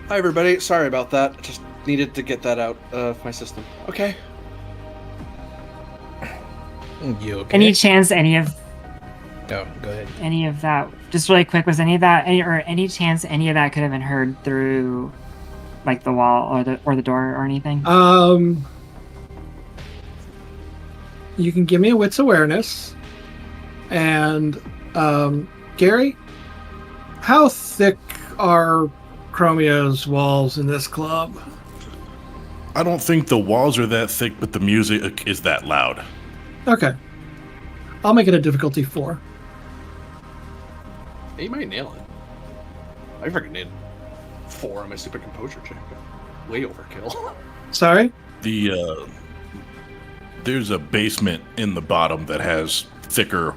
Hi, everybody. Sorry about that. I just needed to get that out of my system. Okay. You okay? Any chance any of Oh, go ahead. any of that, just really quick, was any of that any chance any of that could have been heard through like the wall or the door or anything? You can give me a wits awareness. And Gary, how thick are Chromeo's walls in this club? I don't think the walls are that thick, but the music is that loud. Okay. I'll make it a difficulty 4. Hey, you might nail it. I freaking did 4 on my super composure check. Way overkill. Sorry? There's a basement in the bottom that has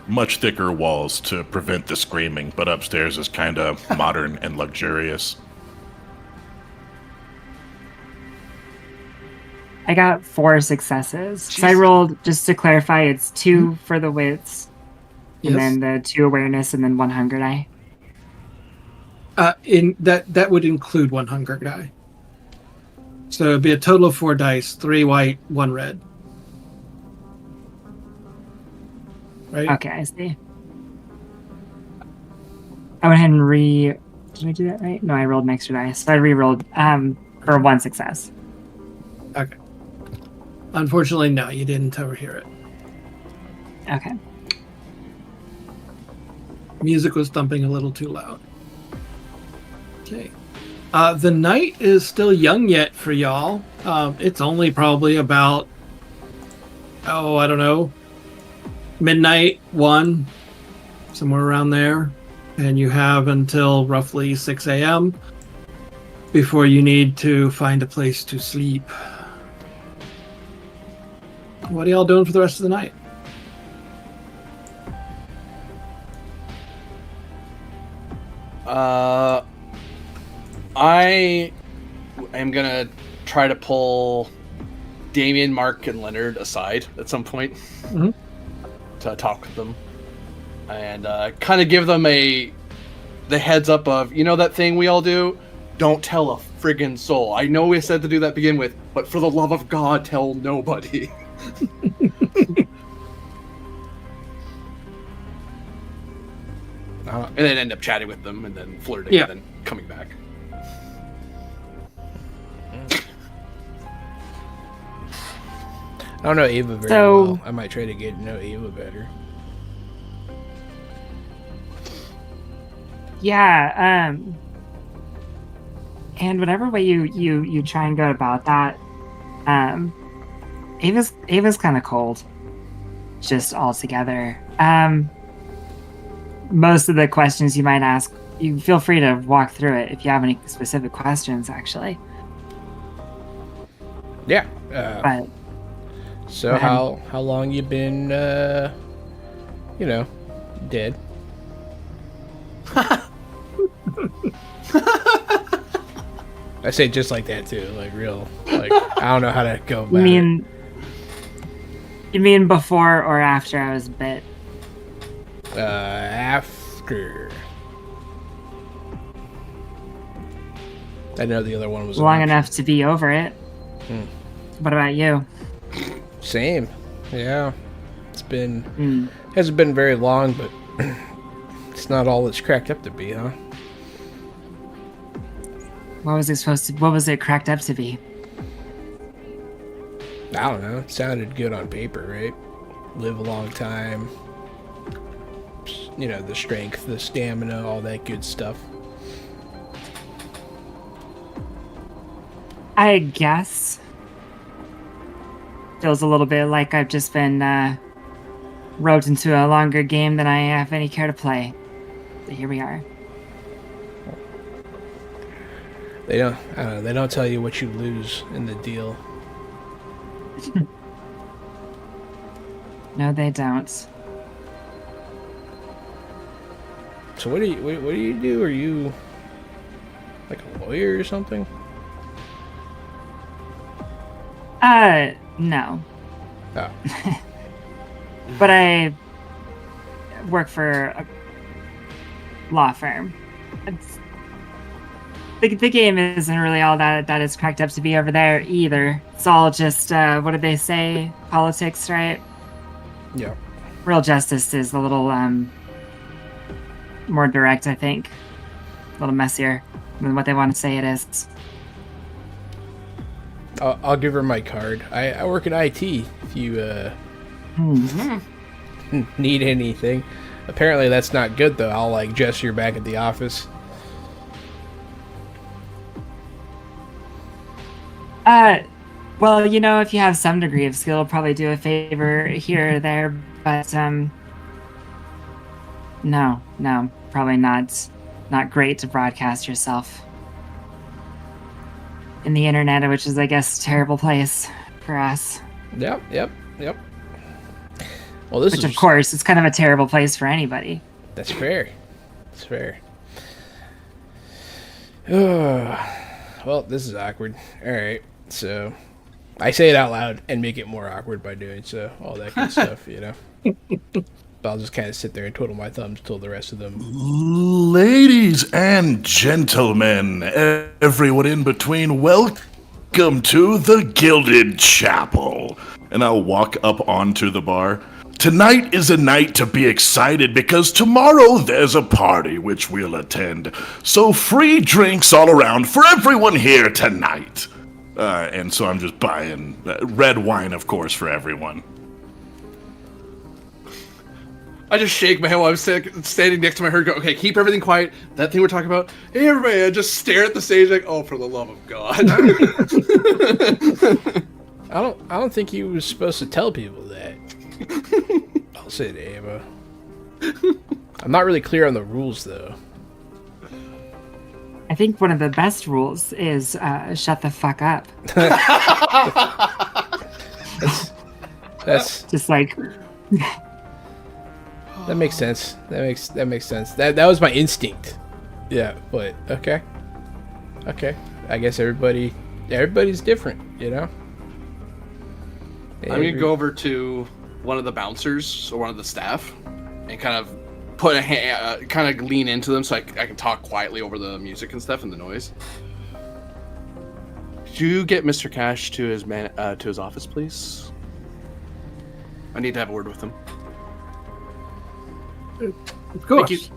much thicker walls to prevent the screaming, but upstairs is kind of modern and luxurious. I got 4 successes. So I Jeez. rolled, just to clarify, it's 2 for the wits, and Yes. then the 2 awareness, and then 1 hunger die. In that would include 1 hunger die. So it'd be a total of 4 dice, 3 white, 1 red. right? Okay, I see. I went ahead and Did I do that right? No, I rolled an extra dice. So I re-rolled for 1 success. Okay. Unfortunately, no, you didn't overhear it. Okay. Music was thumping a little too loud. Okay. The night is still young yet for y'all. It's only probably about, I don't know, midnight, 1, somewhere around there. And you have until roughly 6 a.m. before you need to find a place to sleep. What are y'all doing for the rest of the night? I am gonna try to pull Damien, Mark, and Leonard aside at some point to talk with them, and kind of give them the heads up of, you know, that thing we all do. Don't tell a friggin' soul. I know we said to do that to begin with, but for the love of God, tell nobody. And then end up chatting with them, and then flirting, and then coming back. I don't know Ava very well. I might try to get to know Ava better. Yeah, and whatever way you try and go about that, Ava's kind of cold, just altogether. Most of the questions you might ask, you feel free to walk through it if you have any specific questions, actually. Yeah. But so how long you been, dead? I say it just like that too, like real. Like I don't know how to go about it. You mean before or after I was bit? After. I know the other one was long enough to be over it. What about you? Same. Yeah. It's been hasn't been very long, but it's not all it's cracked up to be, huh? What was it cracked up to be? I don't know. It sounded good on paper, right? Live a long time. You know, the strength, the stamina, all that good stuff. I guess. Feels a little bit like I've just been roped into a longer game than I have any care to play. But here we are. They don't tell you what you lose in the deal. No, they don't. So what do you do? Are you like a lawyer or something? No. Oh. But I work for a law firm. The game isn't really all that is cracked up to be over there either. It's all just, what did they say? Politics, right? Yeah. Real justice is a little more direct, I think. A little messier than what they want to say it is. I'll give her my card. I work in IT if you need anything. Apparently that's not good though. I'll like gesture back at the office. Well, you know, if you have some degree of skill, it'll probably do a favor here or there, but no, probably not great to broadcast yourself in the internet, which is, I guess, a terrible place for us. Yep. Well, which, of course, it's kind of a terrible place for anybody. That's fair. That's fair. Well, this is awkward. All right, so I say it out loud and make it more awkward by doing so. All that good stuff, you know. But I'll just kind of sit there and twiddle my thumbs till the rest of them. Ladies and gentlemen, everyone in between, welcome to the Gilded Chapel. And I'll walk up onto the bar. Tonight is a night to be excited because tomorrow there's a party which we'll attend. So free drinks all around for everyone here tonight. And so I'm just buying red wine, of course, for everyone. I just shake my head while I'm standing next to my herd. Go, okay, keep everything quiet. That thing we're talking about. Hey, everybody! I just stare at the stage like, oh, for the love of God. I don't think he was supposed to tell people that. I'll say to Ava. I'm not really clear on the rules though. I think one of the best rules is shut the fuck up. That's Just like, that makes sense. That makes sense. That was my instinct. Yeah, but okay. I guess everybody's different, you know. I'm gonna go over to one of the bouncers or one of the staff and kind of put a hand, kind of lean into them so I can talk quietly over the music and stuff and the noise. Could you get Mr. Cash to his office, please? I need to have a word with him. Of course. Thank you.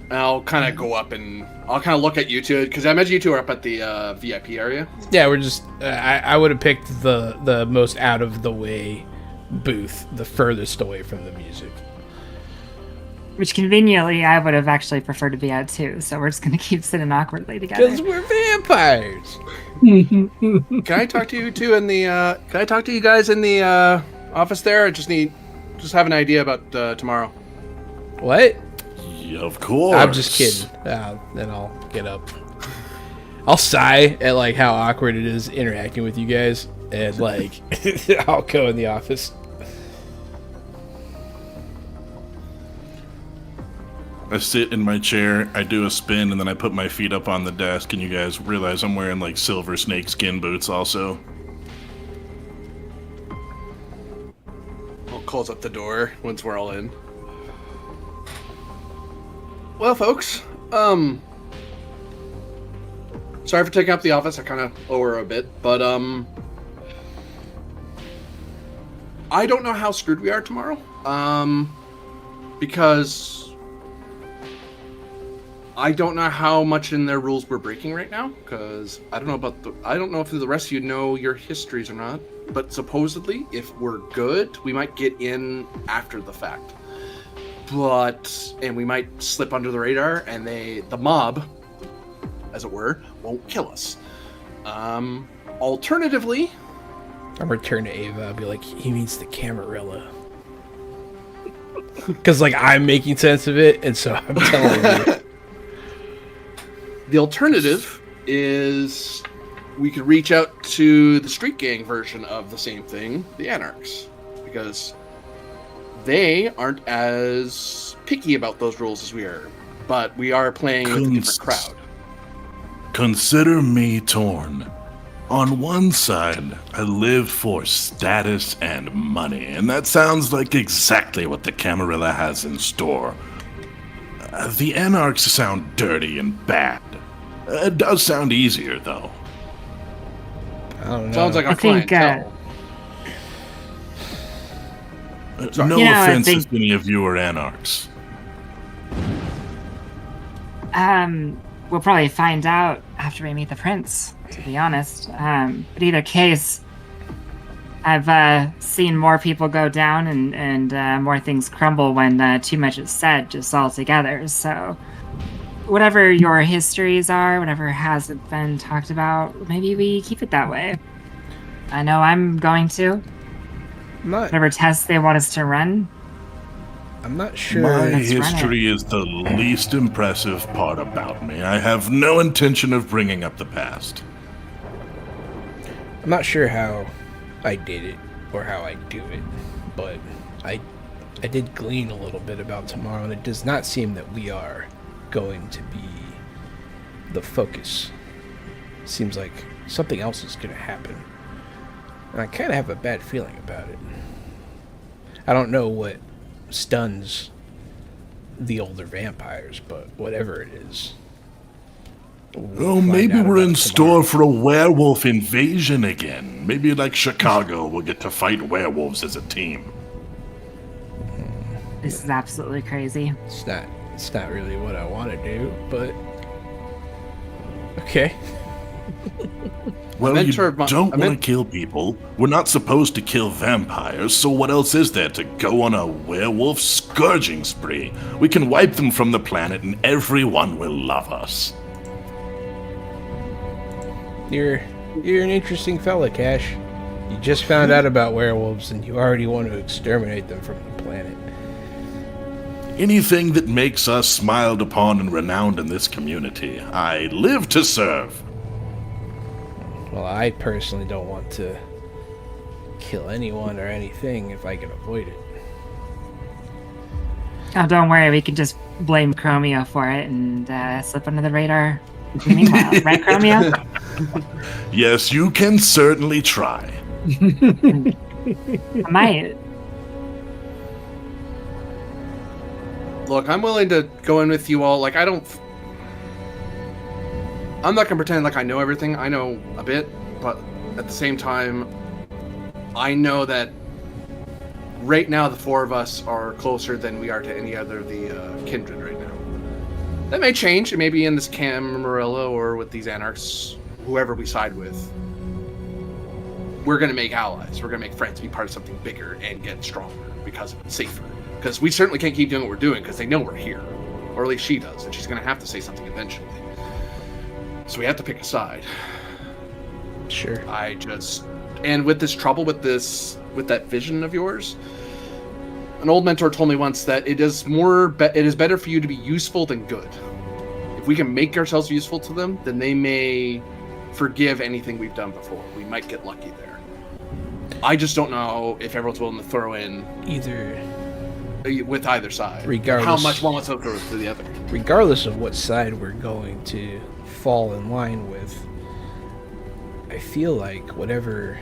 And I'll kind of go up and I'll kind of look at you two because I imagine you two are up at the VIP area. Yeah, we're just. I would have picked the most out of the way booth, the furthest away from the music. which conveniently I would have actually preferred to be out too. So we're just gonna keep sitting awkwardly together. Because we're vampires. Can I talk to you two in the? Can I talk to you guys in the office there? I just have an idea about tomorrow. What? Yeah, of course. I'm just kidding. Then I'll get up. I'll sigh at like how awkward it is interacting with you guys, and like I'll go in the office. I sit in my chair, I do a spin, and then I put my feet up on the desk, and you guys realize I'm wearing like silver snakeskin boots also. I'll close up the door once we're all in. Well, folks, sorry for taking up the office. I kind of owe her a bit, but I don't know how screwed we are tomorrow. Because I don't know how much in their rules we're breaking right now. Because I don't know if the rest of you know your histories or not. But supposedly, if we're good, we might get in after the fact. And we might slip under the radar, and the mob, as it were, won't kill us. Alternatively, I'm return to Ava. I'll be like, he means the Camarilla. Because like I'm making sense of it, and so I'm telling you. the alternative is we could reach out to the street gang version of the same thing, the Anarchs, because they aren't as picky about those rules as we are, but we are playing with a different crowd. Consider me torn. On one side, I live for status and money, and that sounds like exactly what the Camarilla has in store. The Anarchs sound dirty and bad. It does sound easier, though. I don't know. Sounds like our I think, clientele. No You know, I offense think- if any of you are Anarchs. We'll probably find out after we meet the prince, to be honest. But either case, I've seen more people go down and more things crumble when too much is said, just all together. So, whatever your histories are, whatever hasn't been talked about, maybe we keep it that way. I know I'm going to. Whatever tests they want us to run. I'm not sure. My Let's run history is the least impressive part about me. I have no intention of bringing up the past. I'm not sure how I did it or how I do it, but I did glean a little bit about tomorrow, and it does not seem that we are going to be the focus. Seems like something else is going to happen, and I kind of have a bad feeling about it. I don't know what stuns the older vampires, but whatever it is. Oh, maybe we're in store for a werewolf invasion again. fun. Maybe like Chicago, we'll get to fight werewolves as a team. This is absolutely crazy. It's not really what I want to do, but okay. Well, you mentor- don't I want to meant- kill people. We're not supposed to kill vampires, so what else is there to go on a werewolf scourging spree? We can wipe them from the planet and everyone will love us. You're an interesting fella, Cash. You just found out about werewolves and you already want to exterminate them from the planet. Anything that makes us smiled upon and renowned in this community, I live to serve. Well, I personally don't want to kill anyone or anything if I can avoid it. Oh, don't worry. We can just blame Chromio for it and slip under the radar. Meanwhile, right, Chromio? Yes, you can certainly try. I might. Look, I'm willing to go in with you all. Like, I'm not gonna pretend like I know everything. I know a bit, but at the same time, I know that right now the four of us are closer than we are to any other of the kindred right now. That may change. It may be in this Camarilla or with these anarchs, whoever we side with. We're gonna make allies. We're gonna make friends, be part of something bigger, and get stronger because of it, safer. Because we certainly can't keep doing what we're doing because they know we're here, or at least she does, and she's gonna have to say something eventually. So we have to pick a side. Sure. And with this trouble with that vision of yours, an old mentor told me once that it is better for you to be useful than good. If we can make ourselves useful to them, then they may forgive anything we've done before. We might get lucky there. I just don't know if everyone's willing to throw in Either, with either side. Regardless. How much one wants to throw to the other. regardless of what side we're going to fall in line with, I feel like whatever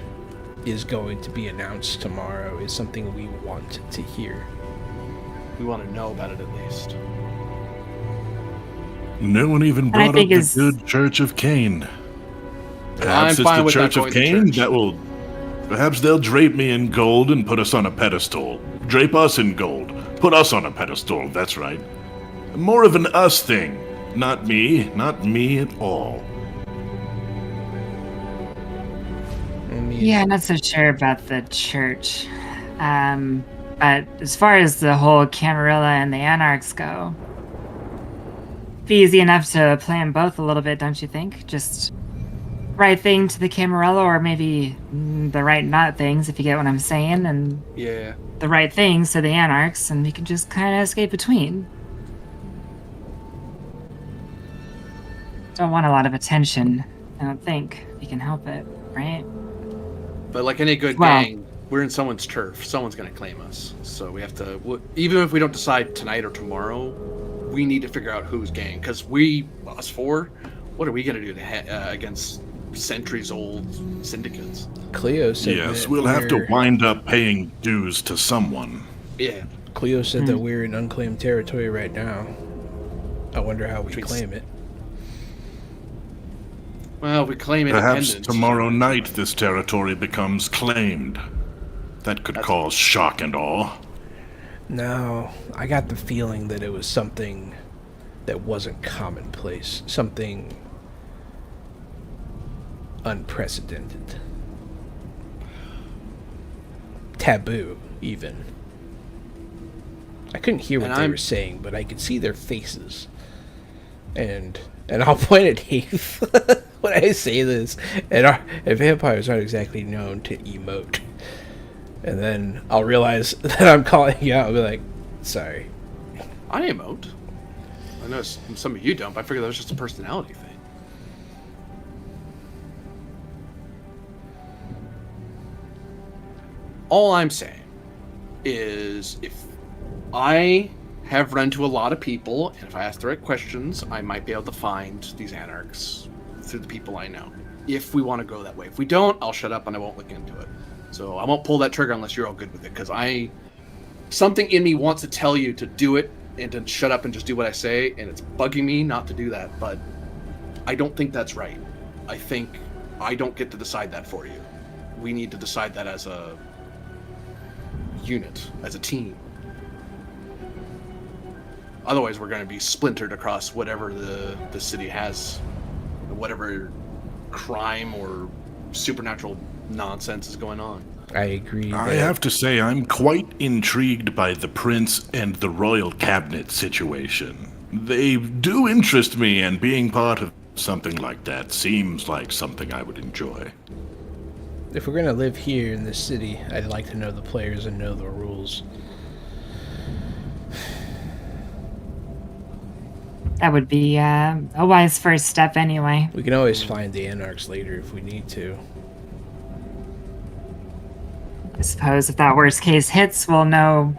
is going to be announced tomorrow is something we want to hear. We want to know about it at least. No one even I brought up think the it's- good Church of Cain. Perhaps I'm it's fine the with not Church of going to Cain church. that will... Perhaps they'll drape me in gold and put us on a pedestal. Drape us in gold. Put us on a pedestal, that's right. More of an us thing. Not me at all. I mean, Yeah, not so sure about the church. But as far as the whole Camarilla and the Anarchs go, be easy enough to plan both a little bit, don't you think? Just right thing to the Camarilla, or maybe the right not things, if you get what I'm saying, and Yeah. the right things to the Anarchs, and we can just kind of escape between. Don't want a lot of attention, I don't think. We can help it, right? But like any good Well- gang, we're in someone's turf. Someone's going to claim us. So we have to, even if we don't decide tonight or tomorrow, we need to figure out who's gang. Because us four, what are we going to do against centuries-old syndicates? Cleo said Yes, that we'll have to we're- wind up paying dues to someone. Yeah. Cleo said that we're in unclaimed territory right now. I wonder how we Which means- claim it. Well, we claim Perhaps independence. tomorrow night this territory becomes claimed. That could cause shock and awe. No, I got the feeling that it was something that wasn't commonplace. Something unprecedented. Taboo, even. I couldn't hear what And they I'm- were saying, but I could see their faces. And I'll point at Heath when I say this. And vampires aren't exactly known to emote. And then I'll realize that I'm calling you out. I'll be like, sorry. I emote. I know some of you don't, but I figured that was just a personality thing. All I'm saying is if I have run to a lot of people, and if I ask the right questions, I might be able to find these anarchs through the people I know. If we want to go that way. If we don't, I'll shut up and I won't look into it. So I won't pull that trigger unless you're all good with it, because something in me wants to tell you to do it and to shut up and just do what I say, and it's bugging me not to do that, but I don't think that's right. I think I don't get to decide that for you. we need to decide that as a unit, as a team. Otherwise, we're going to be splintered across whatever the city has, whatever crime or supernatural nonsense is going on. I agree. I have to say, I'm quite intrigued by the prince and the royal cabinet situation. They do interest me, and being part of something like that seems like something I would enjoy. If we're gonna live here in this city, I'd like to know the players and know the rules. That would be a wise first step anyway. We can always find the anarchs later if we need to. I suppose if that worst case hits, we'll know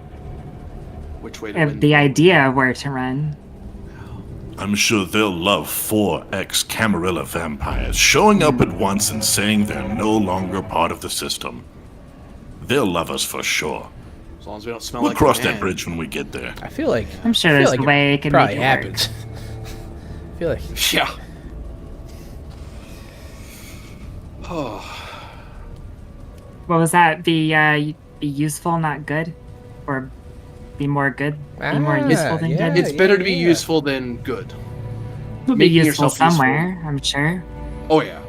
Which way to win? the idea of where to run. I'm sure they'll love 4 ex-Camarilla vampires showing up at once and saying they're no longer part of the system. They'll love us for sure. As long as we don't smell We'll like cross the man. that bridge when we get there. I feel like I'm sure I feel there's a like way it can probably make it work. happens. I feel like Yeah. Oh. What was that? Be useful, not good? Or be more good? Be more useful than yeah. good? It's better to be yeah. useful than good. It'll be making useful yourself somewhere, I'm sure. Oh yeah.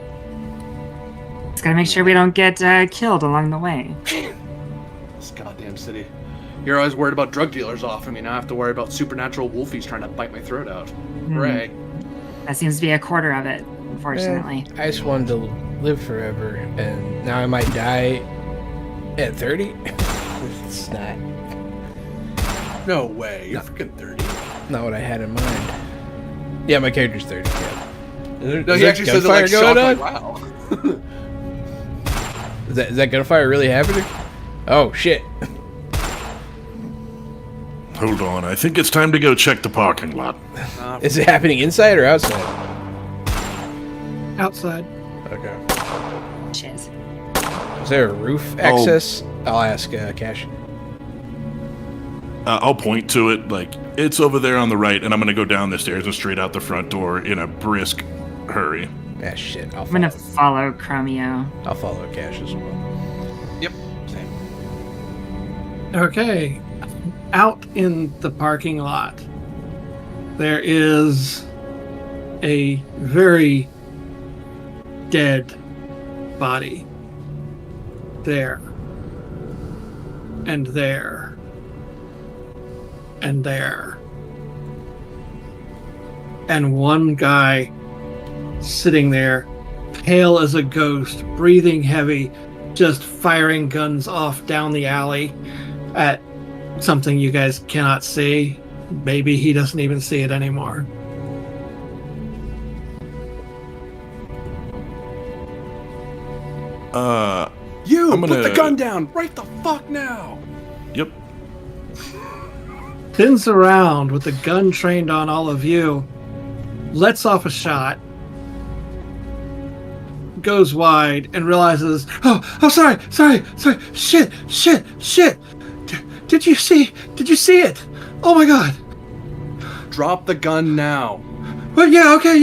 Just gotta make sure we don't get killed along the way. This goddamn city. You're always worried about drug dealers off. I mean, I have to worry about supernatural wolfies trying to bite my throat out. Hooray. That seems to be a quarter of it, unfortunately. I just wanted to live forever, and now I might die at 30. It's No way. You're freaking 30. not what I had in mind. Yeah, my character's 30. Yeah. No, he actually says it like shocked, like, wow. Is that gunfire really happening? Oh shit! Hold on, I think it's time to go check the parking lot. Is it happening inside or outside? Outside. Okay. Shiz. Is there a roof access? I'll ask Cash. I'll point to it, like, it's over there on the right, and I'm gonna go down the stairs and straight out the front door in a brisk hurry. Ah shit! I'm gonna follow Chromio. I'll follow Cash as well. Yep. Same. Okay. Out in the parking lot, there is a very dead body. There. And there. And there. And one guy sitting there, pale as a ghost, breathing heavy, just firing guns off down the alley at something you guys cannot see. Maybe he doesn't even see it anymore. You I'm put gonna- the gun down right the fuck now. Yep. Spins around with the gun trained on all of you, lets off a shot, goes wide, and realizes, oh, sorry, shit. Did you see it? Oh my god. Drop the gun now. Well, yeah, okay.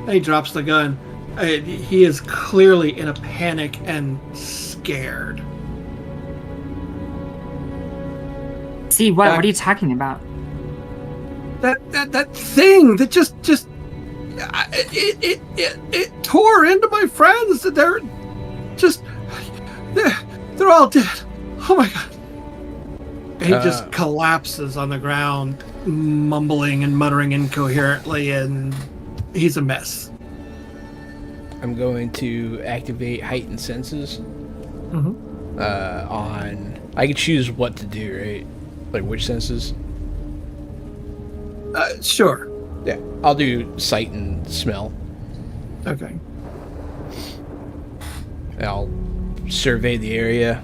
And he drops the gun. He is clearly in a panic and scared. See, what are you talking about? That thing that just it tore into my friends. They're all dead. Oh my god. He just collapses on the ground, mumbling and muttering incoherently, and he's a mess. I'm going to activate heightened senses. Mm-hmm. On I can choose what to do, right? Like which senses? Sure. Yeah, I'll do sight and smell. Okay. I'll survey the area.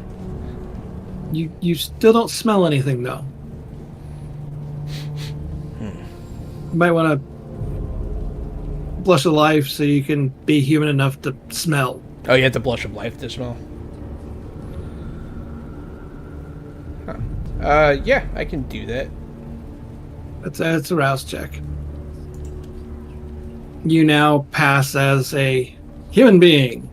You still don't smell anything though. You might want to blush of life so you can be human enough to smell. Oh, you have to blush of life to smell? Huh. Yeah, I can do that. That's a rouse check. You now pass as a human being.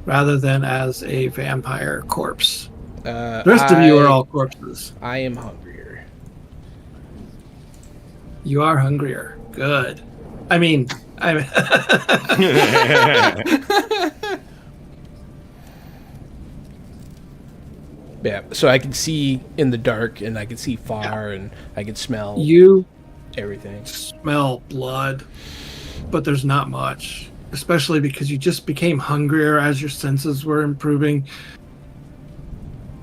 rather than as a vampire corpse. The The rest of you are all corpses. I am hungrier. You are hungrier. Good. I mean, Yeah, so I can see in the dark, and I can see far, and I can smell you everything. smell blood, but there's not much, especially because you just became hungrier as your senses were improving,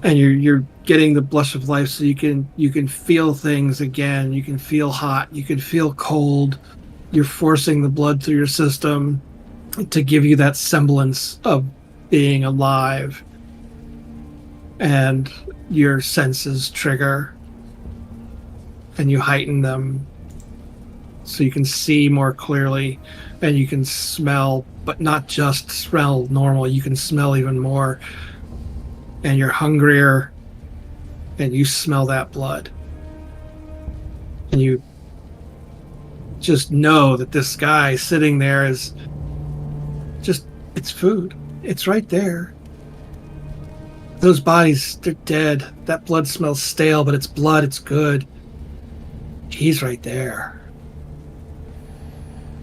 and you're getting the blush of life, so you can feel things again. You can feel hot. You can feel cold. You're forcing the blood through your system to give you that semblance of being alive, and your senses trigger, and you heighten them so you can see more clearly, and you can smell, but not just smell normal. You can smell even more, and you're hungrier, and you smell that blood, and you just know that this guy sitting there is just, it's food. It's right there. Those bodies, they're dead. That blood smells stale, but it's blood. It's good. He's right there.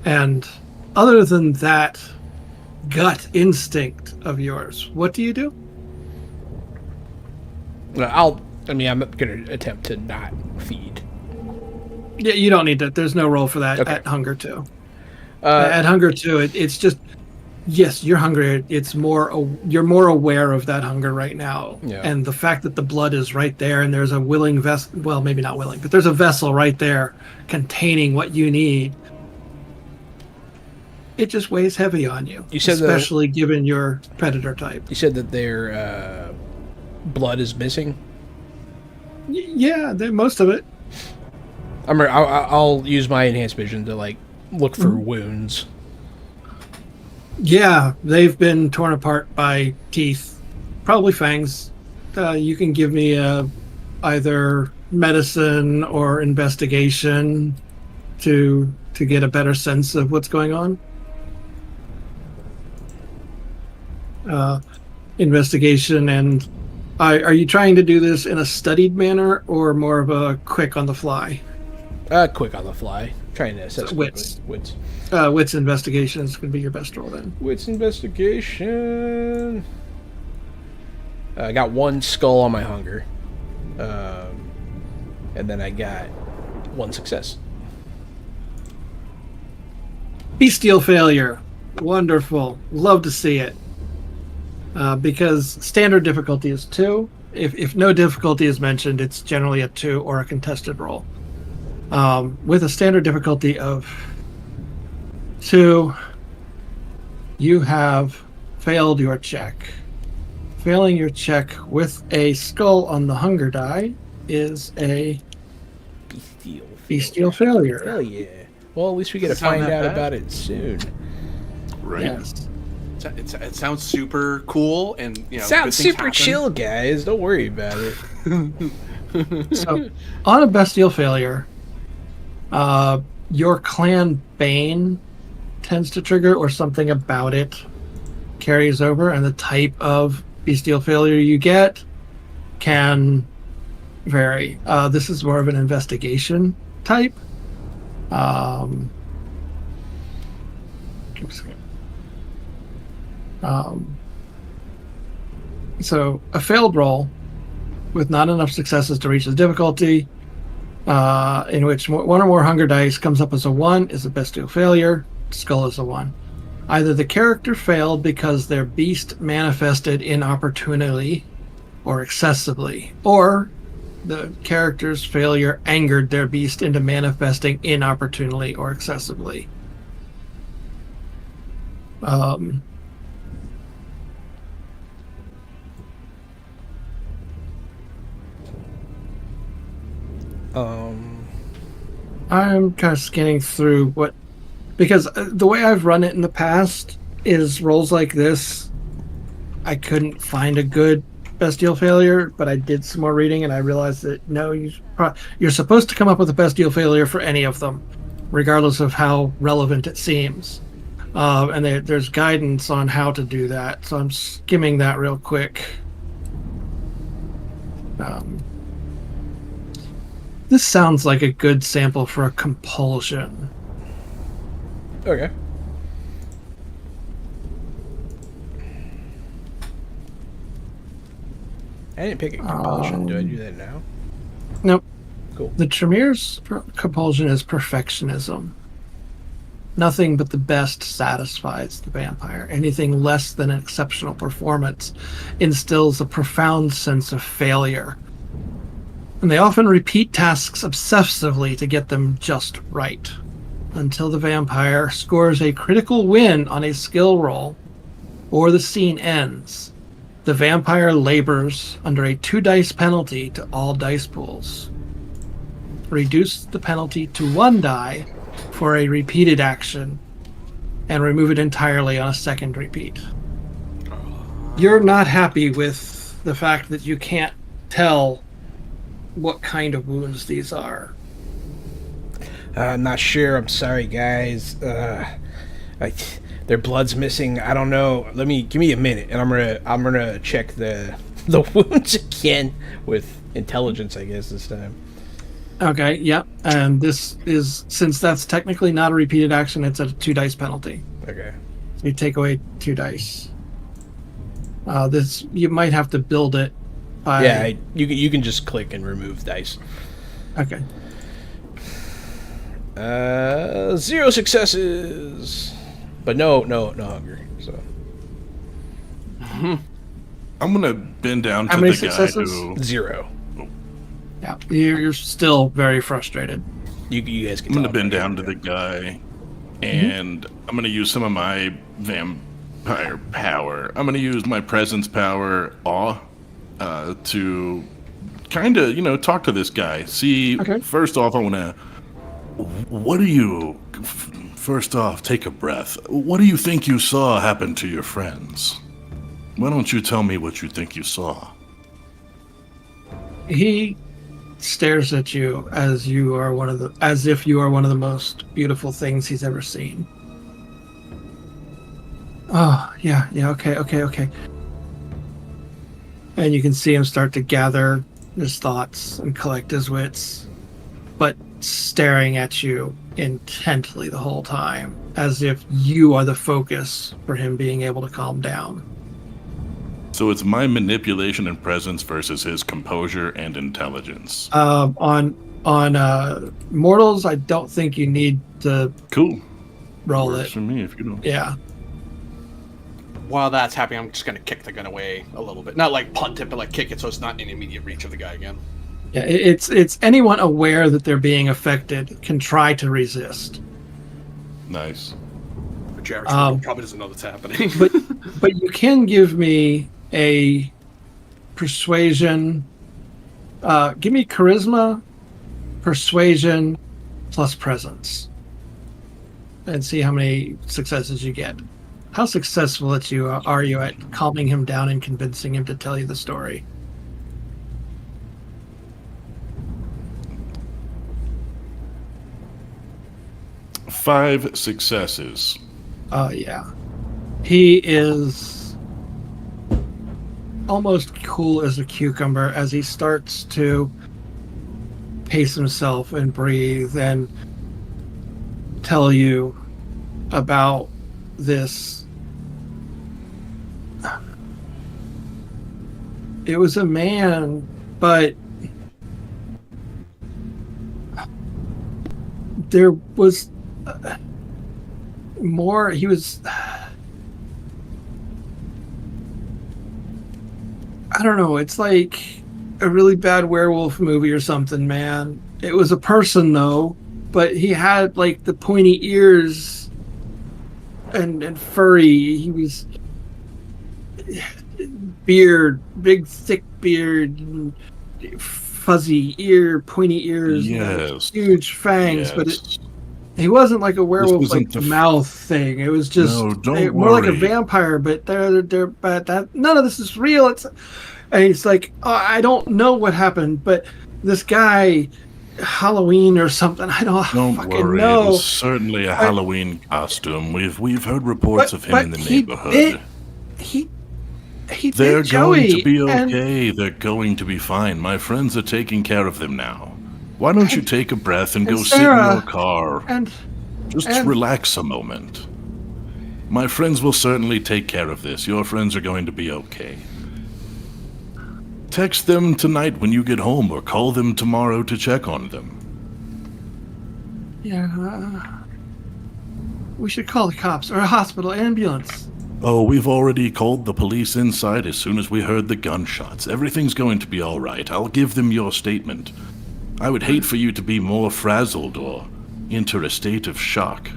And other than that gut instinct of yours, what do you do? I'm going to attempt to not feed. Yeah, you don't need to. There's no role for that Okay. at Hunger 2. Uh, At Hunger 2, it's just, yes, you're hungry. It's more, you're more aware of that hunger right now. Yeah. And the fact that the blood is right there, and there's a willing vessel, well, maybe not willing, but there's a vessel right there containing what you need. It just weighs heavy on you. You said especially given your predator type. You said that their blood is missing? Yeah, most of it. I'll use my enhanced vision to, like, look for wounds. Yeah, they've been torn apart by teeth, probably fangs. You can give me either medicine or investigation to get a better sense of what's going on. Investigation, and are you trying to do this in a studied manner or more of a quick on the fly? Quick on the fly. Trying to assess Wits. Wits. Wits investigation is going to be your best roll then. Wits investigation. I got one skull on my hunger. And then I got one success. Bestial failure. Wonderful. Love to see it. Because standard difficulty is 2. If no difficulty is mentioned, it's generally a 2 or a contested roll. With a standard difficulty of 2, you have failed your check. Failing your check with a skull on the hunger die is a bestial failure. Hell yeah. Well, at least we get to Doesn't sound find that out bad. about it soon. Right. Yes. It sounds super cool, and Sounds good things super happen. chill, guys. Don't worry about it. So, on a bestial failure, your clan bane tends to trigger, or something about it carries over, and the type of bestial failure you get can vary. This is more of an investigation type. Give me a second. So a failed roll with not enough successes to reach the difficulty, in which one or more hunger dice comes up as a 1 is a bestial failure. Skull is a 1. Either the character failed because their beast manifested inopportunely or excessively, or the character's failure angered their beast into manifesting inopportunely or excessively. I'm kind of scanning through what, because the way I've run it in the past is rolls like this. I couldn't find a good bestial failure, but I did some more reading and I realized that no, you're supposed to come up with a bestial failure for any of them, regardless of how relevant it seems. And there's guidance on how to do that. So I'm skimming that real quick. This sounds like a good sample for a compulsion. Okay. I didn't pick a compulsion. Do I do that now? Nope. Cool. The Tremere's compulsion is perfectionism. Nothing but the best satisfies the vampire. Anything less than an exceptional performance instills a profound sense of failure. And they often repeat tasks obsessively to get them just right, until the vampire scores a critical win on a skill roll, or the scene ends. The vampire labors under a 2 dice penalty to all dice pools. Reduce the penalty to 1 die for a repeated action, and remove it entirely on a second repeat. You're not happy with the fact that you can't tell what kind of wounds these are. I'm not sure. I'm sorry, guys. Their blood's missing. I don't know. Give me a minute, and I'm gonna check the wounds again with intelligence, I guess, this time. Okay, yep. And this is, since that's technically not a repeated action, it's a 2 dice penalty. Okay. So you take away 2 dice. This, you might have to build it by... Yeah, you can just click and remove dice. Okay. 0 successes, but no hunger. So I'm gonna bend down How to many the guy successes? who. 0. Yeah, you're still very frustrated. You guys can. I'm gonna tell bend I'm down to the guy, and I'm gonna use some of my vampire power. I'm gonna use my presence power, awe, to kind of talk to this guy. See, Okay. first off, I wanna. What do you? First off, take a breath. What do you think you saw happen to your friends? Why don't you tell me what you think you saw? He stares at you as if you are one of the most beautiful things he's ever seen. Oh, yeah, okay. And you can see him start to gather his thoughts and collect his wits, but staring at you intently the whole time, as if you are the focus for him being able to calm down. So it's my manipulation and presence versus his composure and intelligence. On mortals, I don't think you need to Cool. roll Works it. for me if you don't. Yeah. While that's happening, I'm just gonna kick the gun away a little bit. Not like punt it, but like kick it so it's not in immediate reach of the guy again. Yeah, it's anyone aware that they're being affected can try to resist. Nice. But your average mortal probably doesn't know that's happening. But you can give me a persuasion. Give me charisma, persuasion, plus presence, and see how many successes you get. How successful are you at calming him down and convincing him to tell you the story? Five successes. Yeah. He is almost cool as a cucumber as he starts to pace himself and breathe and tell you about this. It was a man, but there was more. He was, I don't know, it's like a really bad werewolf movie or something, man. It was a person though, but he had like the pointy ears and furry. He was beard, big thick beard, fuzzy ear, pointy ears, Yes. huge fangs, Yes. but he wasn't like a werewolf, wasn't like the the mouth thing. It was just No, don't more like a worry. vampire. But but that none of this is real. And he's like, oh, I don't know what happened, but this guy Halloween or something. I don't Don't fucking worry, it know. was certainly a Halloween costume. We've heard reports of him in the neighborhood. He They're bit going Joey, to be and- okay. They're going to be fine. My friends are taking care of them now. Why don't you take a breath and and go sit in Sarah, your car? and Just and- relax a moment. My friends will certainly take care of this. Your friends are going to be okay. Text them tonight when you get home, or call them tomorrow to check on them. yeah, we should call the cops or a hospital ambulance. Oh, we've already called the police inside as soon as we heard the gunshots. Everything's going to be all right. I'll give them your statement. I would hate for you to be more frazzled or enter a state of shock.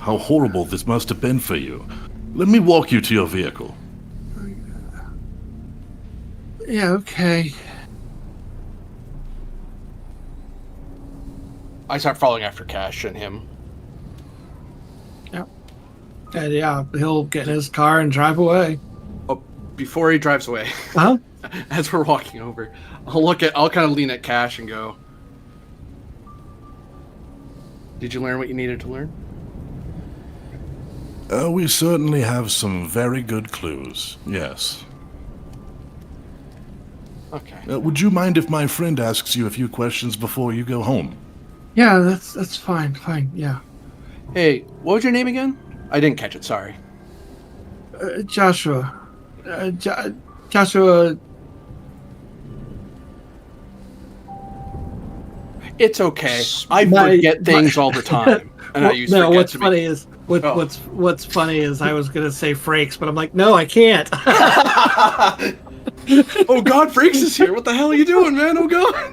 How horrible this must have been for you. Let me walk you to your vehicle. Yeah, okay. I start following after Cash and him. And yeah, he'll get in his car and drive away. Oh, before he drives away, Huh? as we're walking over, I'll kind of lean at Cash and go, "Did you learn what you needed to learn?" We certainly have some very good clues, yes. Okay. Would you mind if my friend asks you a few questions before you go home? Yeah, that's fine. Fine. Yeah. Hey, what was your name again? I didn't catch it. Sorry. Joshua. Joshua. It's okay. I My- forget things all the time, and I use no, forget what's to funny be. is Oh. what's funny is I was gonna say Frakes, but I'm like, no, I can't. Oh God, Freaks is here. What the hell are you doing, man? Oh God,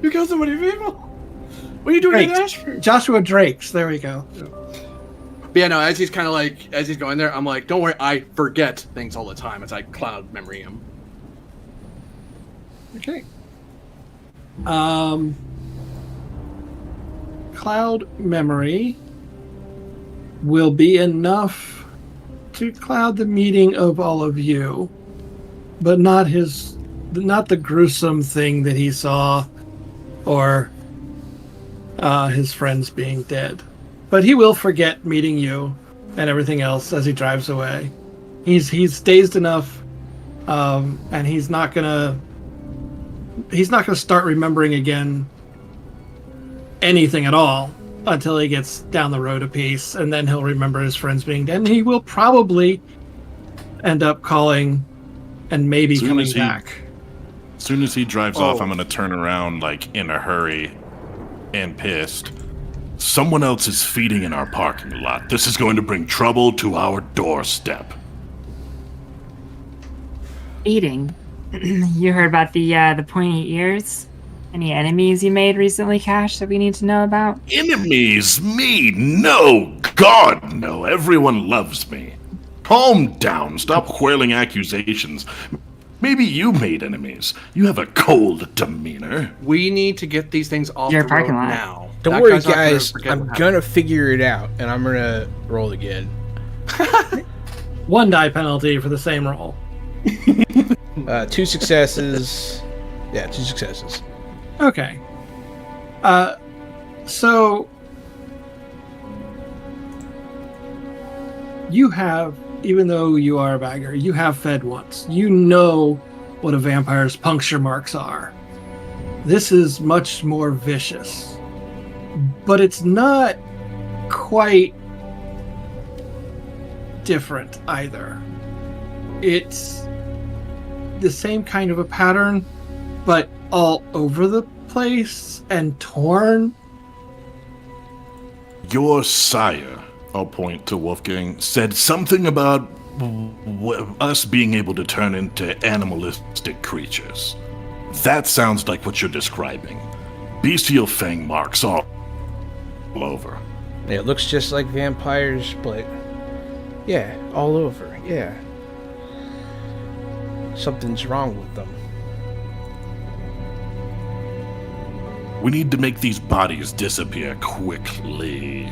you killed so many people. What are you doing in Drakes. Ashford? Joshua Drakes. There we go. But yeah, no. As he's going there, I'm like, don't worry. I forget things all the time as I cloud memory him. Okay. Cloud memory will be enough to cloud the meeting of all of you, but not the gruesome thing that he saw, or his friends being dead. But he will forget meeting you and everything else as he drives away. He's dazed enough, and he's not gonna start remembering again anything at all until he gets down the road a piece, and then he'll remember his friends being dead, and he will probably end up calling and maybe Soon coming as he- back. As soon as he drives off, Oh. I'm gonna turn around, like, in a hurry and pissed. Someone else is feeding in our parking lot. This is going to bring trouble to our doorstep. Eating. You heard about the pointy ears? Any enemies you made recently, Cash, that we need to know about? Enemies? Me? No! God, no. Everyone loves me. Calm down. Stop whirling accusations. Maybe you made enemies. You have a cold demeanor. We need to get these things off Your the parking road lot. now. Don't That worry, guy's not gonna guys. forget I'm what gonna happened. figure it out, and I'm gonna roll again. 1 die penalty for the same roll. 2 successes. Yeah, 2 successes. Okay. So you have, even though you are a bagger, you have fed once. You know what a vampire's puncture marks are. This is much more vicious. But it's not quite different either. It's the same kind of a pattern, but all over the place and torn. Your sire, I'll point to Wolfgang, said something about us being able to turn into animalistic creatures. That sounds like what you're describing. Bestial fang marks all over. Yeah, it looks just like vampires, but yeah, all over. Yeah, something's wrong with them. We need to make these bodies disappear quickly.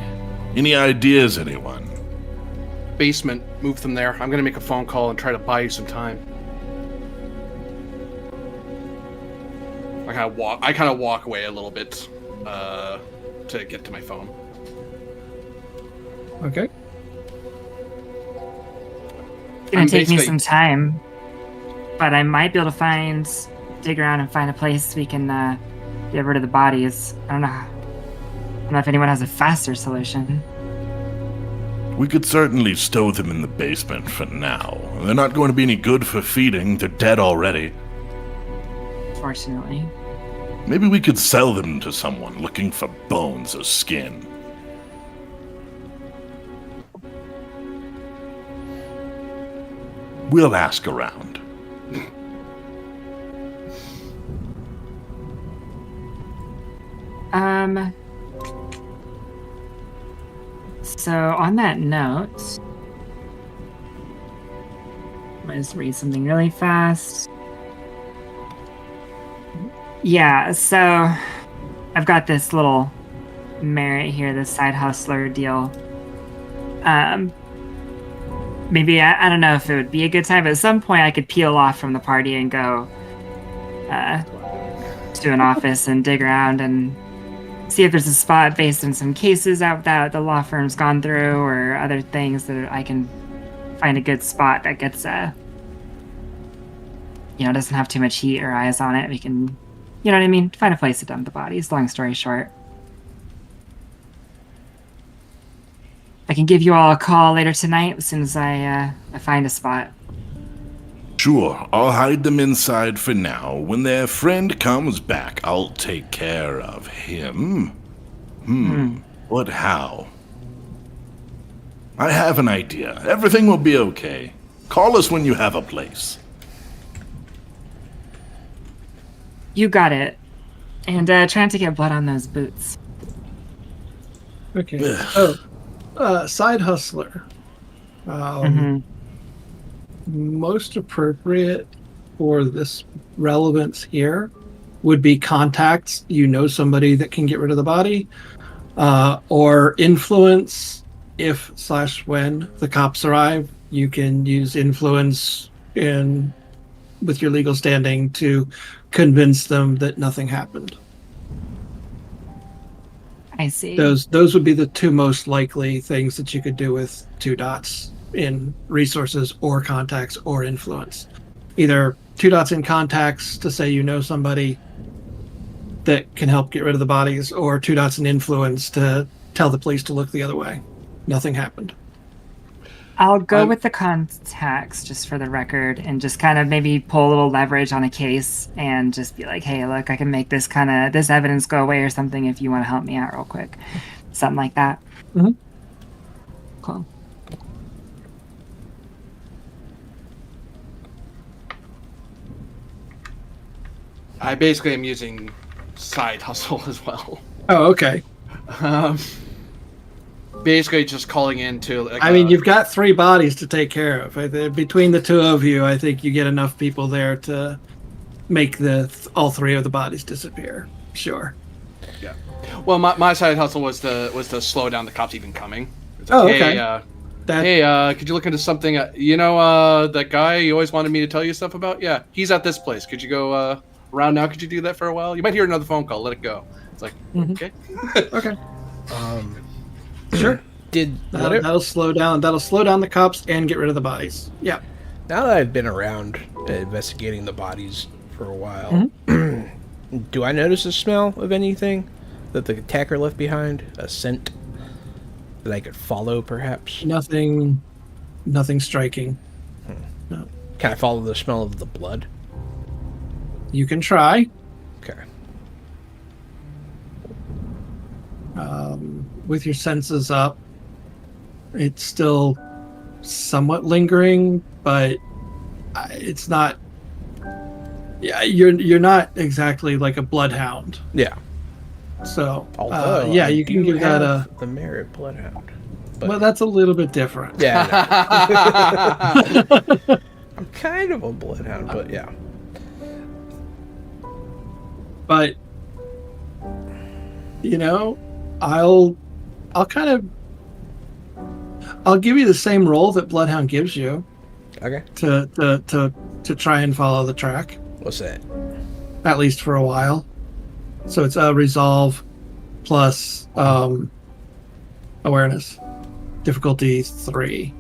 Any ideas, anyone? Basement. Move them there. I'm gonna make a phone call and try to buy you some time. I kind of walk away a little bit. to get to my phone. Okay. It's gonna I'm take me basically- some time, but I might be able to dig around and find a place we can get rid of the bodies. I don't know if anyone has a faster solution. We could certainly stow them in the basement for now. They're not going to be any good for feeding. They're dead already. Fortunately, Maybe we could sell them to someone looking for bones or skin. We'll ask around. So on that note, I'm gonna just read something really fast. Yeah, so I've got this little merit here, this side hustler deal. Maybe I don't know if it would be a good time, but at some point I could peel off from the party and go to an office and dig around and see if there's a spot based on some cases out that the law firm's gone through or other things that I can find a good spot that gets doesn't have too much heat or eyes on it. We can, you know what I mean, find a place to dump the bodies. Long story short, I can give you all a call later tonight as soon as I find a spot. Sure, I'll hide them inside for now. When their friend comes back, I'll take care of him. But how? I have an idea. Everything will be okay. Call us when you have a place. You got it. And trying to get blood on those boots. Okay. Side hustler. Most appropriate for this relevance here would be contacts. You know somebody that can get rid of the body, or influence. If/when the cops arrive, you can use influence with your legal standing to convince them that nothing happened. I see. Those would be the two most likely things that you could do with 2 dots in resources or contacts or influence. Either 2 dots in contacts to say you know somebody that can help get rid of the bodies, or 2 dots in influence to tell the police to look the other way. Nothing happened. I'll go with the contacts just for the record and just kind of maybe pull a little leverage on a case and just be like, hey, look, I can make this evidence go away or something if you want to help me out real quick. Something like that. Mm-hmm. Cool. I basically am using side hustle as well. Oh, okay. Basically just calling in to... Like, I mean, you've got 3 bodies to take care of. Between the 2 of you, I think you get enough people there to make all 3 of the bodies disappear. Sure. Yeah. Well, my side hustle was to slow down the cops even coming. It's Oh, like, okay. Hey, could you look into something? That guy you always wanted me to tell you stuff about? Yeah, he's at this place. Could you go around now? Could you do that for a while? You might hear another phone call. Let it go. It's like, okay. Okay. Sure. That'll slow down the cops and get rid of the bodies. Yeah. Now that I've been around investigating the bodies for a while, do I notice a smell of anything that the attacker left behind? A scent that I could follow, perhaps? Nothing striking. No. Can I follow the smell of the blood? You can try. Okay. With your senses up, it's still somewhat lingering, but it's not. Yeah, you're not exactly like a bloodhound. Yeah. So, Although you can give that the merit bloodhound. But, well, that's a little bit different. yeah. I know. I'm kind of a bloodhound, but yeah. But I'll give you the same role that Bloodhound gives you Okay. to try and follow the track, What's that? at least for a while. So it's a resolve plus awareness. Difficulty 3.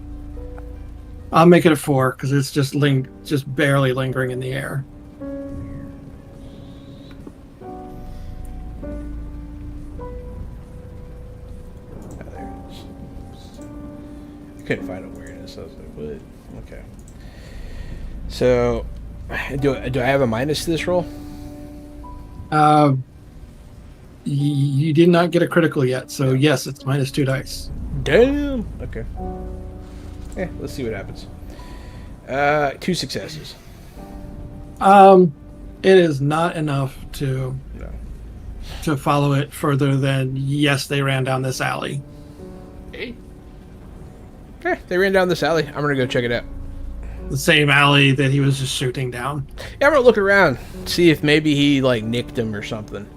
I'll make it a 4 because it's just barely lingering in the air. Oh, there it is. I couldn't find awareness. I was like, what? Okay. So, do I have a minus to this roll? You did not get a critical yet, so yes, it's minus 2 dice. Damn. Okay. Yeah, let's see what happens. 2 successes. It is not enough to No. follow it further than yes, they ran down this alley. Hey, Okay, they ran down this alley. I'm gonna go check it out. The same alley that he was just shooting down. Yeah, I'm gonna look around, see if maybe he like nicked him or something.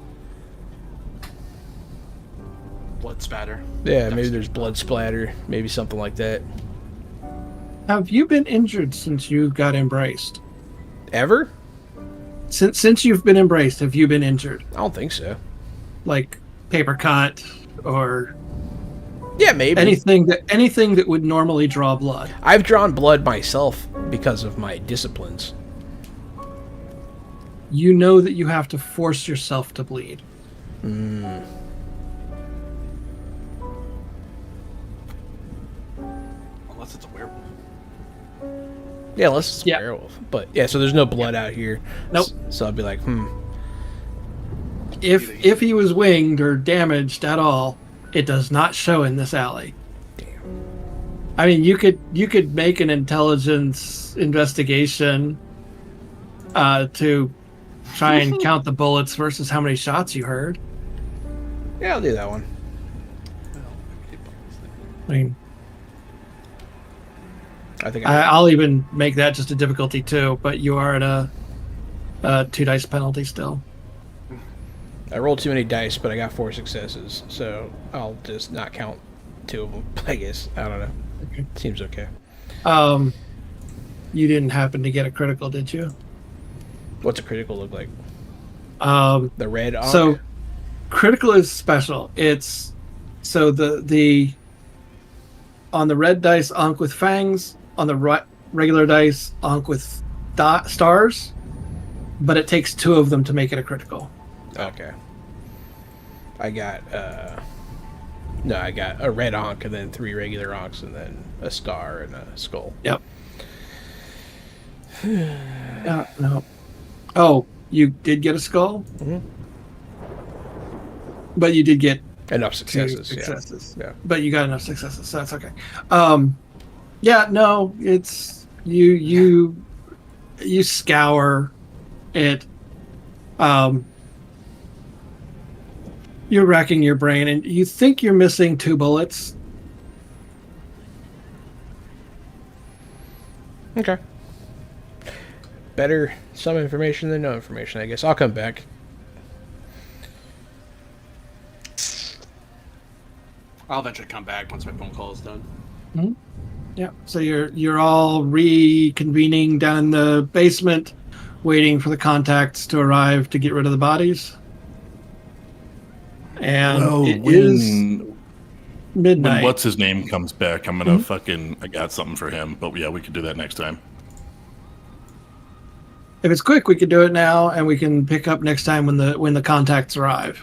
blood spatter. Yeah, maybe there's blood splatter, maybe something like that. Have you been injured since you got embraced? Ever? Since you've been embraced, have you been injured? I don't think so. Like paper cut or Yeah, maybe. anything that would normally draw blood? I've drawn blood myself because of my disciplines. You know that you have to force yourself to bleed. Unless it's a werewolf. Yeah, unless it's a Yeah. werewolf. But yeah, so there's no blood out here. Nope. So I'd be like, If he was winged or damaged at all, it does not show in this alley. damn. I mean, you could make an intelligence investigation to try and count the bullets versus how many shots you heard. Yeah, I'll do that one. I mean, I think I'll even make that just a difficulty 2, but you are at a 2 dice penalty still. I rolled too many dice, but I got 4 successes, so I'll just not count 2 of them, I guess. I don't know. Okay. Seems okay. You didn't happen to get a critical, did you? What's a critical look like? The red ankh? So critical is special. It's so the on the red dice ankh with fangs, on the regular dice ankh with stars, but it takes 2 of them to make it a critical. Okay. I got I got a red ankh and then 3 regular ankhs and then a star and a skull. Yep. No. Oh, you did get a skull? Mhm. But you did get Enough 2 successes. successes. Yeah. But you got enough successes, so that's okay. Yeah, no, it's you scour it. You're racking your brain, and you think you're missing 2 bullets. Okay. Better some information than no information, I guess. I'll come back. I'll eventually come back once my phone call is done. Yeah. So you're all reconvening down in the basement, waiting for the contacts to arrive to get rid of the bodies. And it is when midnight. what's his name comes back, I'm gonna I got something for him. But yeah, we could do that next time. If it's quick, we could do it now, and we can pick up next time when the contacts arrive.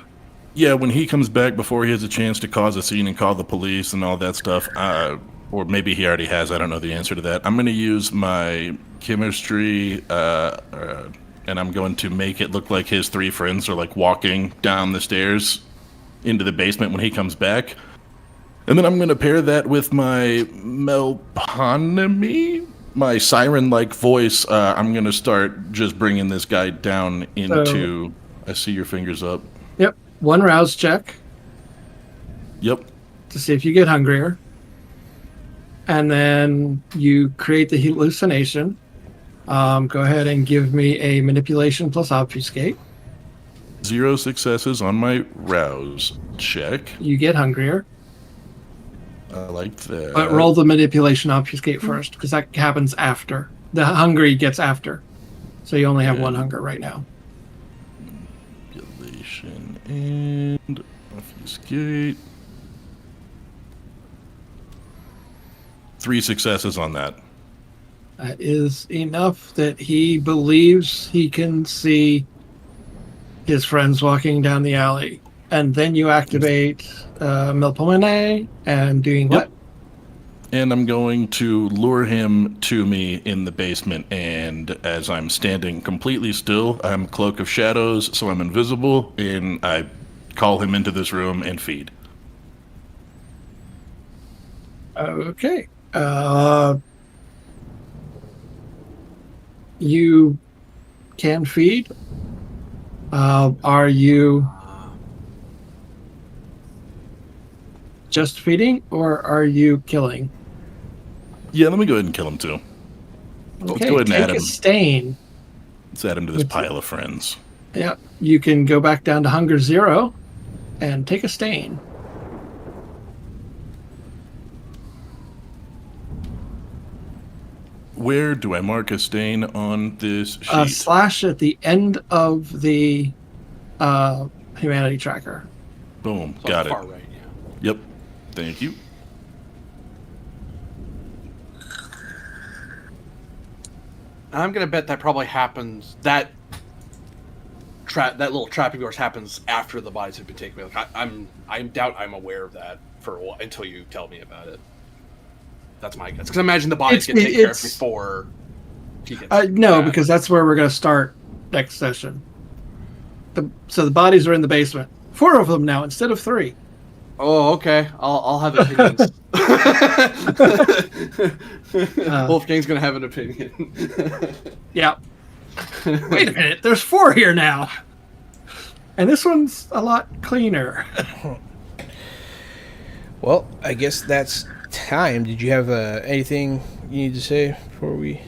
Yeah, when he comes back before he has a chance to cause a scene and call the police and all that stuff, or maybe he already has. I don't know the answer to that. I'm going to use my chemistry, and I'm going to make it look like his 3 friends are like walking down the stairs into the basement when he comes back. And then I'm going to pair that with my melponymy, my siren-like voice. I'm going to start just bringing this guy down into... I see your fingers up. Yep. 1 rouse check Yep. to see if you get hungrier. And then you create the hallucination. Go ahead and give me a manipulation plus obfuscate. 0 successes on my rouse check. You get hungrier. I like that. But roll the manipulation obfuscate first, because that happens after. The hungry gets after. So you only have 1 hunger right now. Manipulation and Obfuscate. 3 successes on that. That is enough that he believes he can see his friends walking down the alley. And then you activate Melpomene and doing what? Yep. And I'm going to lure him to me in the basement. And as I'm standing completely still, I'm Cloak of Shadows, so I'm invisible. And I call him into this room and feed. Okay. You can feed. Are you just feeding or are you killing? Yeah, let me go ahead and kill him too. Let's Okay, go ahead and take add a him. stain. Let's add him to this What's pile of friends. Yeah, you can go back down to Hunger 0 and take a stain. Where do I mark a stain on this sheet? Slash at the end of the humanity tracker. Boom, So got it. far right, yeah. Yep, thank you. I'm gonna bet that probably happens. That little trap of yours happens after the bodies have been taken away. Like I doubt I'm aware of that for a while, until you tell me about it. That's my guess. Because I imagine the bodies get taken care of before he gets. No, because that's where we're going to start next session. So the bodies are in the basement. 4 of them now instead of 3. Oh, okay. I'll have opinions. Wolfgang's gonna have an opinion. Yeah. Wait a minute. There's 4 here now. And this one's a lot cleaner. Well, I guess that's time. Did you have anything you need to say before we...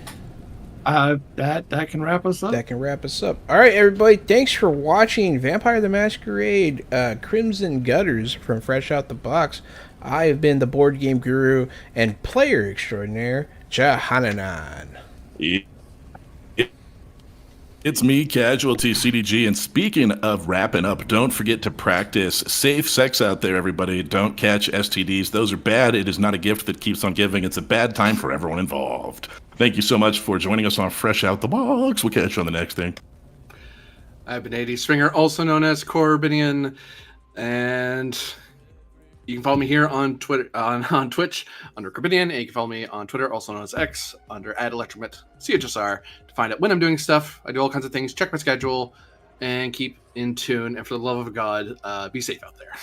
That can wrap us up. That can wrap us up. All right, everybody. Thanks for watching Vampire the Masquerade Crimson Gutters from Fresh Out the Box. I have been the board game guru and player extraordinaire, Jahananan. It's me, Casualty CDG, and speaking of wrapping up, don't forget to practice safe sex out there, everybody. Don't catch STDs. Those are bad. It is not a gift that keeps on giving. It's a bad time for everyone involved. Thank you so much for joining us on Fresh Out the Box. We'll catch you on the next thing. I've been AD Springer, also known as Corbinian, and you can follow me here on Twitter, on Twitch under Corbinian, and you can follow me on Twitter, also known as X, under @ElectromitCHSR, to find out when I'm doing stuff. I do all kinds of things. Check my schedule, and keep in tune. And for the love of God, be safe out there.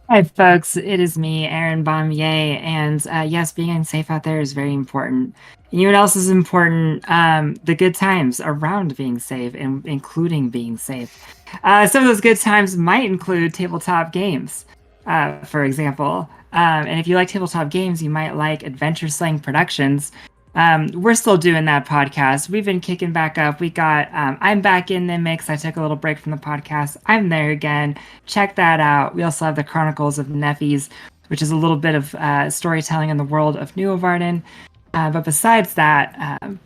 Hi, folks. It is me, Aaron Bombier, and yes, being safe out there is very important. You know what else is important? The good times around being safe, and including being safe. Some of those good times might include tabletop games, for example. And if you like tabletop games, you might like Adventure Slang Productions. We're still doing that podcast. We've been kicking back up. We got, I'm back in the mix. I took a little break from the podcast. I'm there again. Check that out. We also have the Chronicles of Nephies, which is a little bit of storytelling in the world of New Varden. But besides that,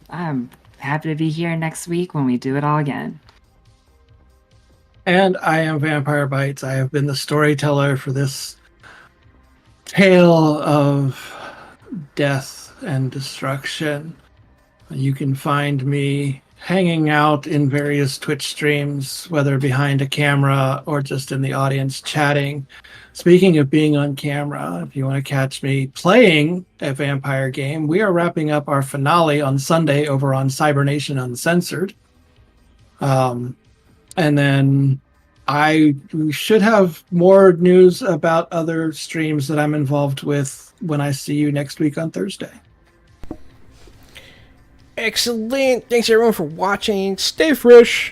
I'm happy to be here next week when we do it all again. And I am Vampire Bites. I have been the storyteller for this tale of death and destruction. You can find me hanging out in various Twitch streams, whether behind a camera or just in the audience chatting. Speaking of being on camera, if you want to catch me playing a vampire game, we are wrapping up our finale on Sunday over on Cybernation Uncensored. And then I should have more news about other streams that I'm involved with when I see you next week on Thursday. Excellent. Thanks, everyone, for watching. Stay fresh.